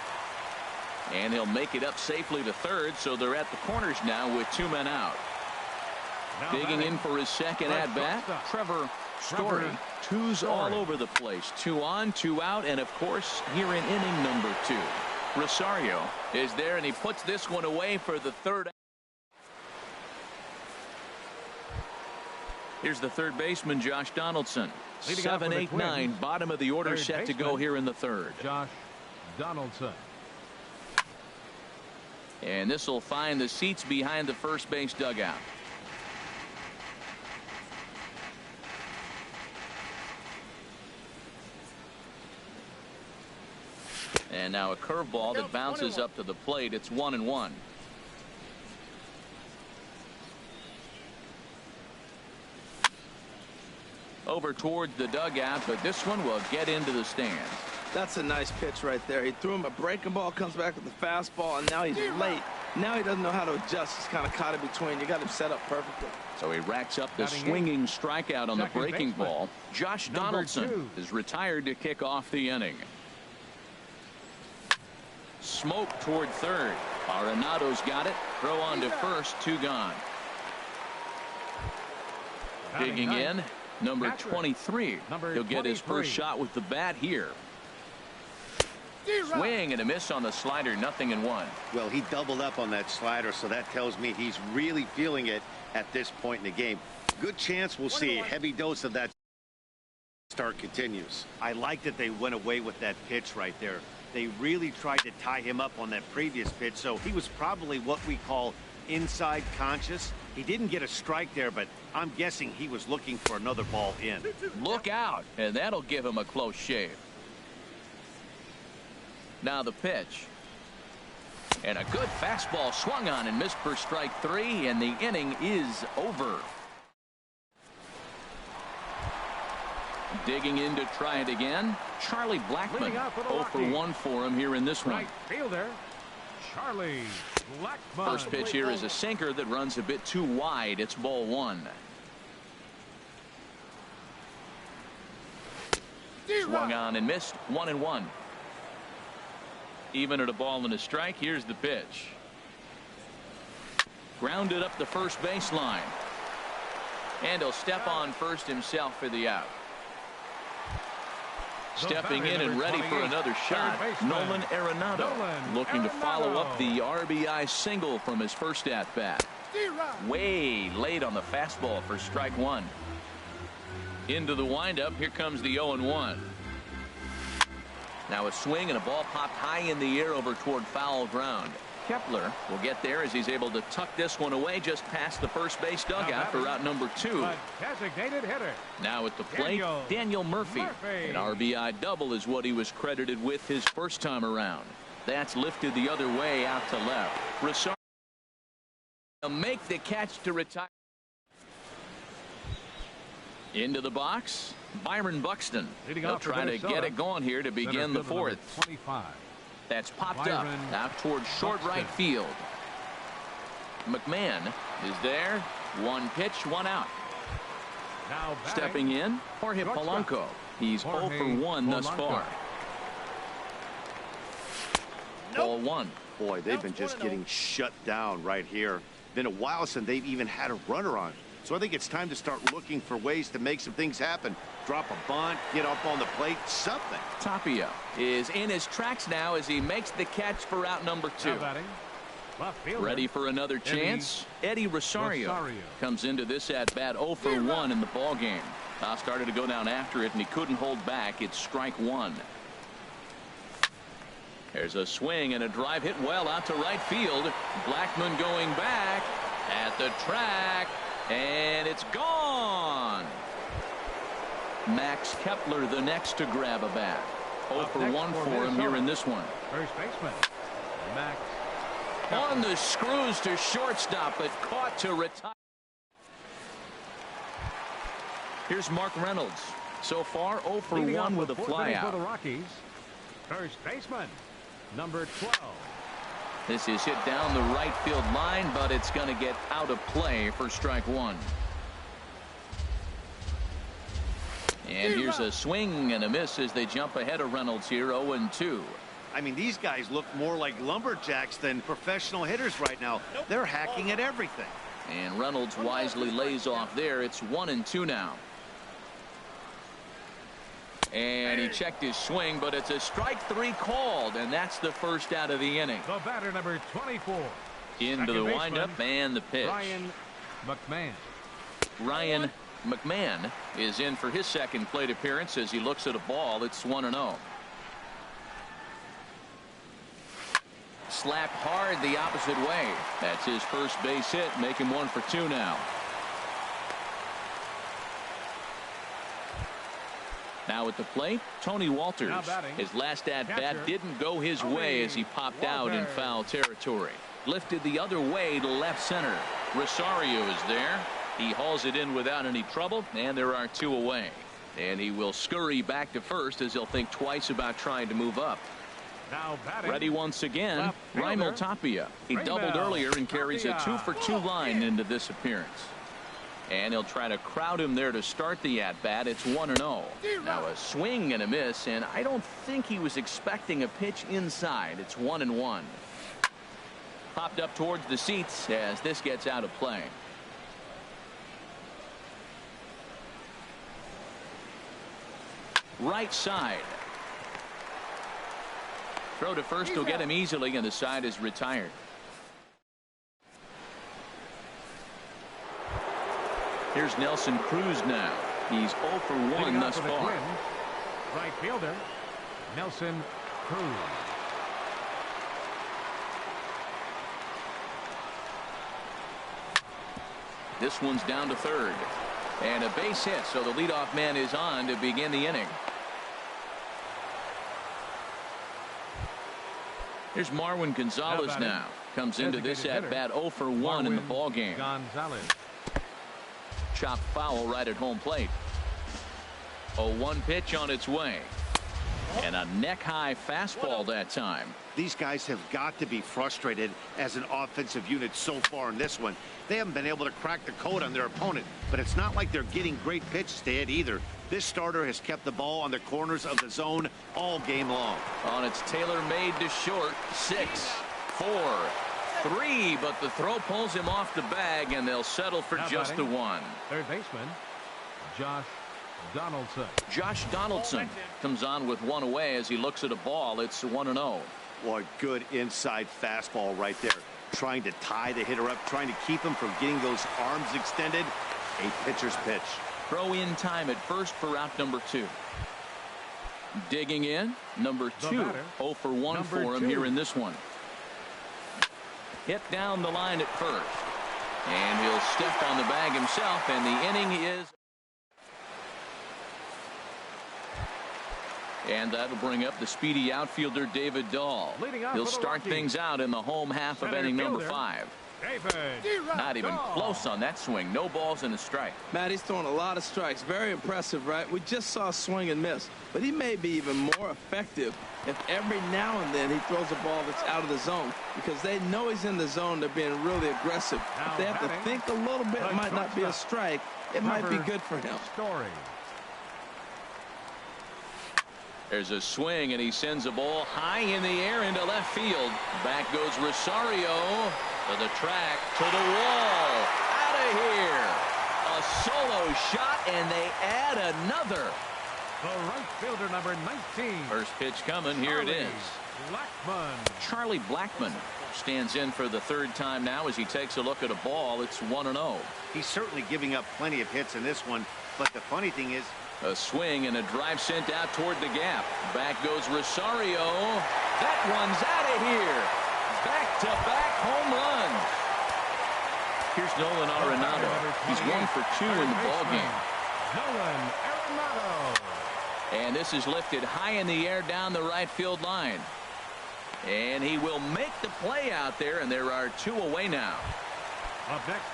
And he'll make it up safely to third, so they're at the corners now with 2 men out. Digging in for his second at-bat, Trevor Story. 2's all over the place. 2 on, 2 out, and of course here in inning number 2. Rosario is there, and he puts this one away for the 3rd. Here's the third baseman, Josh Donaldson. 7, 8, 9, bottom of the order, set to go here in the 3rd. Josh Donaldson. And this will find the seats behind the first base dugout. And now a curveball that bounces up to the plate. It's 1-1. Over towards the dugout, but this one will get into the stands. That's a nice pitch right there. He threw him a breaking ball, comes back with the fastball, and now he's late. Now he doesn't know how to adjust. He's kind of caught in between. You got him set up perfectly. So he racks up the swinging strikeout on the breaking ball. Josh Donaldson is retired to kick off the inning. Smoke toward third. Arenado's got it. Throw on to first. 2 gone. Digging in, number 23. He'll get his first shot with the bat here. Swing and a miss on the slider. 0-1. Well, he doubled up on that slider, so that tells me he's really feeling it at this point in the game. Good chance we'll see a heavy dose of that start continues. I like that they went away with that pitch right there. They really tried to tie him up on that previous pitch, so he was probably what we call inside conscious. He didn't get a strike there, but I'm guessing he was looking for another ball in. Look out, and that'll give him a close shave. Now the pitch. And a good fastball swung on and missed for strike 3, and the inning is over. Digging in to try it again, Charlie Blackmon. 0 for 1 for him here in this one. Right fielder, Charlie Blackmon. First pitch here is a sinker that runs a bit too wide. It's ball 1. Swung on and missed. 1-1. Even at a ball and a strike. Here's the pitch. Grounded up the first baseline. And he'll step on first himself for the out. Stepping in and ready for another shot, Nolan Arenado, looking to follow up the RBI single from his first at-bat. Way late on the fastball for strike 1. Into the windup. Here comes the 0-1. Now a swing and a ball popped high in the air over toward foul ground. Kepler will get there as he's able to tuck this one away just past the first base dugout for out number 2. Designated hitter. Now at the plate, Daniel Murphy. An RBI double is what he was credited with his first time around. That's lifted the other way out to left. Rosario will make the catch to retire. Into the box, Byron Buxton. They'll try to get it going here to begin the fourth. 25. That's popped up out towards short right field. McMahon is there. One pitch, one out. Now stepping in, Jorge Polanco. He's 0 for 1 thus far. Ball one. Boy, they've been just getting shut down right here. Been a while since they've even had a runner on. So I think it's time to start looking for ways to make some things happen. Drop a bunt, get up on the plate, something. Tapia is in his tracks now as he makes the catch for out number 2. Ready for another chance? Eddie Rosario comes into this at bat 0 for 1 in the ball game. Started to go down after it and he couldn't hold back. It's strike one. There's a swing and a drive hit well out to right field. Blackman going back at the track and it's gone. Max Kepler the next to grab a bat. 0 for 1 for him here in this one. First baseman Max on the screws to shortstop, but caught to retire. Here's Mark Reynolds. So far 0 for 1 with a flyout. For the Rockies. First baseman number 12. This is hit down the right field line, but it's going to get out of play for strike one. And here's a swing and a miss as they jump ahead of Reynolds here 0-2. I mean, these guys look more like lumberjacks than professional hitters right now. They're hacking at everything. And Reynolds wisely lays off there. It's 1-2 now. And he checked his swing, but it's a strike 3 called, and that's the first out of the inning. The batter number 24. Into the windup and the pitch. Ryan McMahon. Ryan McMahon is in for his second plate appearance as he looks at a ball. It's 1-0. Slapped hard the opposite way. That's his first base hit, making him 1 for 2 now. Now at the plate, Tony Walters. His last at-bat didn't go his way as he popped out in foul territory. Lifted the other way to left center. Rosario is there. He hauls it in without any trouble, and there are 2 away. And he will scurry back to first as he'll think twice about trying to move up. Now ready once again, Raimel Tapia. He doubled earlier and carries a 2 for 2 line into this appearance. And he'll try to crowd him there to start the at-bat. It's 1-0. Now a swing and a miss, and I don't think he was expecting a pitch inside. It's 1-1. Popped up towards the seats as this gets out of play. Right side. Throw to first will get him easily, and the side is retired. Here's Nelson Cruz now. He's 0 for 1 thus far. Right fielder Nelson Cruz. This one's down to third. And a base hit, so the leadoff man is on to begin the inning. Here's Marwin Gonzalez now. Comes into this at-bat 0 for 1 in the ball game. Gonzalez. Chopped foul right at home plate. 0-1 pitch on its way. And a neck-high fastball that time. These guys have got to be frustrated as an offensive unit so far in this one. They haven't been able to crack the code on their opponent, but it's not like they're getting great pitches to hit either. This starter has kept the ball on the corners of the zone all game long. On its tailor-made to short. 6, 4, 3, but the throw pulls him off the bag, and they'll settle for just the 1. Third baseman Josh Donaldson. Josh Donaldson comes on with 1 away as he looks at a ball. It's 1-0. Boy, good inside fastball right there. Trying to tie the hitter up, trying to keep him from getting those arms extended. A pitcher's pitch. Throw in time at first for out number 2. Digging in, number 2. 0 for 1 for him here in this one. Hit down the line at first. And he'll step on the bag himself, and the inning is. And that'll bring up the speedy outfielder David Dahl. He'll start things out in the home half of inning number 5. Not even close on that swing. No balls and a strike. Matt, he's throwing a lot of strikes. Very impressive, right? We just saw a swing and miss. But he may be even more effective if every now and then he throws a ball that's out of the zone, because they know he's in the zone. They're being really aggressive. If they have to think a little bit, it might not be a strike. It might be good for him. There's a swing, and he sends a ball high in the air into left field. Back goes Rosario to the track, to the wall. Out of here. A solo shot, and they add another. The right fielder, number 19. First pitch coming. Here it is. Charlie Blackmon stands in for the third time now as he takes a look at a ball. It's 1-0. He's certainly giving up plenty of hits in this one, but the funny thing is, a swing and a drive sent out toward the gap. Back goes Rosario. That one's out of here. Back-to-back home runs. Here's Nolan Arenado. He's 1 for 2 in the ballgame. Nolan Arenado. And this is lifted high in the air down the right field line. And he will make the play out there, and there are 2 away now.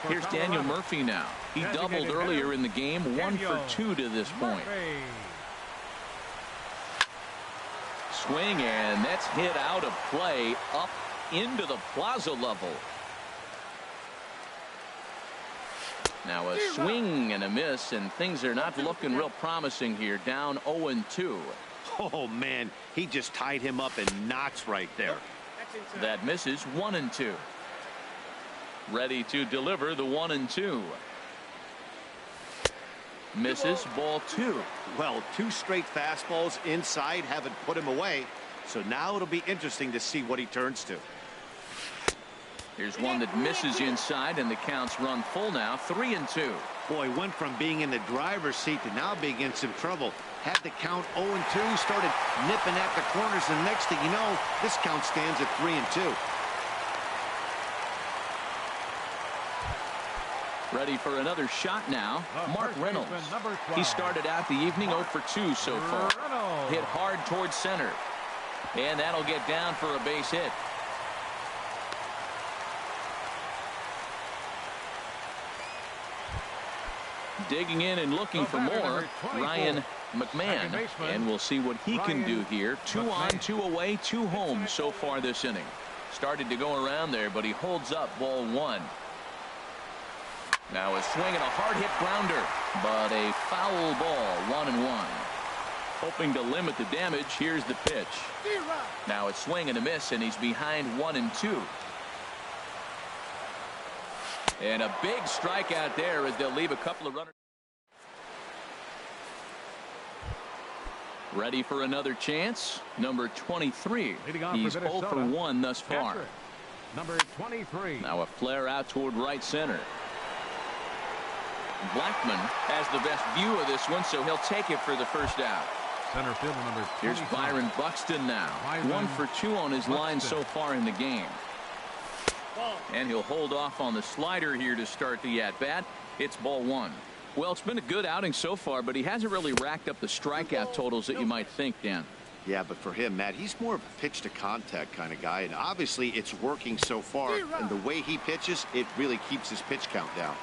Here's Daniel Murphy now. He doubled earlier in the game, 1 for 2 to this point. Swing, and that's hit out of play up into the plaza level. Now a swing and a miss, and things are not looking real promising here. Down 0-2. oh man, he just tied him up in knots right there. That misses. 1-2. Ready to deliver the 1-2. Misses. Ball 2. Well, 2 straight fastballs inside haven't put him away, so now it'll be interesting to see what he turns to. Here's one that misses inside, and the count's run full now. 3-2. Boy, went from being in the driver's seat to now being in some trouble. Had the count 0-2, started nipping at the corners, and next thing you know, this count stands at 3-2. Ready for another shot now. Mark Reynolds. He started out the evening 0 for 2 so far. Hit hard towards center. And that'll get down for a base hit. Digging in and looking for more, Ryan McMahon. And we'll see what he can do here. 2 on, 2 away, 2 home so far this inning. Started to go around there, but he holds up. Ball 1. Now a swing and a hard hit grounder, but a foul ball. 1-1. Hoping to limit the damage. Here's the pitch. Now a swing and a miss, and he's behind 1-2. And a big strikeout there as they'll leave a couple of runners. Ready for another chance. Number 23. He's 0 for 1 thus far. Number 23. Now a flare out toward right center. Blackmon has the best view of this one, so he'll take it for the first out. Center fielder number 25. Here's Byron Buxton now. 1 for 2 on his line so far in the game. And he'll hold off on the slider here to start the at-bat. It's ball 1. Well, it's been a good outing so far, but he hasn't really racked up the strikeout totals that you might think, Dan. Yeah, but for him, Matt, he's more of a pitch-to-contact kind of guy, and obviously it's working so far, and the way he pitches, it really keeps his pitch count down.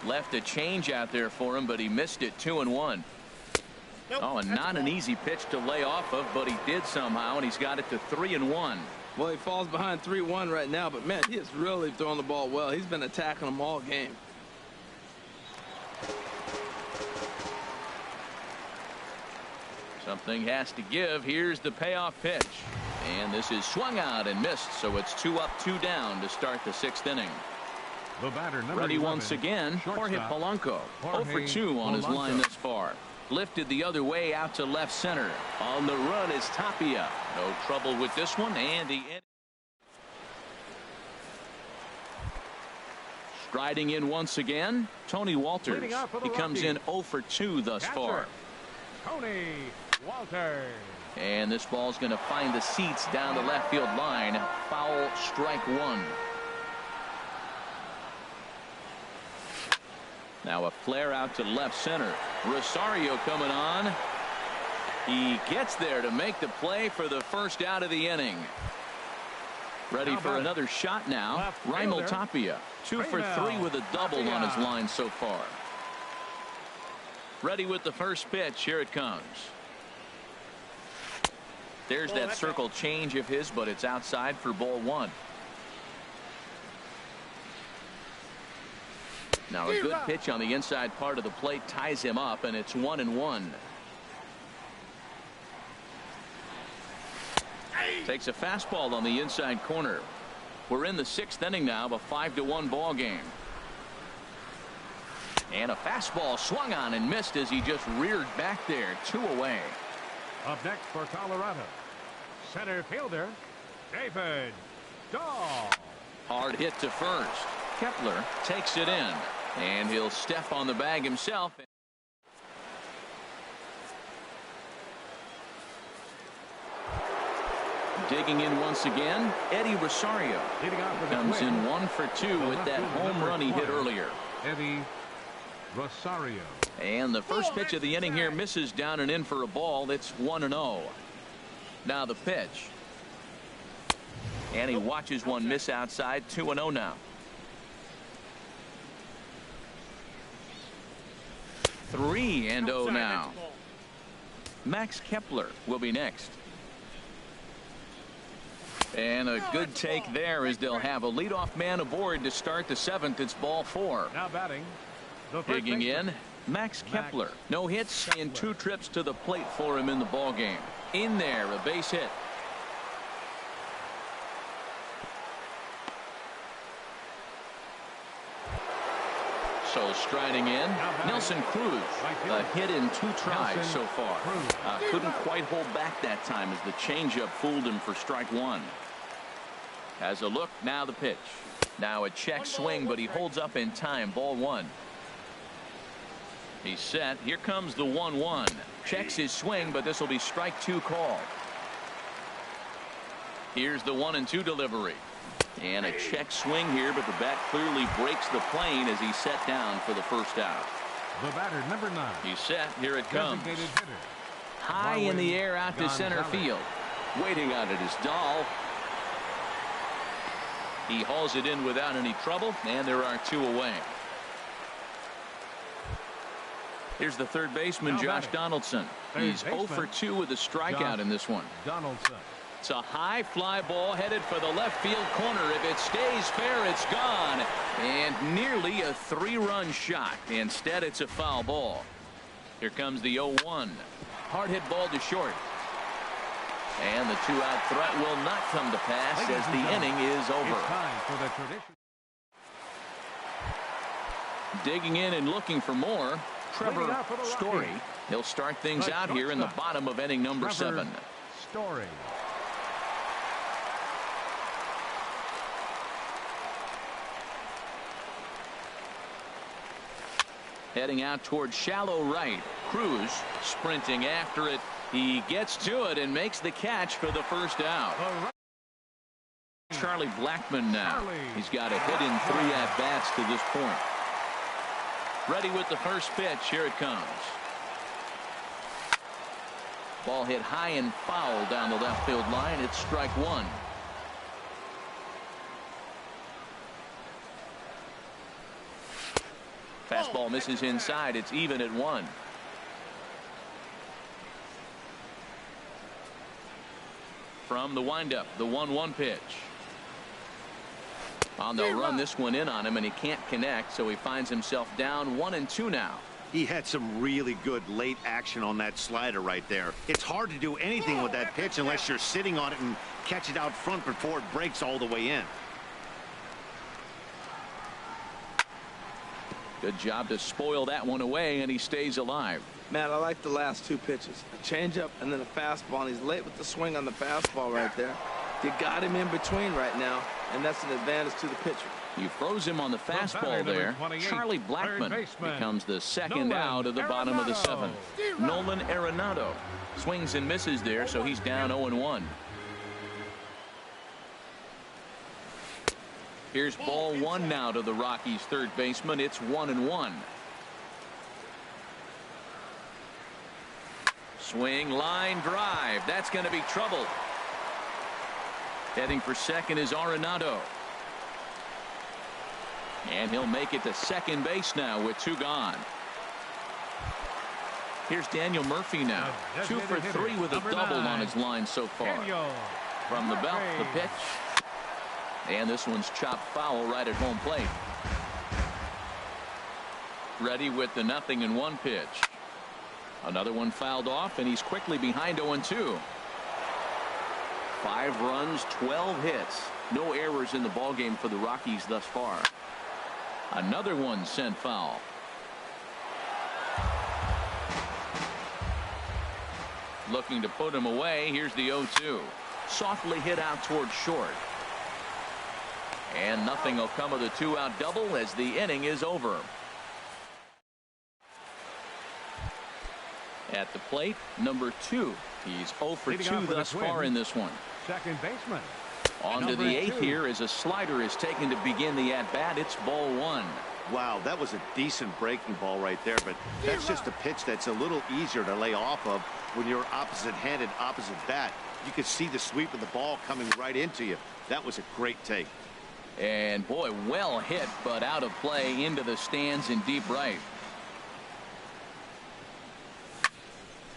Left a change out there for him, but he missed it. 2-1. Oh, and not an easy pitch to lay off of, but he did somehow, and he's got it to 3-1. Well, he falls behind 3-1 right now, but man, he is really throwing the ball well. He's been attacking them all game. Something has to give. Here's the payoff pitch, and this is swung out and missed, so it's 2 up, 2 down to start the 6th inning. The batter, number Ready 11, once again, Jorge Polanco. 0 for 2 on his line thus far. Lifted the other way out to left center. On the run is Tapia. No trouble with this one, and the end. Striding in once again, Tony Walters. He comes in 0 for 2 thus far. Tony Walters. And this ball's going to find the seats down the left field line. Foul, strike 1. Now a flare out to left center. Rosario coming on. He gets there to make the play for the first out of the inning. Ready for another shot now. Raimel Tapia, 2 for 3 with a double on his line so far. Ready with the first pitch. Here it comes. There's that circle change of his, but it's outside for ball 1. Now a good pitch on the inside part of the plate ties him up, and it's 1-1. Takes a fastball on the inside corner. We're in the 6th inning now of a 5-1 ball game. And a fastball swung on and missed as he just reared back there. 2 away. Up next for Colorado, center fielder David Dahl. Hard hit to first. Kepler takes it in, and he'll step on the bag himself. Digging in once again, Eddie Rosario comes in 1 for 2 with that home run he hit earlier. Eddie Rosario. And the first pitch of the inning here misses down and in for a ball. It's 1-0. Now the pitch. And he watches one miss outside. 2-0 now. 3-0 now. Max Kepler will be next. And a good take there as they'll have a leadoff man aboard to start the 7th. It's ball 4. Now batting. Digging in, Max Kepler. No hits and 2 trips to the plate for him in the ball game. In there, a base hit. So striding in, Nelson Cruz. A hit in 2 tries so far. Couldn't quite hold back that time as the changeup fooled him for strike 1. Has a look, now the pitch. Now a check swing, but he holds up in time. Ball 1. He's set. Here comes the 1-1. Checks his swing, but this will be strike 2 called. Here's the 1-2 delivery. And a check swing here, but the bat clearly breaks the plane as he's set down for the first out. The batter, number 9. He's set. Here it comes. Designated hitter. High in the air out to center field. Waiting on it is Dahl. He hauls it in without any trouble, and there are 2 away. Here's the third baseman, Josh Donaldson. He's 0 for 2 with a strikeout in this one. Donaldson. It's a high fly ball headed for the left field corner. If it stays fair, it's gone. And nearly a 3-run shot. Instead, it's a foul ball. Here comes the 0-1. Hard hit ball to short. And the 2-out threat will not come to pass as the inning is over. It's time for the tradition. Digging in and looking for more, Trevor Story. He'll start things out here in the bottom of inning number 7. Story. Heading out toward shallow right. Cruz sprinting after it. He gets to it and makes the catch for the first out. Charlie Blackmon now. He's got a hit in 3 at-bats to this point. Ready with the first pitch. Here it comes. Ball hit high and foul down the left field line. It's strike 1. Fastball misses inside. It's even at 1. From the windup, the 1-1 pitch. They'll run this one in on him, and he can't connect, so he finds himself down 1-2 now. He had some really good late action on that slider right there. It's hard to do anything with that pitch unless you're sitting on it and catch it out front before it breaks all the way in. Good job to spoil that one away, and he stays alive. Man, I like the last 2 pitches. A changeup and then a fastball, and he's late with the swing on the fastball right there. You got him in between right now, and that's an advantage to the pitcher. You froze him on the fastball there. Charlie Blackmon becomes the second out of the bottom of the 7th. Nolan Arenado swings and misses there, so he's down 0-1. Here's ball 1 now to the Rockies' third baseman. It's 1-1. Swing, line drive. That's going to be trouble. Heading for second is Arenado. And he'll make it to second base now with 2 gone. Here's Daniel Murphy now. 2 for 3 with a double on his line so far. From the belt, the pitch. And this one's chopped foul right at home plate. Ready with the 0-1 pitch. Another one fouled off, and he's quickly behind 0-2. 5 runs, 12 hits. No errors in the ballgame for the Rockies thus far. Another one sent foul. Looking to put him away. Here's the 0-2. Softly hit out towards short. And nothing will come of the 2-out double as the inning is over. At the plate, number 2. He's 0 for 2 thus far in this one. Second baseman. On to the 8th here as a slider is taken to begin the at-bat. It's ball 1. Wow, that was a decent breaking ball right there, but that's just a pitch that's a little easier to lay off of when you're opposite-handed, opposite bat. You could see the sweep of the ball coming right into you. That was a great take. And boy, well hit, but out of play into the stands in deep right.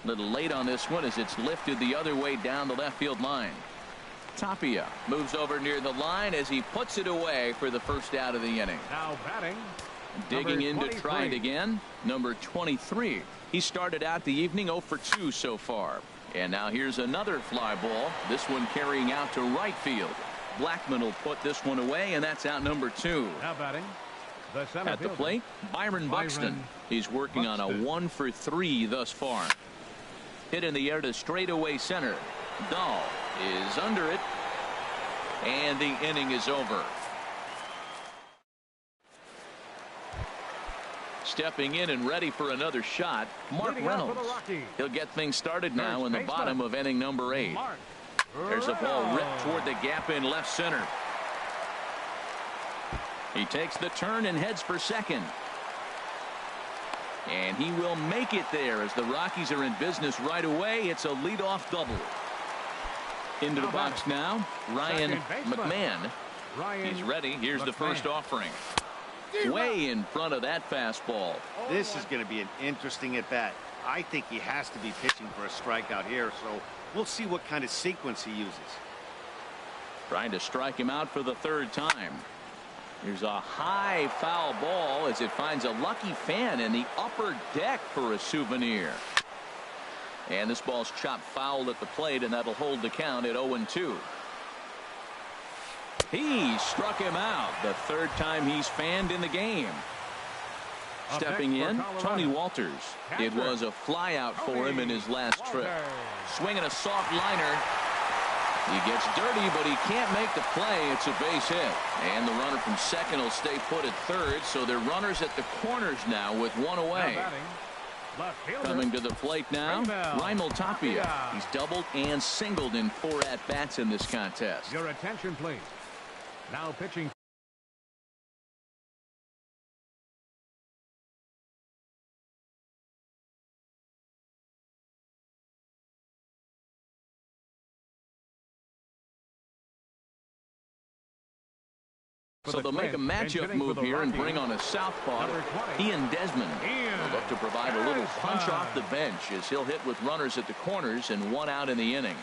Little late on this one as it's lifted the other way down the left field line. Tapia moves over near the line as he puts it away for the first out of the inning. Now batting. Digging in to try it again. Number 23. He started out the evening 0 for 2 so far. And now here's another fly ball. This one carrying out to right field. Blackman will put this one away, and that's out number 2. Now batting. At the plate, Byron Buxton. He's working on a 1 for 3 thus far. Hit in the air to straightaway center. Dahl is under it, and the inning is over. Stepping in and ready for another shot, Mark Reynolds. He'll get things started now in the bottom of inning number 8. There's a ball ripped toward the gap in left center. He takes the turn and heads for second. And he will make it there as the Rockies are in business right away. It's a leadoff double. Into the box now, Ryan McMahon. He's ready. Here's the first offering. Way in front of that fastball. This is going to be an interesting at bat. I think he has to be pitching for a strikeout here, so we'll see what kind of sequence he uses. Trying to strike him out for the 3rd time. Here's a high foul ball as it finds a lucky fan in the upper deck for a souvenir. And this ball's chopped foul at the plate, and that'll hold the count at 0-2. He struck him out the 3rd time he's fanned in the game. Stepping in, Tony Walters. It was a fly out for him in his last trip. Swinging a soft liner. He gets dirty, but he can't make the play. It's a base hit. And the runner from second will stay put at 3rd, so they're runners at the corners now with 1 away. Coming to the plate now, Raimel Tapia. He's doubled and singled in 4 at-bats in this contest. Your attention, please. Now pitching. So they'll make a matchup move here and bring on a southpaw. Ian Desmond will look to provide a little punch off the bench as he'll hit with runners at the corners and 1 out in the inning.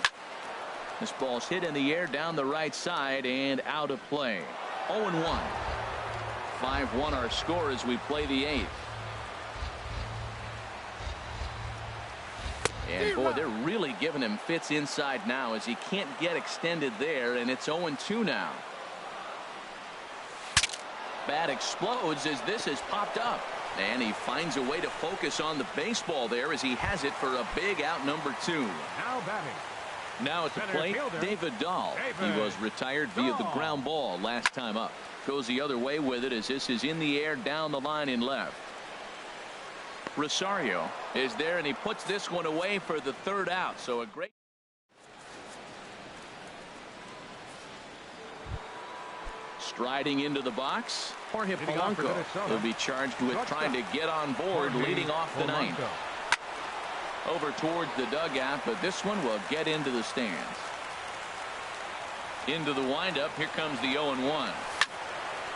This ball's hit in the air down the right side and out of play. 0-1. 5-1 our score as we play the 8th. And boy, they're really giving him fits inside now as he can't get extended there, and it's 0-2 now. Bat explodes as this has popped up, and he finds a way to focus on the baseball there as he has it for a big out number 2. Now batting. Now at the plate, David Dahl. He was retired via the ground ball last time up. Goes the other way with it as this is in the air down the line in left. Rosario is there, and he puts this one away for the 3rd out. So a great. Striding into the box, Jorge Polanco will be charged with trying to get on board leading off the 9th. over towards the dugout, but this one will get into the stands. Into the windup. Here comes the 0-1.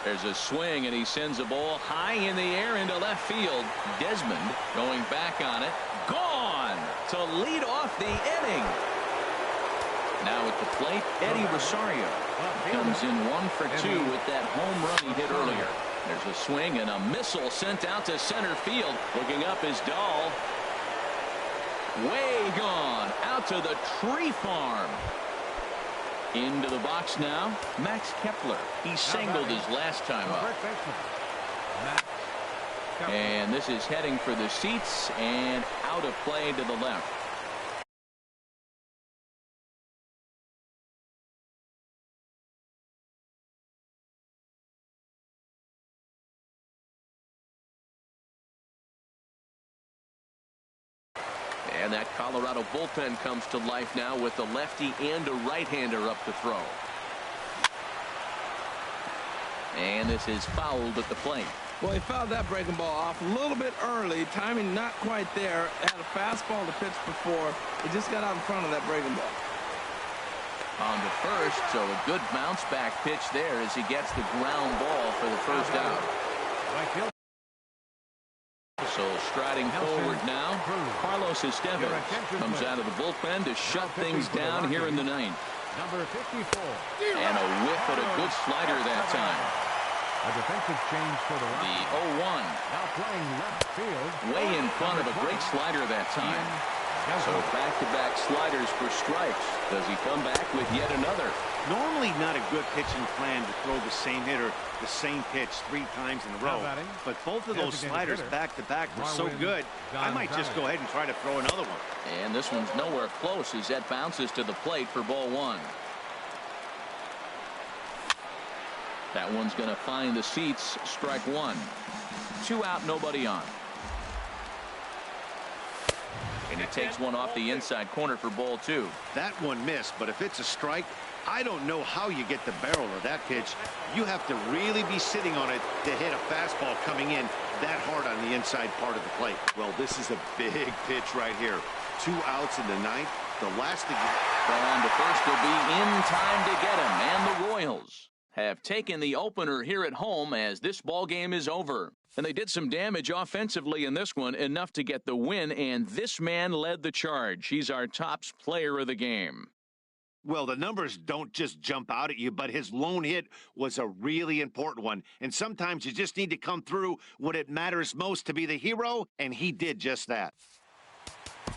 There's a swing, and he sends a ball high in the air into left field. Desmond going back on it. Gone to lead off the inning. Now at the plate, Eddie Rosario comes in 1 for 2 with that home run he hit earlier. There's a swing and a missile sent out to center field. Looking up is Dahl. Way gone out to the tree farm. Into the box now, Max Kepler. He singled his last time up. And this is heading for the seats and out of play to the left. And that Colorado bullpen comes to life now with a lefty and a right-hander up to throw. And this is fouled at the plate. Well, he fouled that breaking ball off a little bit early. Timing not quite there. Had a fastball to pitch before. He just got out in front of that breaking ball. On to first, so a good bounce back pitch there as he gets the ground ball for the first out. So striding forward now, Carlos Estevez comes out of the bullpen to shut things down here in the ninth. Number 54. And a whiff at a good slider that time. A defensive change for the The 0-1. Now playing left field. Way in front of a great slider that time. So back-to-back sliders for strikes. Does he come back with yet another? Normally not a good pitching plan to throw the same hitter the same pitch 3 times in a row. But both of those sliders back-to-back were so good, I might just go ahead and try to throw another one. And this one's nowhere close as that bounces to the plate for ball 1. That one's going to find the seats. Strike 1. 2 out, nobody on. And he takes one off the inside corner for ball 2. That one missed, but if it's a strike, I don't know how you get the barrel of that pitch. You have to really be sitting on it to hit a fastball coming in that hard on the inside part of the plate. Well, this is a big pitch right here. 2 outs in the ninth. The last thing. On to first will be in time to get him. And the Royals have taken the opener here at home as this ball game is over. And they did some damage offensively in this one, enough to get the win, and this man led the charge. He's our top player of the game. Well, the numbers don't just jump out at you, but his lone hit was a really important one. And sometimes you just need to come through when it matters most to be the hero, and he did just that. The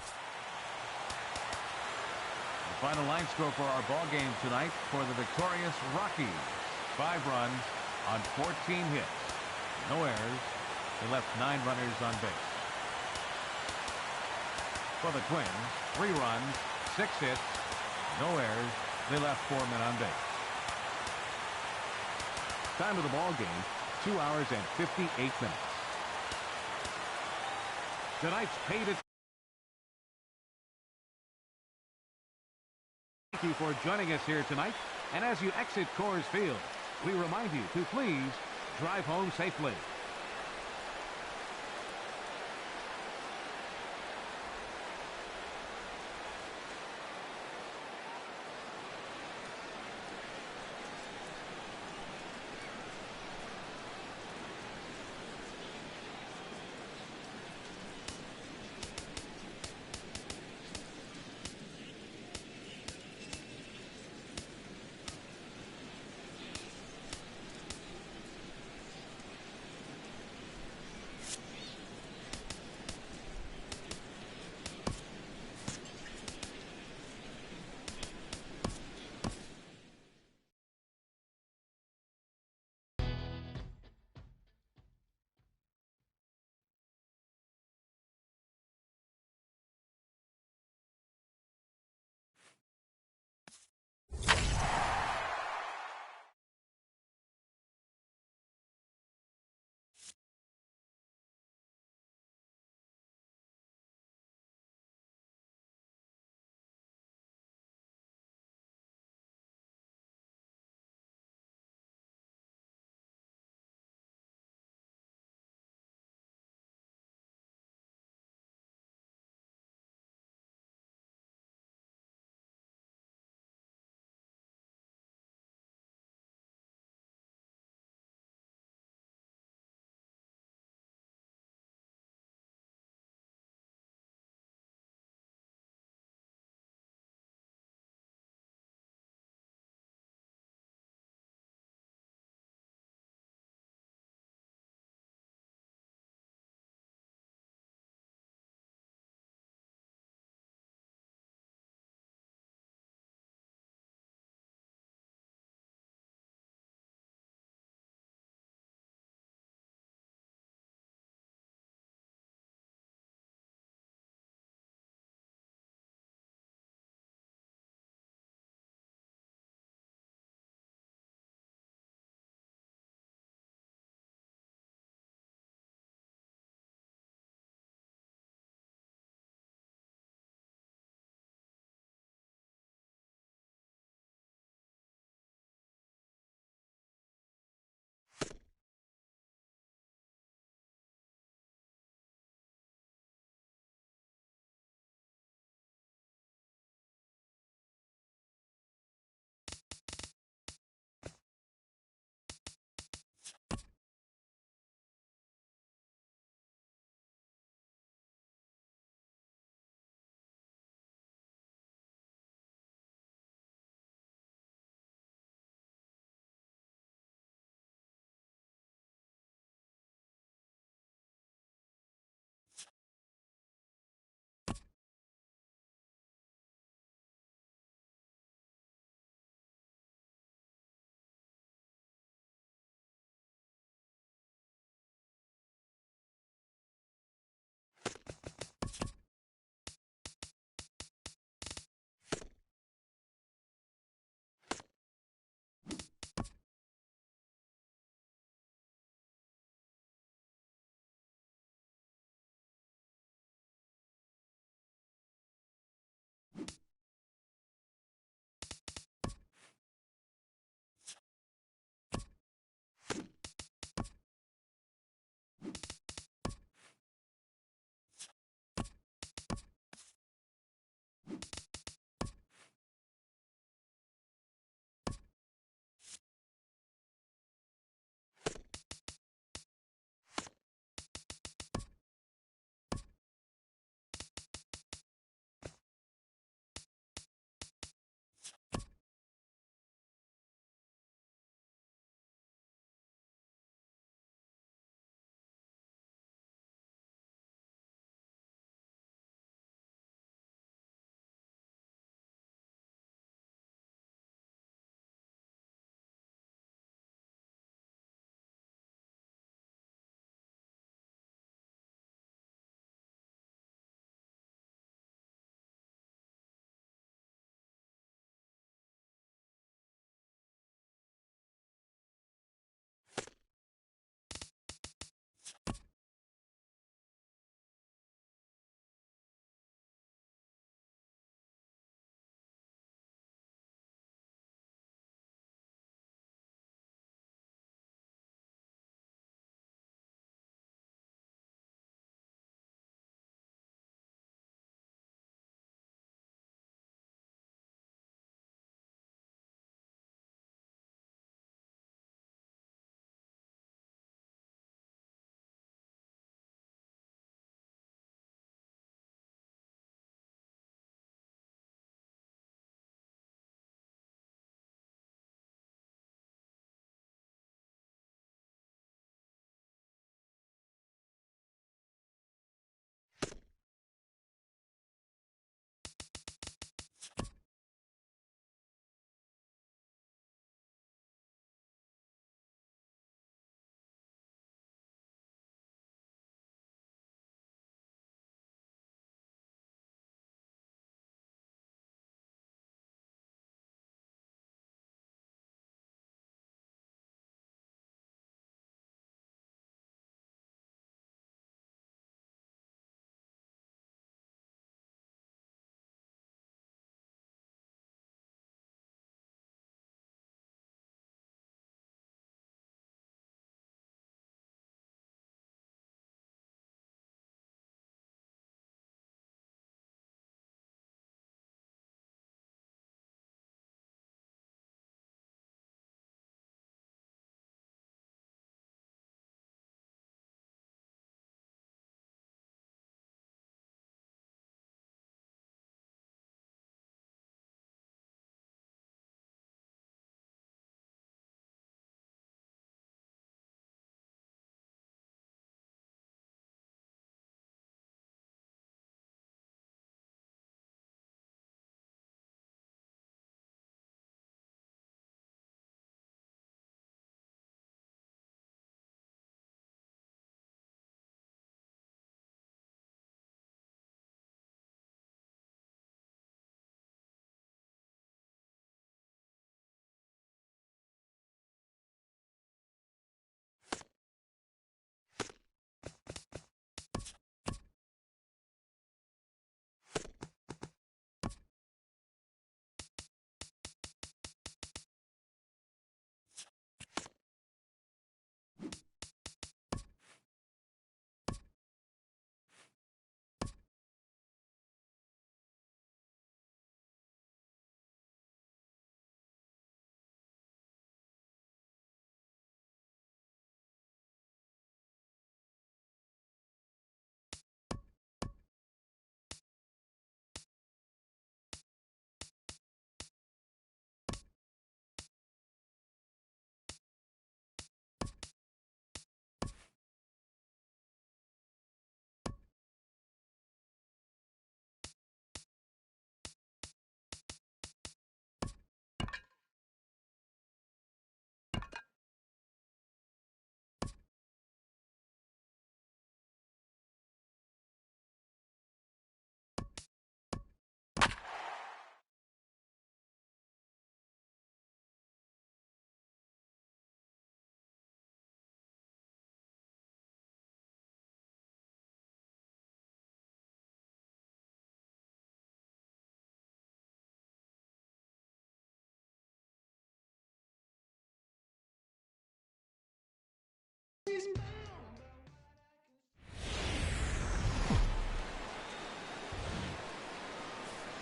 final line score for our ball game tonight for the victorious Rockies. 5 runs on 14 hits. No errors. They left 9 runners on base. For the Twins, 3 runs, 6 hits, no errors. They left 4 men on base. Time of the ball game, 2 hours and 58 minutes. Tonight's paid it. Thank you for joining us here tonight. And as you exit Coors Field, we remind you to please drive home safely.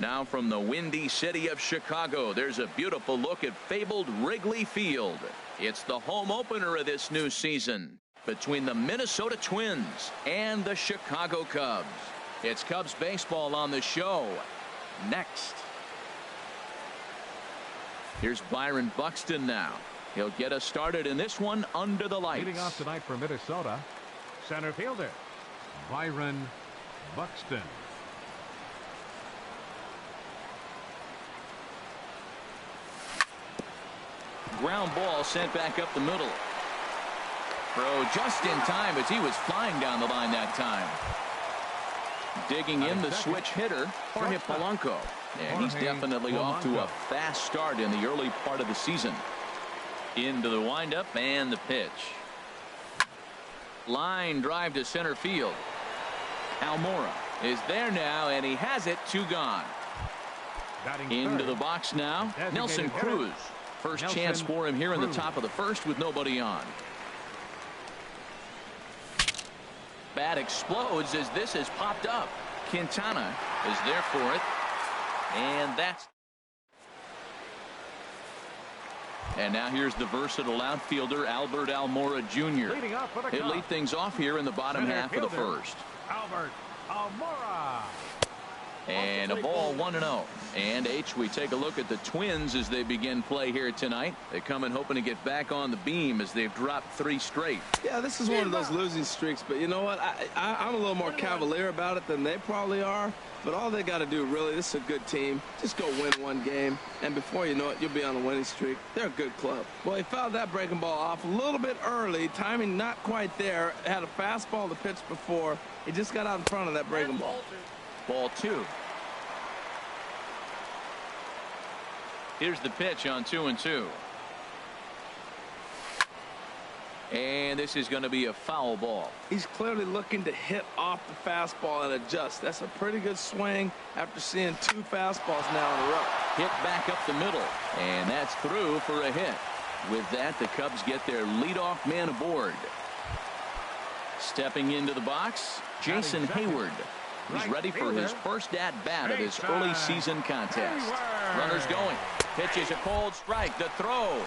Now from the windy city of Chicago, there's a beautiful look at fabled Wrigley Field. It's the home opener of this new season between the Minnesota Twins and the Chicago Cubs. It's Cubs baseball on the show next. Here's Byron Buxton now. He'll get us started in this one under the lights. Leading off tonight for Minnesota, center fielder Byron Buxton. Ground ball sent back up the middle. Throw just in time as he was flying down the line that time. Digging in the switch hitter, Jorge Polanco. And he's definitely off to a fast start in the early part of the season. Into the windup and the pitch. Line drive to center field. Almora is there now, and he has it. 2 gone. Into the box now, Nelson Cruz. First chance for him here in the top of the first with nobody on. Bat explodes as this has popped up. Quintana is there for it. And now here's the versatile outfielder Albert Almora Jr. He'll lead things off here in the bottom half of the first. Albert Almora. And a ball 1-0. And H, we take a look at the Twins as they begin play here tonight. They come in hoping to get back on the beam as they've dropped 3 straight. Yeah, this is one of those losing streaks, but you know what? I'm a little more cavalier about it than they probably are. But all they got to do, really, this is a good team. Just go win 1 game, and before you know it, you'll be on a winning streak. They're a good club. Well, he fouled that breaking ball off a little bit early. Timing not quite there. Had a fastball to pitch before. He just got out in front of that breaking ball. Ball 2. Here's the pitch on 2-2. And this is going to be a foul ball. He's clearly looking to hit off the fastball and adjust. That's a pretty good swing after seeing 2 fastballs now in a row. Hit back up the middle, and that's through for a hit. With that, the Cubs get their leadoff man aboard. Stepping into the box, Jason Hayward. He's ready for his first at-bat of this early season contest. Runners going. Pitches a cold strike. The throw.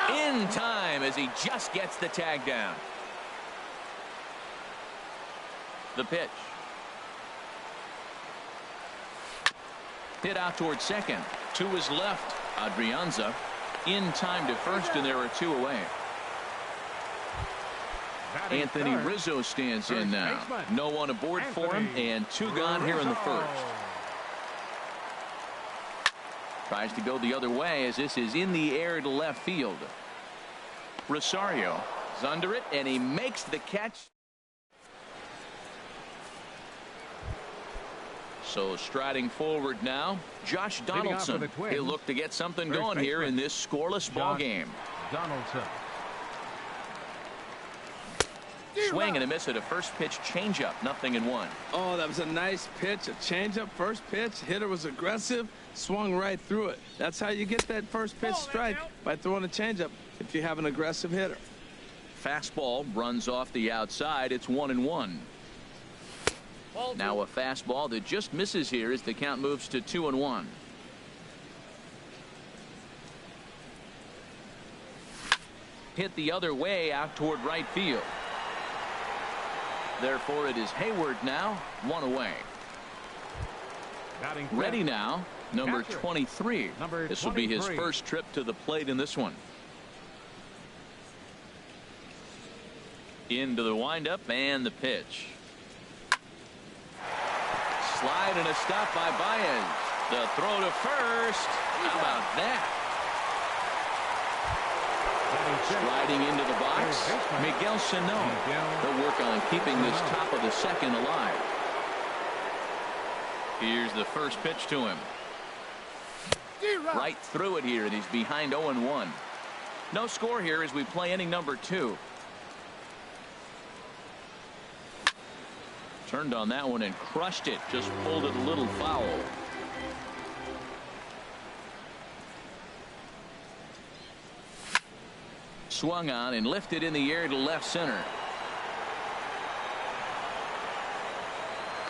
In time as he just gets the tag down. The pitch. Hit out towards second. To his left. Adrianza in time to first, and there are 2 away. Anthony Rizzo stands in now. No one aboard for him, and 2 gone here in the first. Tries to go the other way as this is in the air to left field. Rosario is under it, and he makes the catch. So striding forward now, Josh Donaldson. He'll look to get something going here in this scoreless ball game. Donaldson. Swing and a miss at a first pitch changeup. 0-1. Oh, that was a nice pitch. A changeup first pitch. Hitter was aggressive. Swung right through it. That's how you get that first pitch strike, by throwing a changeup if you have an aggressive hitter. Fastball runs off the outside. It's 1-1. Now a fastball that just misses here as the count moves to 2-1. Hit the other way out toward right field. Therefore, it is Hayward now, 1 away. Ready now, number 23. This will be his first trip to the plate in this one. Into the windup and the pitch. Slide and a stop by Baez. The throw to first. How about that? Sliding into the box, Miguel Sano. They'll work on keeping this top of the second alive. Here's the first pitch to him. Right through it here, and he's behind 0-1. No score here as we play inning number 2. Turned on that one and crushed it. Just pulled it a little foul. swung on and lifted in the air to left center.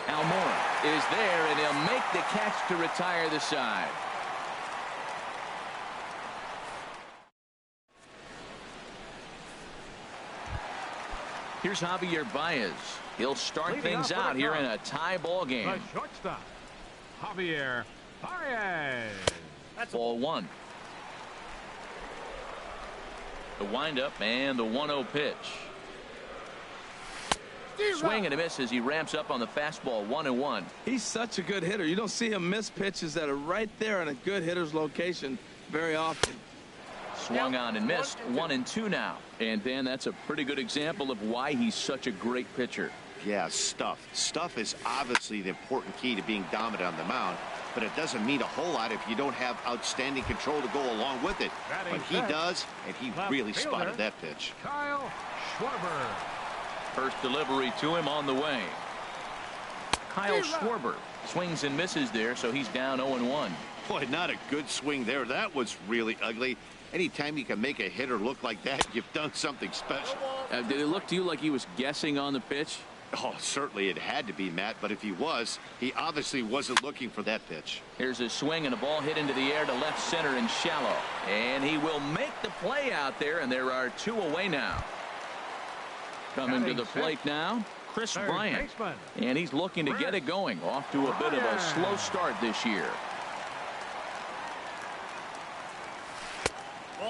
Almora is there, and he'll make the catch to retire the side. Here's Javier Baez. He'll start things out here in a tie ball game. The shortstop, Javier Baez. Ball one. The windup and the 1-0 pitch. Swing and a miss as he ramps up on the fastball. 1-1. He's such a good hitter. You don't see him miss pitches that are right there in a good hitter's location very often. Swung on and missed. 1-2 now. And Dan, that's a pretty good example of why he's such a great pitcher. Yeah, stuff. Stuff is obviously the important key to being dominant on the mound, but it doesn't mean a whole lot if you don't have outstanding control to go along with it. But he does, and he really spotted that pitch. Kyle Schwarber. First delivery to him on the way. Kyle Schwarber swings and misses there, so he's down 0-1. Boy, not a good swing there. That was really ugly. Anytime you can make a hitter look like that, you've done something special. Did it look to you like he was guessing on the pitch? Oh, certainly it had to be, Matt, but if he was, he obviously wasn't looking for that pitch. Here's a swing and a ball hit into the air to left center and shallow. And he will make the play out there, and there are 2 away now. Coming to the plate now, Chris Bryant. And he's looking to get it going. Off to a bit of a slow start this year.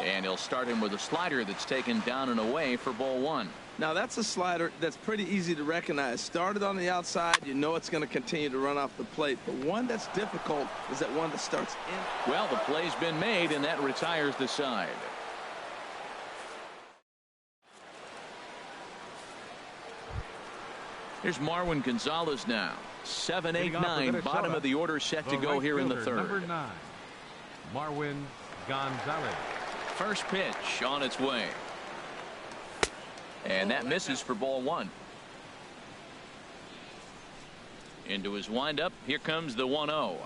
And he'll start him with a slider that's taken down and away for ball one. Now that's a slider that's pretty easy to recognize. Started on the outside, you know it's going to continue to run off the plate. But one that's difficult is that one that starts in. Well, the play's been made, and that retires the side. Here's Marwin Gonzalez now. 7, 8, 9, bottom of the order set to go here in the third. Number 9, Marwin Gonzalez. First pitch on its way. And that misses for ball one. Into his windup. Here comes the 1-0.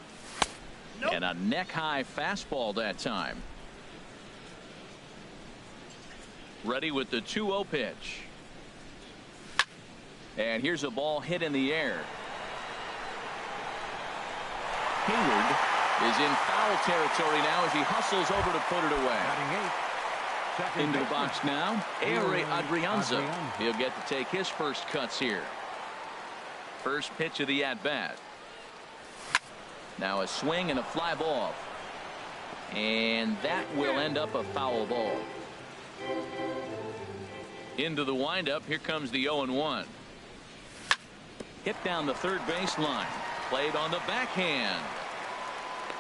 And a neck-high fastball that time. Ready with the 2-0 pitch. And here's a ball hit in the air. Hayward is in foul territory now as he hustles over to put it away. Into the box now, Ehire Adrianza. He'll get to take his first cuts here. First pitch of the at-bat. Now a swing and a fly ball. And that will end up a foul ball. Into the windup. Here comes the 0-1. Hit down the third baseline. Played on the backhand.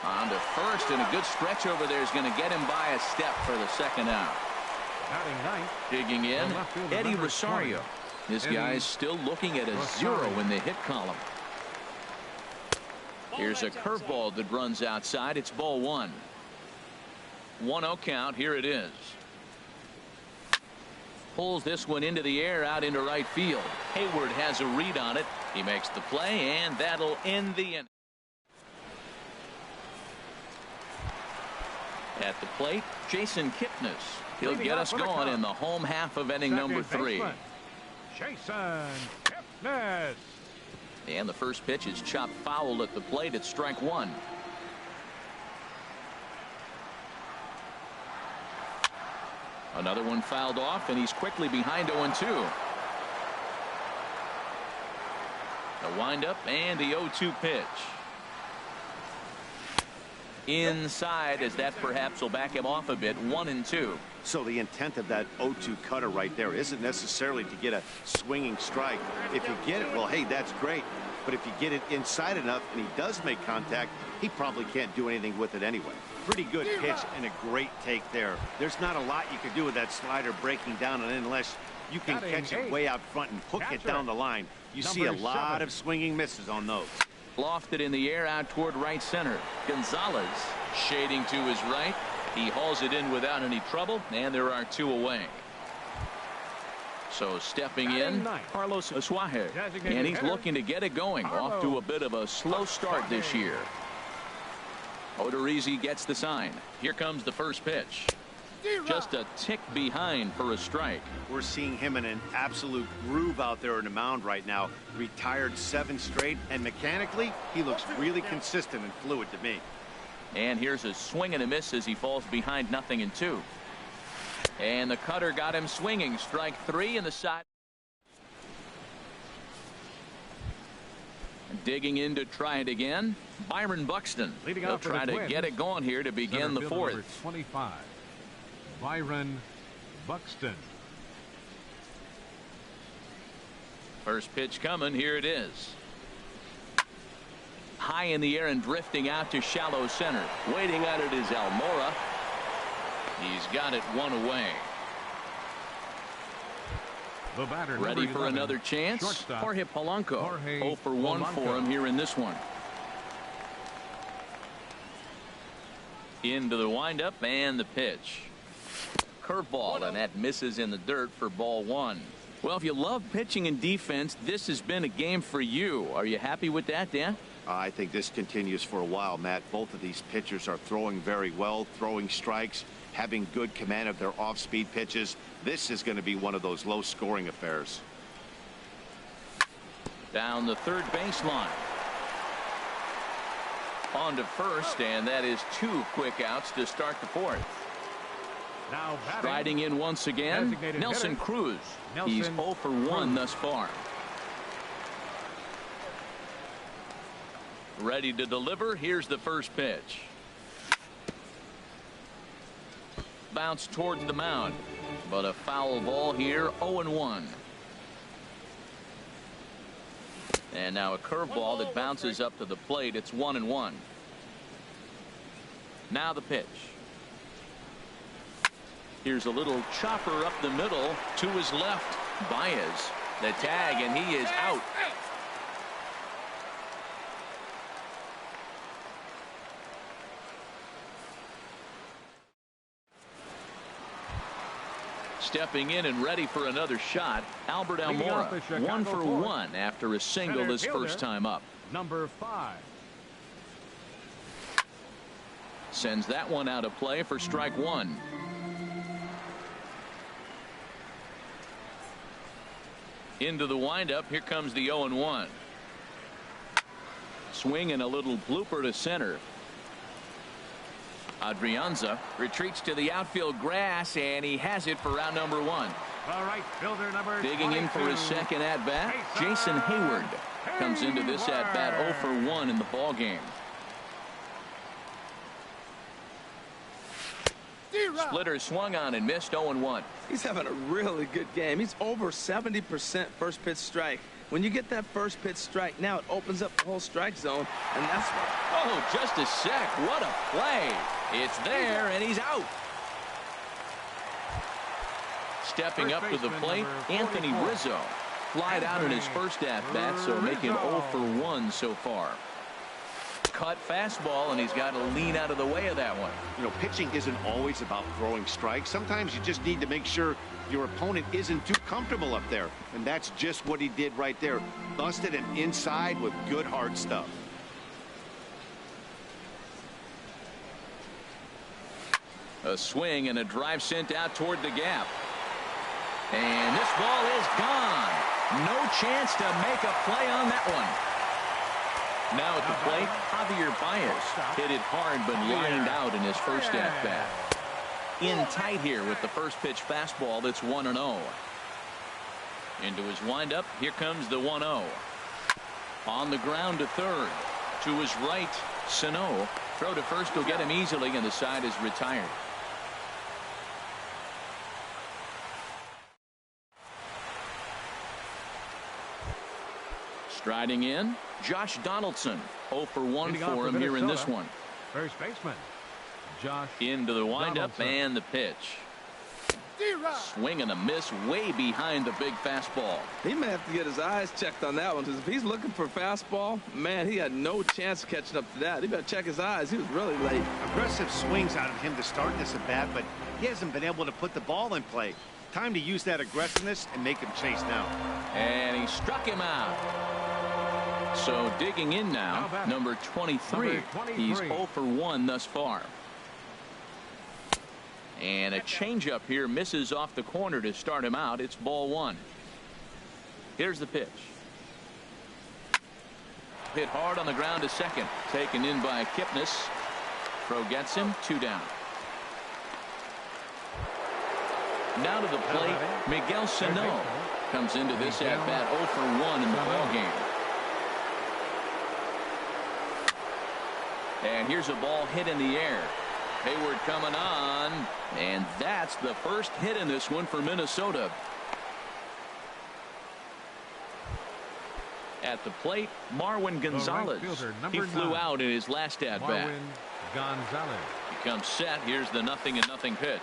On to first, and a good stretch over there is going to get him by a step for the second out. Digging in, Eddie Rosario. This guy's still looking at a 0 in the hit column. Here's a curveball that runs outside. It's ball one. 1-0 count. Here it is. Pulls this one into the air out into right field. Hayward has a read on it. He makes the play, and that'll end the inning. At the plate, Jason Kipnis. He'll get us going in the home half of inning number 3. Jason Kipnis. And the first pitch is chopped foul at the plate. It's strike one. Another one fouled off, and he's quickly behind 0-2. The windup and the 0-2 pitch. Inside, as that perhaps will back him off a bit. 1-2. So the intent of that 0-2 cutter right there isn't necessarily to get a swinging strike. If you get it, well, hey, that's great. But if you get it inside enough and he does make contact, he probably can't do anything with it anyway. Pretty good pitch and a great take there. There's not a lot you can do with that slider breaking down, and unless you can catch it way out front and hook it down the line, you see a lot of swinging misses on those. Lofted in the air out toward right center. Gonzalez shading to his right. He hauls it in without any trouble, and there are 2 away. So stepping in, Carlos Asuaje, and he's looking to get it going. Off to a bit of a slow start this year. Odorizzi gets the sign. Here comes the first pitch. Just a tick behind for a strike. We're seeing him in an absolute groove out there in the mound right now. Retired 7 straight, and mechanically, he looks really consistent and fluid to me. And here's a swing and a miss as he falls behind 0-2. And the cutter got him swinging. Strike 3 in the side. Digging in to try it again, Byron Buxton. He'll try to get it going here to begin the 4th. Number 25, Byron Buxton. First pitch coming. Here it is. High in the air and drifting out to shallow center. Waiting on it is Almora. He's got it 1 away. The batter, ready for 11, another chance. shortstop, Jorge Polanco. Jorge 0 for 1 Polanco. for him here in this one. Into the windup and the pitch. Curveball, and that misses in the dirt for ball 1. Well, if you love pitching and defense, this has been a game for you. Are you happy with that, Dan? I think this continues for a while, Matt. Both of these pitchers are throwing very well, throwing strikes, having good command of their off-speed pitches. This is going to be one of those low-scoring affairs. Down the third baseline. On to first, and that is 2 quick outs to start the 4th. Now batting, Striding in once again, designated Nelson hitter, Cruz. Nelson He's 0 for 1 Cruz. thus far. Ready to deliver. Here's the first pitch. Bounce towards the mound, but a foul ball here. 0-1. And now a curveball that bounces up to the plate. It's 1-1. Now the pitch. Here's a little chopper up the middle to his left. Baez, the tag, and he is out. Stepping in and ready for another shot, Albert Leading off the Almora. Chicago 1 for fourth. 1 after a single Center his fielder, first time up. number 5. Sends that one out of play for strike 1. Into the windup. Here comes the 0-1. Swing and a little blooper to center. Adrianza retreats to the outfield grass, and he has it for round number 1. All right, fielder number Digging in for his 22. second at bat, Jason Hayward comes into this at bat 0 for 1 in the ball game. Splitter swung on and missed. 0-1. He's having a really good game. He's over 70% first pitch strike. When you get that first pitch strike, now it opens up the whole strike zone, and that's what. Oh, just a sec. What a play. It's there, and he's out. Stepping up to the plate, Anthony Rizzo. Flied out in his first at-bat, so making 0 for 1 so far. Cut fastball, and he's got to lean out of the way of that one. You know, pitching isn't always about throwing strikes. Sometimes you just need to make sure your opponent isn't too comfortable up there. And that's just what he did right there. Busted him inside with good hard stuff. A swing and a drive sent out toward the gap. And this ball is gone. No chance to make a play on that one. Now at the plate, Javier Baez hit it hard but lined out in his first at-bat. In tight here with the first pitch fastball that's 1-0. Into his windup, here comes the 1-0. On the ground to third. To his right, Sano. Throw to first will get him easily, and the side is retired. Striding in, Josh Donaldson. 0 for 1 for him here in this one. First baseman, Josh. Into the windup Donaldson. and the pitch. Swing and a miss way behind the big fastball. He may have to get his eyes checked on that one, because if he's looking for fastball, man, he had no chance of catching up to that. He better check his eyes. He was really late. Aggressive swings out of him to start this at bat, but he hasn't been able to put the ball in play. Time to use that aggressiveness and make him chase now. And he struck him out. So digging in now, number 23. He's 0 for 1 thus far. And a changeup here misses off the corner to start him out. It's ball one. Here's the pitch. Hit hard on the ground to second. Taken in by Kipnis. Throw gets him. 2 down. Now to the plate, Miguel Sano comes into this at bat 0 for 1 in the ball game. And here's a ball hit in the air. Hayward coming on, and that's the first hit in this one for Minnesota. At the plate, Marwin Gonzalez. He flew out in his last at bat. Gonzalez. He comes set. Here's the 0-0 pitch.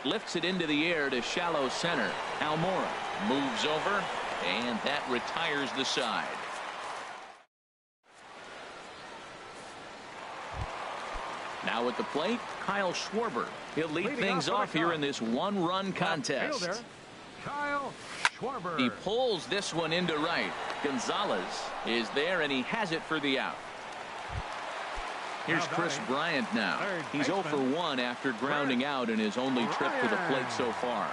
Lifts it into the air to shallow center. Almora moves over, and that retires the side. Now at the plate, Kyle Schwarber. He'll lead things off here in this 1-run contest. Kyle Schwarber. He pulls this one into right. Gonzalez is there, and he has it for the out. Here's Chris Bryant now. He's 0 for 1 after grounding out in his only trip to the plate so far.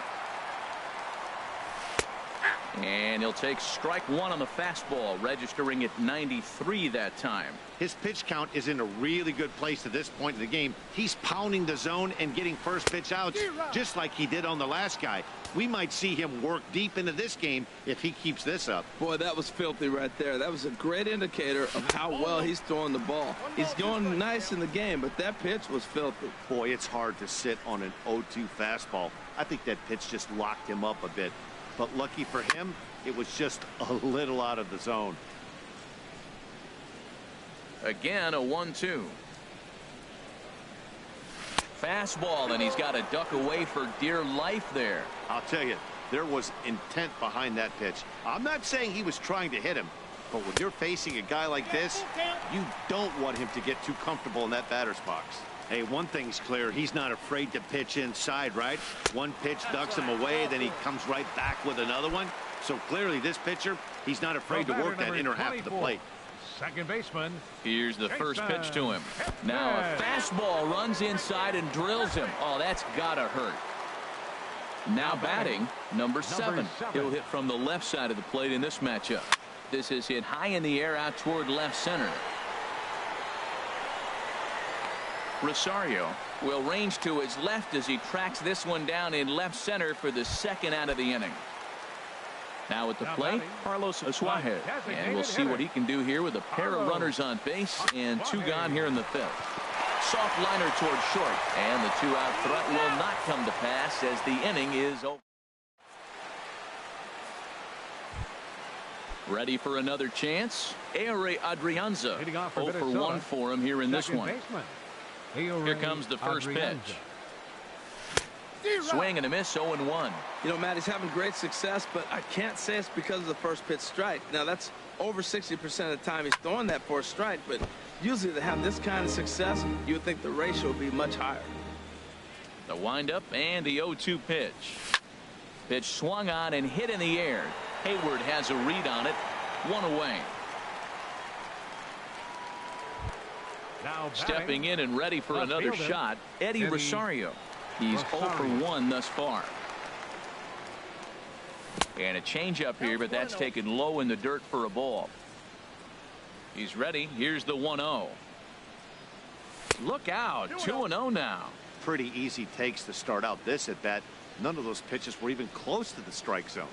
And he'll take strike 1 on the fastball, registering at 93 that time. His pitch count is in a really good place at this point in the game. He's pounding the zone and getting first pitch outs just like he did on the last guy. We might see him work deep into this game if he keeps this up. Boy, that was filthy right there. That was a great indicator of how well he's throwing the ball. He's going nice in the game, but that pitch was filthy. Boy, it's hard to sit on an 0-2 fastball. I think that pitch just locked him up a bit. But lucky for him, it was just a little out of the zone. Again, a 1-2. Fastball, and he's got to duck away for dear life there. I'll tell you, there was intent behind that pitch. I'm not saying he was trying to hit him, but when you're facing a guy like this, you don't want him to get too comfortable in that batter's box. Hey, one thing's clear. He's not afraid to pitch inside, right? One pitch ducks him away, then he comes right back with another one. So clearly this pitcher, he's not afraid to work that inner half of the plate. Second baseman. Here's the first pitch to him. Now a fastball runs inside and drills him. Oh, that's gotta hurt. Now batting, number 7. He'll hit from the left side of the plate in this matchup. This is hit high in the air out toward left center. Rosario will range to his left as he tracks this one down in left center for the second out of the inning. Now at the plate, Carlos Suarez, and we'll see what he can do here with a pair of runners on base and 2 gone here in the 5th. Soft liner toward short, and the 2-out threat will not come to pass as the inning is over. Ready for another chance? Ehire Adrianza, 0 for 1 for him here in this one. Here comes the first pitch. Swing and a miss, 0-1. You know, Matt, he's having great success, but I can't say it's because of the first pitch strike. Now, that's over 60% of the time he's throwing that for a strike, but usually to have this kind of success, you would think the ratio would be much higher. The windup and the 0-2 pitch. Pitch swung on and hit in the air. Hayward has a read on it. 1 away. Now stepping in and ready for another shot, Eddie Rosario. He's 0 for 1 thus far. And a changeup here, but that's taken low in the dirt for a ball. He's ready. Here's the 1-0. Look out. 2-0 now. Pretty easy takes to start out this at bat. None of those pitches were even close to the strike zone.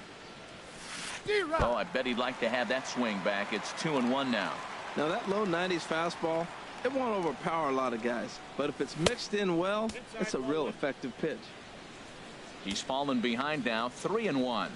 Oh, I bet he'd like to have that swing back. It's 2-1 now. Now that low 90s fastball, it won't overpower a lot of guys, but if it's mixed in well, it's a real effective pitch. He's fallen behind now, 3-1.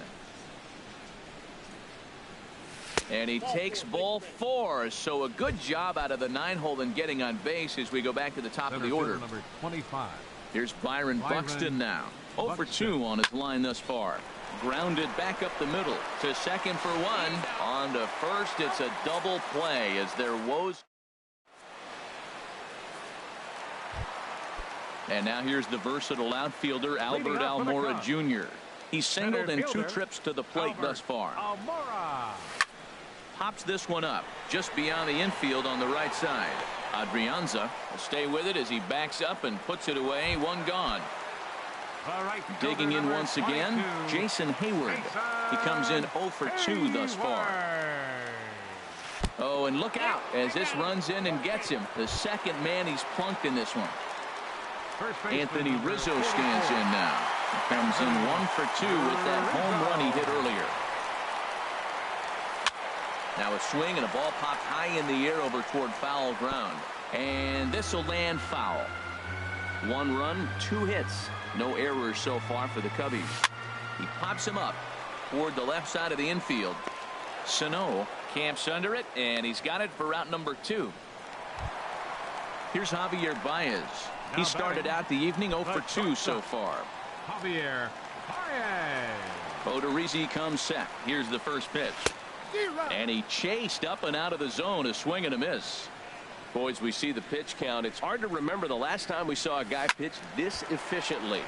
And he takes ball 4, so a good job out of the 9-hole in getting on base as we go back to the top of the order. Number 25. Here's Byron Buxton now. 0 for 2 on his line thus far. Grounded back up the middle to second for 1. On to first, it's a double play as there woes. And now here's the versatile outfielder, Albert Almora Jr. He's singled in 2 trips to the plate thus far. Pops this one up just beyond the infield on the right side. Adrianza will stay with it as he backs up and puts it away. 1 gone. Digging in once again, Jason Hayward. He comes in 0 for 2 thus far. Oh, and look out as this runs in and gets him. The second man he's plunked in this one. Anthony Rizzo stands in now. He comes in 1 for 2 with that home run he hit earlier. Now a swing and a ball popped high in the air over toward foul ground. And this will land foul. 1 run, 2 hits. No errors so far for the Cubbies. He pops him up toward the left side of the infield. Sano camps under it, and he's got it for route number 2. Here's Javier Baez. He started out the evening 0 for 2 so far. Javier Baez. Odorizzi comes set. Here's the first pitch. And he chased up and out of the zone, a swing and a miss. Boys, we see the pitch count. It's hard to remember the last time we saw a guy pitch this efficiently.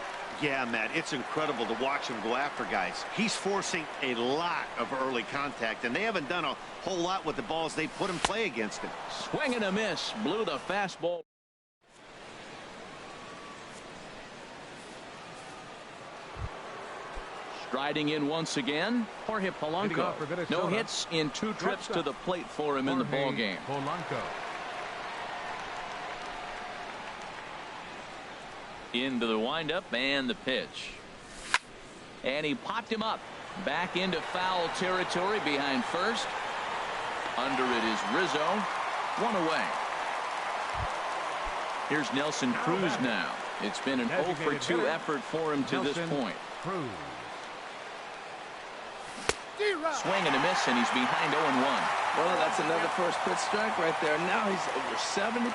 Yeah, Matt, it's incredible to watch him go after guys. He's forcing a lot of early contact, and they haven't done a whole lot with the balls they put in play against him. Swing and a miss. Blew the fastball. Striding in once again, Jorge Polanco. No hits in 2 trips to the plate for him in the ball game. Polanco. Into the windup and the pitch. And he popped him up. Back into foul territory behind first. Under it is Rizzo. 1 away. Here's Nelson Cruz now. It's been an 0 for 2 effort for him to this point. Cruz. Swing and a miss, and he's behind 0-1. Well, that's another first pitch strike right there. Now he's over 70%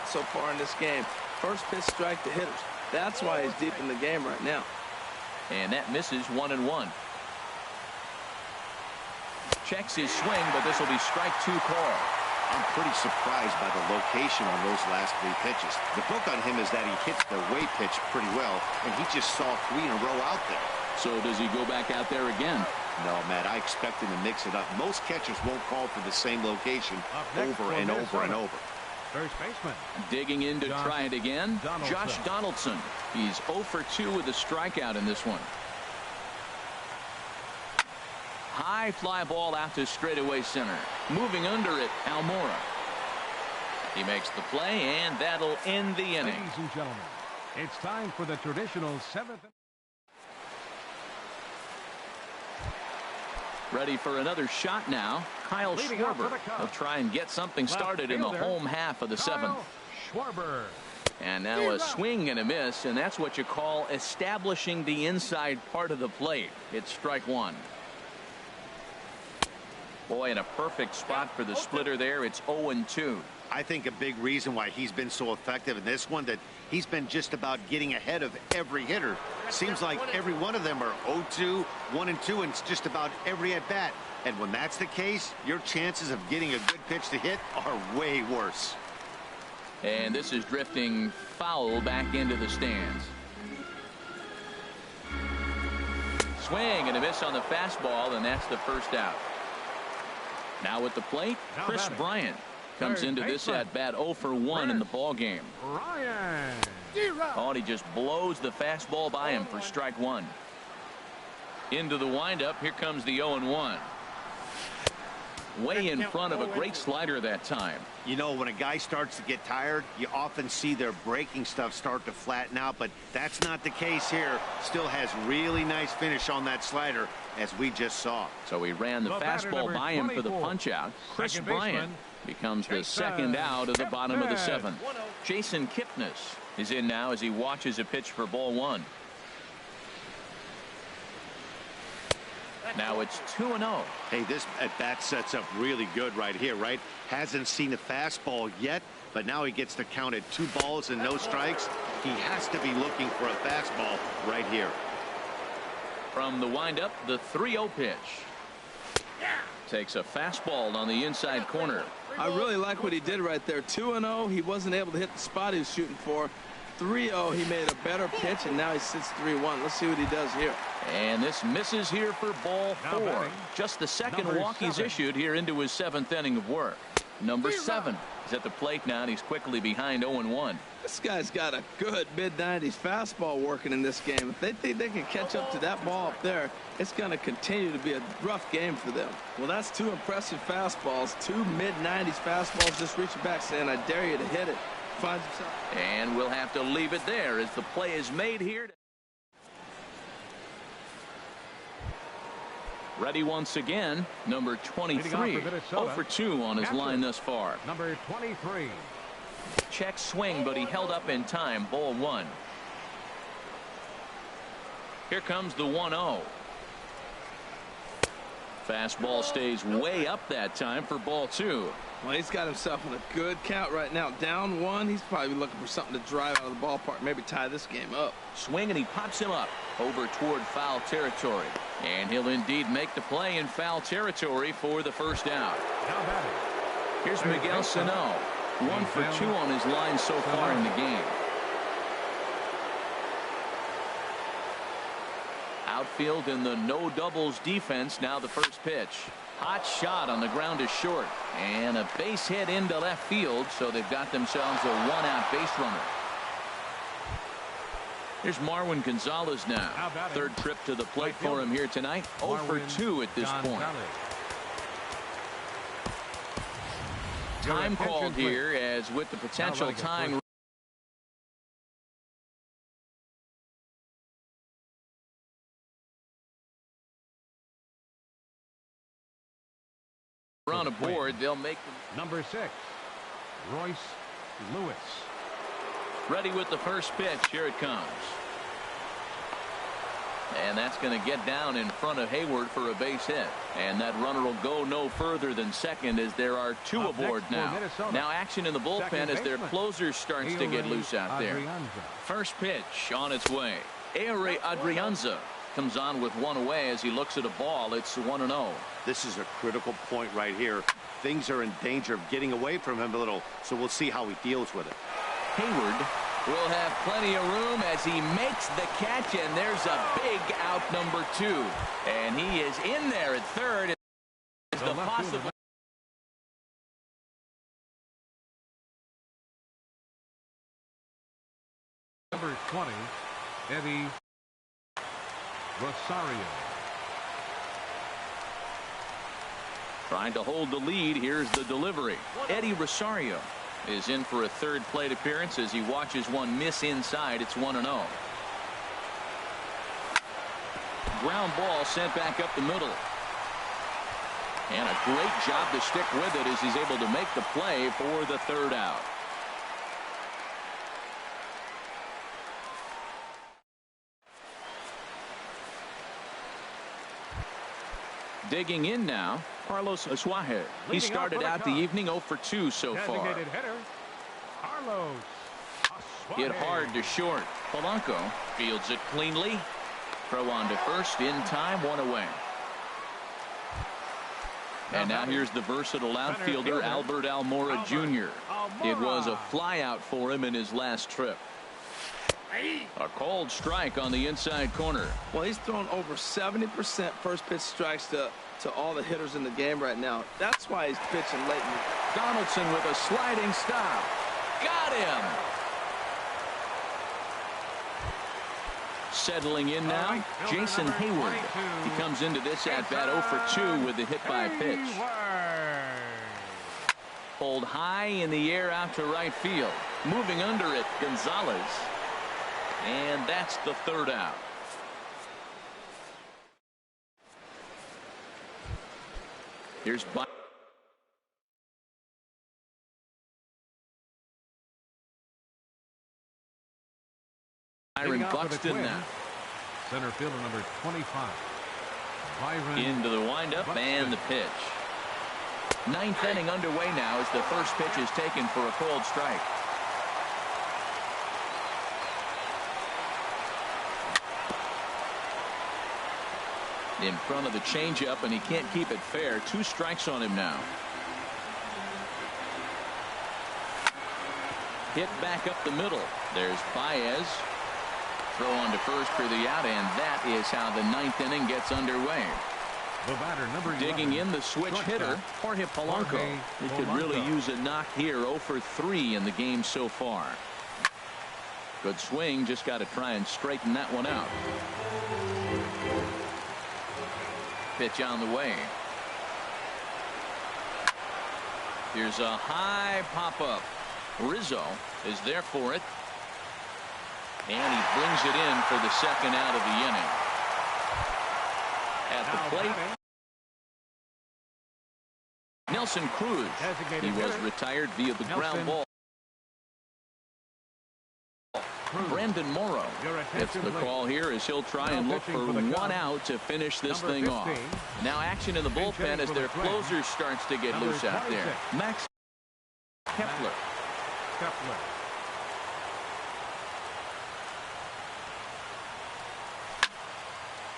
so far in this game. First pitch strike to hitters. That's why he's deep in the game right now. And that misses 1-1. Checks his swing, but this will be strike 2 call. I'm pretty surprised by the location on those last 3 pitches. The book on him is that he hits the way pitch pretty well, and he just saw 3 in a row out there. So does he go back out there again? No, Matt, I expect him to mix it up. Most catchers won't call for the same location over and over and over. First baseman. Digging in to try it again. Josh Donaldson. He's 0 for 2 with a strikeout in this one. High fly ball out to straightaway center. Moving under it, Almora. He makes the play, and that'll end the inning. Ladies and gentlemen, it's time for the traditional 7th. Ready for another shot now. Kyle Schwarber will try and get something started in the home half of the 7th. Schwarber. And now a swing and a miss, and that's what you call establishing the inside part of the plate. It's strike 1. Boy, in a perfect spot for the splitter there. It's 0-2. I think a big reason why he's been so effective in this one, that he's been just about getting ahead of every hitter. Seems like every one of them are 0-2, 1-2, and it's just about every at-bat. And when that's the case, your chances of getting a good pitch to hit are way worse. And this is drifting foul back into the stands. Swing and a miss on the fastball, and that's the first out. Now at the plate, Chris Bryant comes into this at-bat 0 for 1 in the ball game. Oh, and he just blows the fastball by him for strike 1. Into the windup, here comes the 0-1. Way in front of a great slider that time. You know, when a guy starts to get tired, you often see their breaking stuff start to flatten out, but that's not the case here. Still has really nice finish on that slider, as we just saw. So he ran the fastball by him for the punch out. Chris Bryant becomes the second out of the bottom of the 7th. Jason Kipnis is in now as he watches a pitch for ball 1. Now it's 2-0. Hey, this at-bat sets up really good right here, right? Hasn't seen a fastball yet, but now he gets to count at 2 balls and no strikes. He has to be looking for a fastball right here. From the windup, the 3-0 pitch. Takes a fastball on the inside corner. I really like what he did right there. 2-0. He wasn't able to hit the spot he was shooting for. 3-0. He made a better pitch, and now he sits 3-1. Let's see what he does here. And this misses here for ball 4. Just the second walk he's issued here into his 7th inning of work. Number 7 is at the plate now, and he's quickly behind 0-1. This guy's got a good mid-90s fastball working in this game. If they think they can catch up to that ball up there, it's going to continue to be a rough game for them. Well, that's 2 impressive fastballs, 2 mid-90s fastballs just reaching back saying, I dare you to hit it. Finds himself. And we'll have to leave it there as the play is made here. Ready once again, number 23. 0-for-2 on his line thus far. Number 23. Check swing, but he held up in time. Ball 1. Here comes the 1-0. Fastball stays way up that time for ball 2. Well, he's got himself in a good count right now. Down 1. He's probably looking for something to drive out of the ballpark, maybe tie this game up. Swing, and he pops him up over toward foul territory. And he'll indeed make the play in foul territory for the first out. Here's Miguel Sano. 1-for-2 on his line so far in the game. Outfield in the no doubles defense. Now the first pitch. Hot shot on the ground is short. And a base hit into left field, so they've got themselves a 1-out base runner. Here's Marwin Gonzalez now. 3rd trip to the plate for him here tonight. 0-for-2 at this point. Time called here, as with the potential tying run aboard. They'll make the number 6, Royce Lewis. Ready with the first pitch. Here it comes. And that's going to get down in front of Hayward for a base hit. And that runner will go no further than second, as there are 2 aboard now. Now action in the bullpen as their closer starts to get loose out there. First pitch on its way. Ehire Adrianza comes on with 1 away as he looks at a ball. It's 1-0. This is a critical point right here. Things are in danger of getting away from him a little, so we'll see how he deals with it. Hayward will have plenty of room as he makes the catch, and there's a big out, number 2. And he is in there at third. Is the possible number 20, Eddie Rosario. Trying to hold the lead. Here's the delivery. Eddie Rosario is in for a 3rd plate appearance as he watches one miss inside. It's 1-0. Ground ball sent back up the middle. And a great job to stick with it as he's able to make the play for the 3rd out. Digging in now, Carlos Asuaje. He started out the evening 0-for-2 so far. Hitter, Carlos Asuaje. Hit hard to short. Polanco fields it cleanly. Throw on to first in time, 1 away. And now here's the versatile outfielder Albert Almora Jr. It was a flyout for him in his last trip. A cold strike on the inside corner. Well, he's thrown over 70% first pitch strikes to all the hitters in the game right now. That's why he's pitching late. Donaldson with a sliding stop. Got him. Settling in now, Jason Hayward. He comes into this at bat 0-for-2 with the hit by pitch. Pulled high in the air out to right field. Moving under it, Gonzalez. And that's the 3rd out. Here's Byron Buxton now. Center fielder number 25. Byron into the windup Buxton. And the pitch. 9th inning underway now as the first pitch is taken for a cold strike. In front of the changeup, and he can't keep it fair. 2 strikes on him now. Hit back up the middle. There's Baez. Throw on to first for the out, and that is how the 9th inning gets underway. The batter, number Digging 11, in the switch hitter, Jorge Polanco. He could really use a knock here. 0 for 3 in the game so far. Good swing. Just got to try and straighten that one out. Pitch on the way. Here's a high pop-up. Rizzo is there for it. And he brings it in for the second out of the inning. At the plate, Nelson Cruz. He was retired via the ground ball. Brandon Morrow gets the call here as he'll try and look for one out to finish this thing off. Now action in the bullpen as their closer starts to get loose out there. Max Kepler.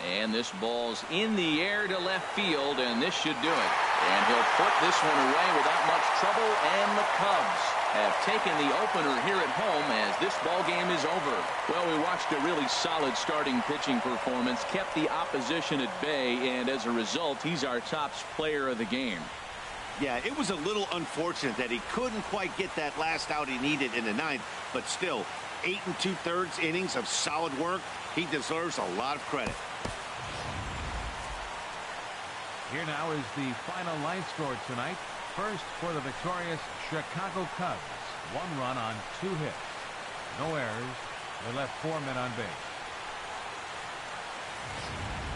And this ball's in the air to left field, and this should do it. And he'll put this one away without much trouble, and the Cubs have taken the opener here at home as this ball game is over. Well, we watched a really solid starting pitching performance, kept the opposition at bay, and as a result, he's our top player of the game. Yeah, it was a little unfortunate that he couldn't quite get that last out he needed in the ninth, but still, 8 2/3 innings of solid work. He deserves a lot of credit. Here now is the final line score tonight. First for the victorious Chicago Cubs. 1 run on 2 hits. No errors. They left 4 men on base.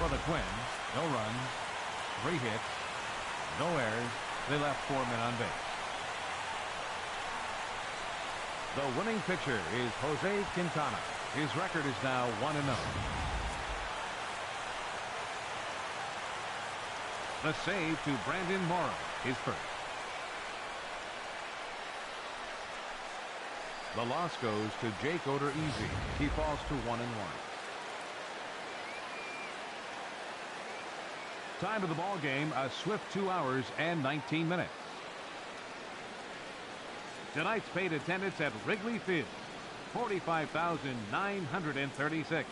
For the Twins, no runs, 3 hits, no errors. They left 4 men on base. The winning pitcher is Jose Quintana. His record is now 1-0. The save to Brandon Morrow is first. The loss goes to Jake Odorizzi. He falls to 1-1. Time of the ball game, a swift 2 hours and 19 minutes. Tonight's paid attendance at Wrigley Field, 45,936.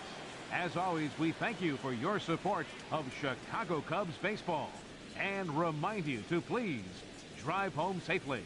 As always, we thank you for your support of Chicago Cubs baseball and remind you to please drive home safely.